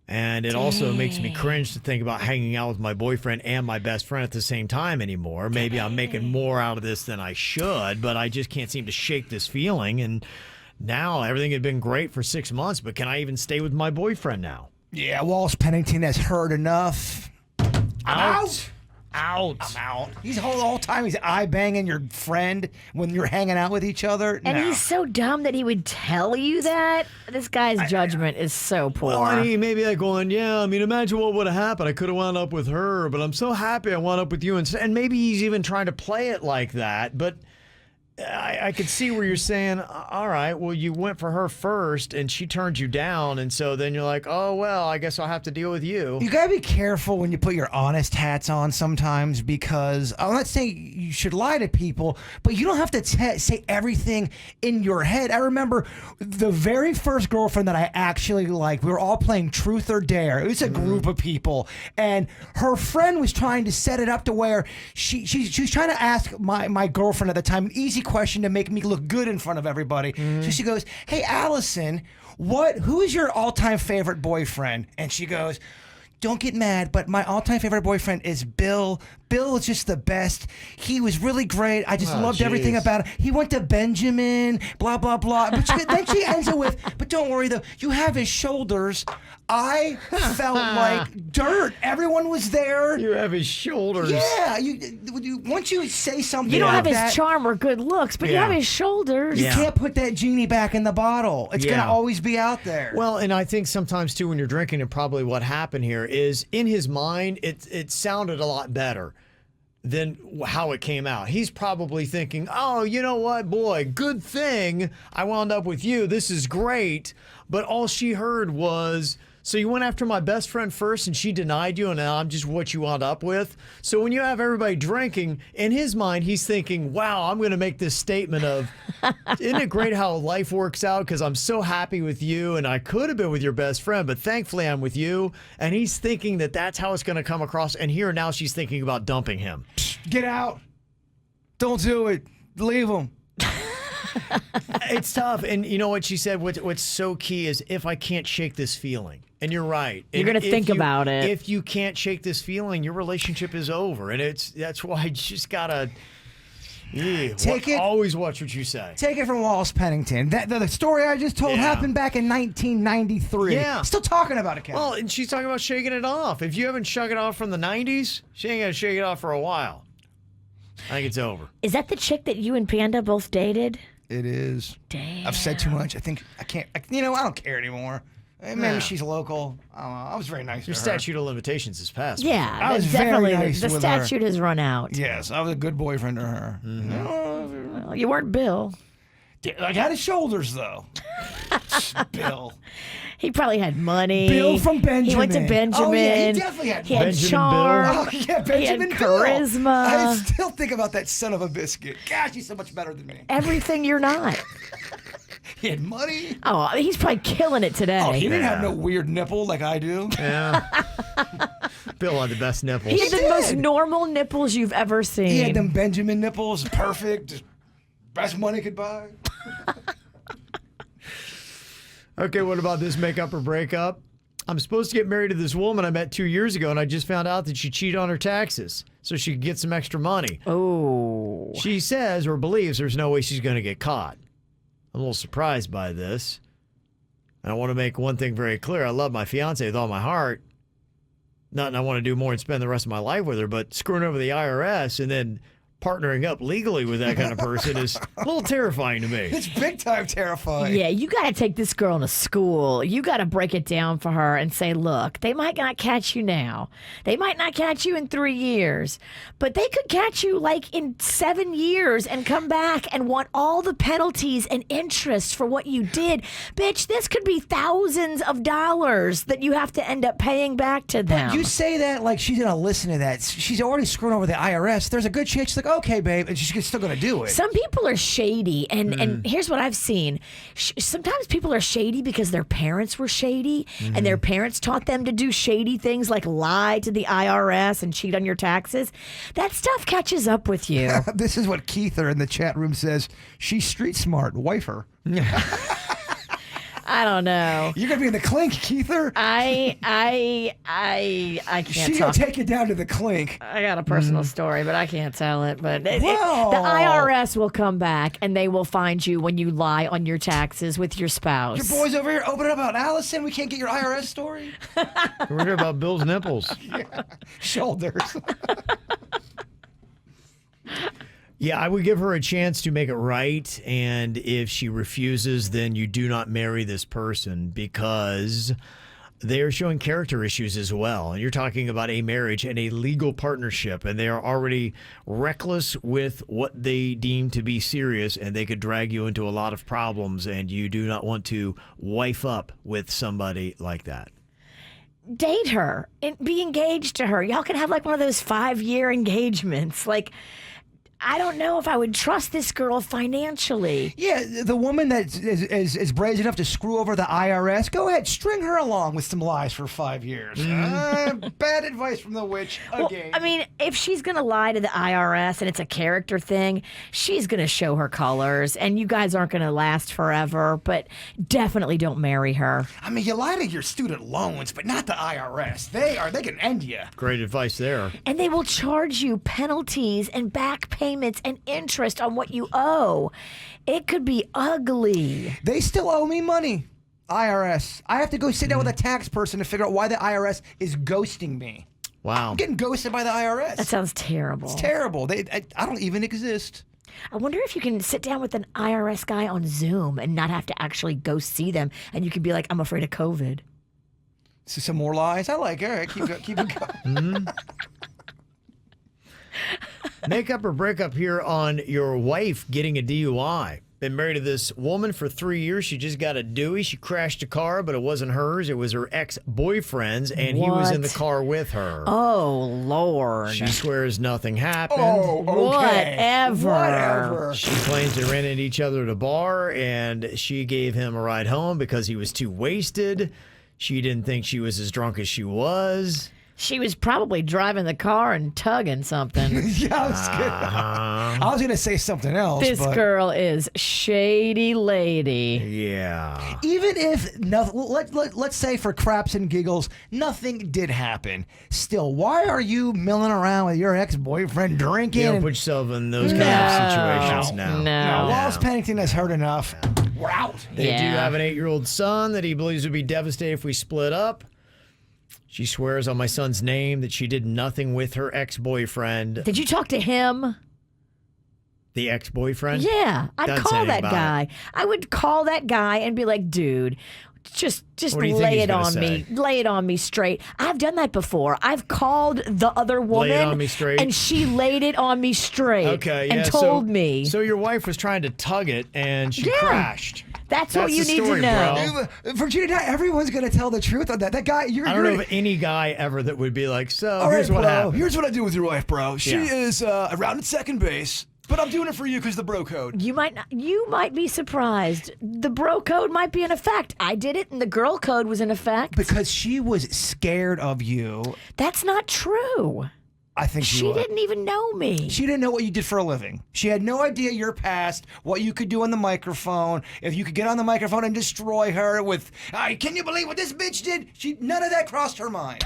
And it also makes me cringe to think about hanging out with my boyfriend and my best friend at the same time anymore. Maybe I'm making more out of this than I should, but I just can't seem to shake this feeling. And now everything had been great for 6 months, but can I even stay with my boyfriend now? Yeah, Wallace Pennington has heard enough. I'm out. He's the whole time he's eye banging your friend when you're hanging out with each other. And No. he's so dumb that he would tell you that. This guy's judgment is so poor. Well, I mean, maybe like going, imagine what would have happened. I could have wound up with her, but I'm so happy I wound up with you instead. And maybe he's even trying to play it like that, but I could see where you're saying, all right, well, you went for her first and she turned you down. And so then you're like, oh, well, I guess I'll have to deal with you. You got to be careful when you put your honest hats on sometimes, because I'm not saying you should lie to people, but you don't have to say everything in your head. I remember the very first girlfriend that I actually liked, we were all playing Truth or Dare. It was a group of people, and her friend was trying to set it up to where she was trying to ask my girlfriend at the time an easy question to make me look good in front of everybody. So she goes, hey, Allison, who is your all-time favorite boyfriend? And she goes, don't get mad, but my all-time favorite boyfriend is Bill. Bill is just the best. He was really great. I just loved everything about him. He went to Benjamin, blah, blah, blah. But then she ends it with, but don't worry, though. You have his shoulders. I felt like dirt. Everyone was there. You have his shoulders. Yeah. Once you say something you don't like have his that, charm or good looks, but you have his shoulders. you can't put that genie back in the bottle. It's going to always be out there. Well, and I think sometimes, too, when you're drinking, and probably what happened here is, in his mind, it sounded a lot better than how it came out. He's probably thinking, oh, you know what, boy, good thing I wound up with you. This is great. But all she heard was, so you went after my best friend first and she denied you and now I'm just what you wound up with. So when you have everybody drinking, in his mind, he's thinking, wow, I'm going to make this statement of, isn't it great how life works out because I'm so happy with you and I could have been with your best friend, but thankfully I'm with you. And he's thinking that that's how it's going to come across. And here now she's thinking about dumping him. Get out. Don't do it. Leave him. It's tough. And you know what she said? What's so key is, if I can't shake this feeling. And you're right. You're going to think about it. If you can't shake this feeling, your relationship is over. And that's why you just got to always watch what you say. Take it from Wallace Pennington. The story I just told happened back in 1993. Yeah. Still talking about it, Kevin. Well, and she's talking about shaking it off. If you haven't shook it off from the 90s, she ain't going to shake it off for a while. I think it's over. Is that the chick that you and Panda both dated? It is. Damn. I've said too much. I think I can't. I don't care anymore. Maybe she's local. I don't know. I was very nice Your to her. statute of limitations is passed. Yeah, I was definitely. very nice the with statute her. has run out. Yes, I was a good boyfriend to her. Well, you weren't Bill. I had his shoulders, though. Bill. He probably had money. Bill from Benjamin. He went to Benjamin. Oh, yeah, he definitely had He had Benjamin charm. Oh, yeah, Benjamin He had Bill. charisma. I still think about that son of a biscuit. Gosh, he's so much better than me. Everything you're not. He had money. Oh, he's probably killing it today. Oh, he didn't have no weird nipple like I do. Yeah. Bill had the best nipples. He had the most normal nipples you've ever seen. He had them Benjamin nipples, perfect, just best money could buy. Okay, what about this makeup or breakup? I'm supposed to get married to this woman I met 2 years ago, and I just found out that she cheated on her taxes so she could get some extra money. Oh. She says or believes there's no way she's going to get caught. I'm a little surprised by this. And I want to make one thing very clear. I love my fiance with all my heart. Not that I want to do more and spend the rest of my life with her, but screwing over the IRS and then partnering up legally with that kind of person is a little terrifying to me. It's big time terrifying. Yeah, you got to take this girl to school. You got to break it down for her and say, look, they might not catch you now. They might not catch you in 3 years, but they could catch you like in 7 years and come back and want all the penalties and interest for what you did. Bitch, this could be thousands of dollars that you have to end up paying back to them. But you say that like she's going to listen to that. She's already screwing over the IRS. There's a good chance she's like, okay, babe, and she's still going to do it. Some people are shady, and here's what I've seen. Sometimes people are shady because their parents were shady, and their parents taught them to do shady things like lie to the IRS and cheat on your taxes. That stuff catches up with you. This is what Keither in the chat room says. She's street smart. Wife her. I don't know. You're gonna be in the clink, Keither. I can't. She's gonna take you down to the clink. I got a personal story, but I can't tell it. But the IRS will come back and they will find you when you lie on your taxes with your spouse. Your boys over here opening up about Allison. We can't get your IRS story. We're here about Bill's nipples. Yeah. Shoulders. Yeah, I would give her a chance to make it right, and if she refuses, then you do not marry this person because they are showing character issues as well. And you're talking about a marriage and a legal partnership, and they are already reckless with what they deem to be serious, and they could drag you into a lot of problems, and you do not want to wife up with somebody like that. Date her and be engaged to her. Y'all can have like one of those 5-year engagements. Like, I don't know if I would trust this girl financially. Yeah, the woman that is brazen enough to screw over the IRS, go ahead, string her along with some lies for 5 years. Bad advice from the witch again. Well, I mean, if she's going to lie to the IRS and it's a character thing, she's going to show her colors, and you guys aren't going to last forever, but definitely don't marry her. I mean, you lie to your student loans, but not the IRS. They can end you. Great advice there. And they will charge you penalties and back payments and interest on what you owe. It could be ugly. They still owe me money. IRS. I have to go sit down with a tax person to figure out why the IRS is ghosting me. Wow. I'm getting ghosted by the IRS. That sounds terrible. It's terrible. I don't even exist. I wonder if you can sit down with an IRS guy on Zoom and not have to actually go see them, and you can be like, I'm afraid of COVID. So some more lies? I like it. All right, keep it going. Make up or break up here on your wife getting a DUI. Been married to this woman for 3 years. She just got a Dewey. She crashed a car, but it wasn't hers. It was her ex-boyfriend's, and he was in the car with her. Oh, Lord. She swears nothing happened. Oh, okay. Whatever. She claims they ran into each other at a bar, and she gave him a ride home because he was too wasted. She didn't think she was as drunk as she was. She was probably driving the car and tugging something. Yeah, I was gonna say something else. This girl is shady lady. Yeah. Even if let's say for craps and giggles, nothing did happen. Still, why are you milling around with your ex-boyfriend drinking? You don't put yourself in those kind of situations now. No. Wallace Pennington has heard enough. We're out. They do have an 8-year-old son that he believes would be devastated if we split up. She swears on my son's name that she did nothing with her ex-boyfriend. Did you talk to him? The ex-boyfriend? Yeah, I'd call that guy. I would call that guy and be like, dude, just lay it on me. Lay it on me straight. I've done that before. I've called the other woman. Lay it on me straight. And she laid it on me straight. Okay, yeah. And told me. So your wife was trying to tug it and she crashed. That's what you need to know. Virginia, not everyone's going to tell the truth on that. That guy, I don't know of any guy ever that would be like, so here's what happened. Here's what I do with your wife, bro. She is around at second base. But I'm doing it for you because the bro code. You might be surprised. The bro code might be in effect. I did it, and the girl code was in effect. Because she was scared of you. That's not true. I think she didn't even know me. She didn't know what you did for a living. She had no idea your past, what you could do on the microphone, if you could get on the microphone and destroy her with, can you believe what this bitch did? None of that crossed her mind.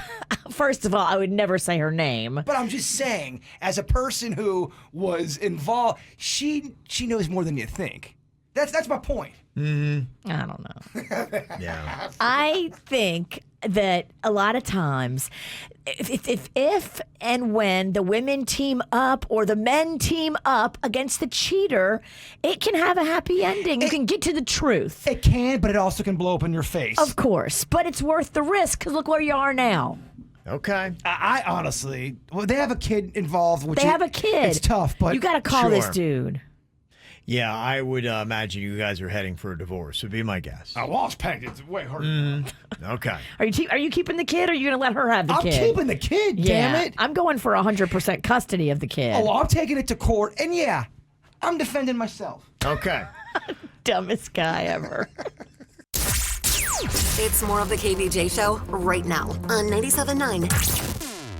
First of all, I would never say her name. But I'm just saying, as a person who was involved, she knows more than you think. That's my point. Mm-hmm. I don't know. Yeah. I think that a lot of times if and when the women team up or the men team up against the cheater, it can have a happy ending. You can get to the truth. It can, but it also can blow up in your face. Of course, but it's worth the risk because look where you are now. Okay. I honestly, they have a kid involved. Which they have a kid. It's tough, but you got to call this dude. Yeah, I would imagine you guys are heading for a divorce. Would be my guess. A lost package. It's way harder. Okay. Are you keeping the kid, or are you going to let her have the kid? I'm keeping the kid. Damn it! I'm going for 100% custody of the kid. Oh, I'm taking it to court, and yeah, I'm defending myself. Okay. Dumbest guy ever. It's more of the KVJ Show right now on 97.9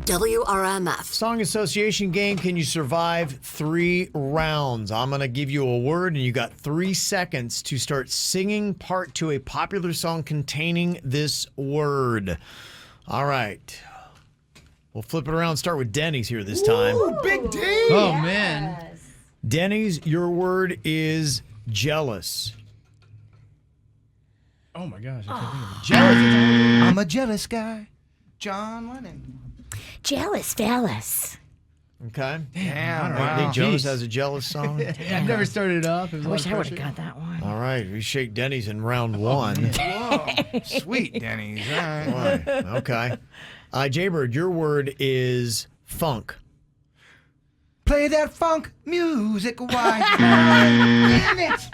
WRMF. Song association game. Can you survive 3 rounds? I'm going to give you a word, and you got 3 seconds to start singing part to a popular song containing this word. All right. We'll flip it around. Start with Dennys here this time. Ooh, Big D. Oh, man. Dennys, your word is jealous. Oh, my gosh. I can't think of it. Jealous. I'm a jealous guy. John Lennon. Jealous fellas. Okay. Damn. I think Jealous has a jealous song. I've never started it off. I wish I would have got that one. All right. We shake Dennys in round 1. Whoa. Sweet Dennys. All right. Okay. Jbird, your word is funk. Play that funk music. Why? Damn it.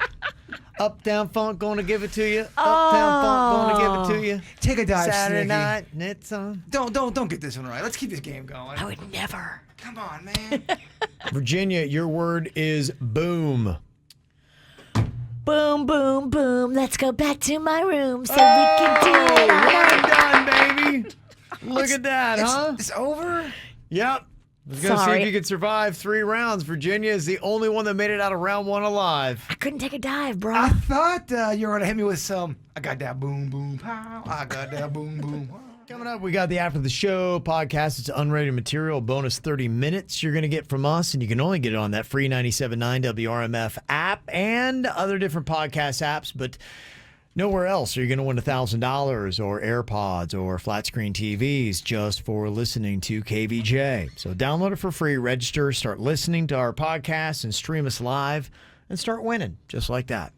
Uptown Funk, gonna give it to you. Uptown Funk, gonna give it to you. Take a dive, Saturday Snicky. night, and it's on. Don't get this one right. Let's keep this game going. I would never. Come on, man. Virginia, your word is boom. Boom, boom, boom. Let's go back to my room so we can do it. Well done, baby. Look at that, huh? It's over? Yep. I was going to see Sorry. if you could survive 3 rounds. Virginia is the only one that made it out of round 1 alive. I couldn't take a dive, bro. I thought you were going to hit me with some, I got that boom, boom, pow. I got that boom, boom. Coming up, we got the After the Show podcast. It's unrated material, bonus 30 minutes you're going to get from us, and you can only get it on that free 97.9 WRMF app and other different podcast apps, but nowhere else are you going to win $1,000 or AirPods or flat screen TVs just for listening to KVJ. So download it for free, register, start listening to our podcast, and stream us live, and start winning just like that.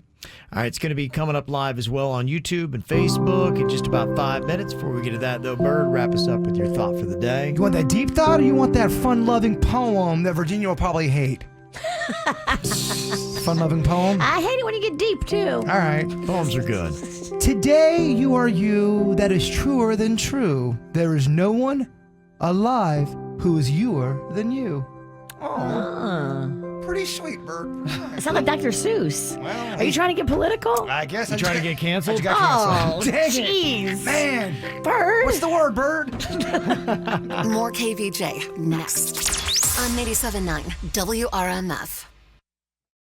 All right, it's going to be coming up live as well on YouTube and Facebook in just about 5 minutes. Before we get to that, though, Bird, wrap us up with your thought for the day. You want that deep thought, or you want that fun-loving poem that Virginia will probably hate? Fun-loving poem? I hate it when you get deep, too. All right. Poems are good. Today you are you that is truer than true. There is no one alive who is youer than you. Oh. Pretty sweet, Bird. It sounds like Dr. Seuss. Well, Are you trying to get political? I guess. You trying to get canceled? I got Oh, canceled. Dang jeez. it. Man. Bird. What's the word, Bird? More KVJ next on 97.9 WRMF.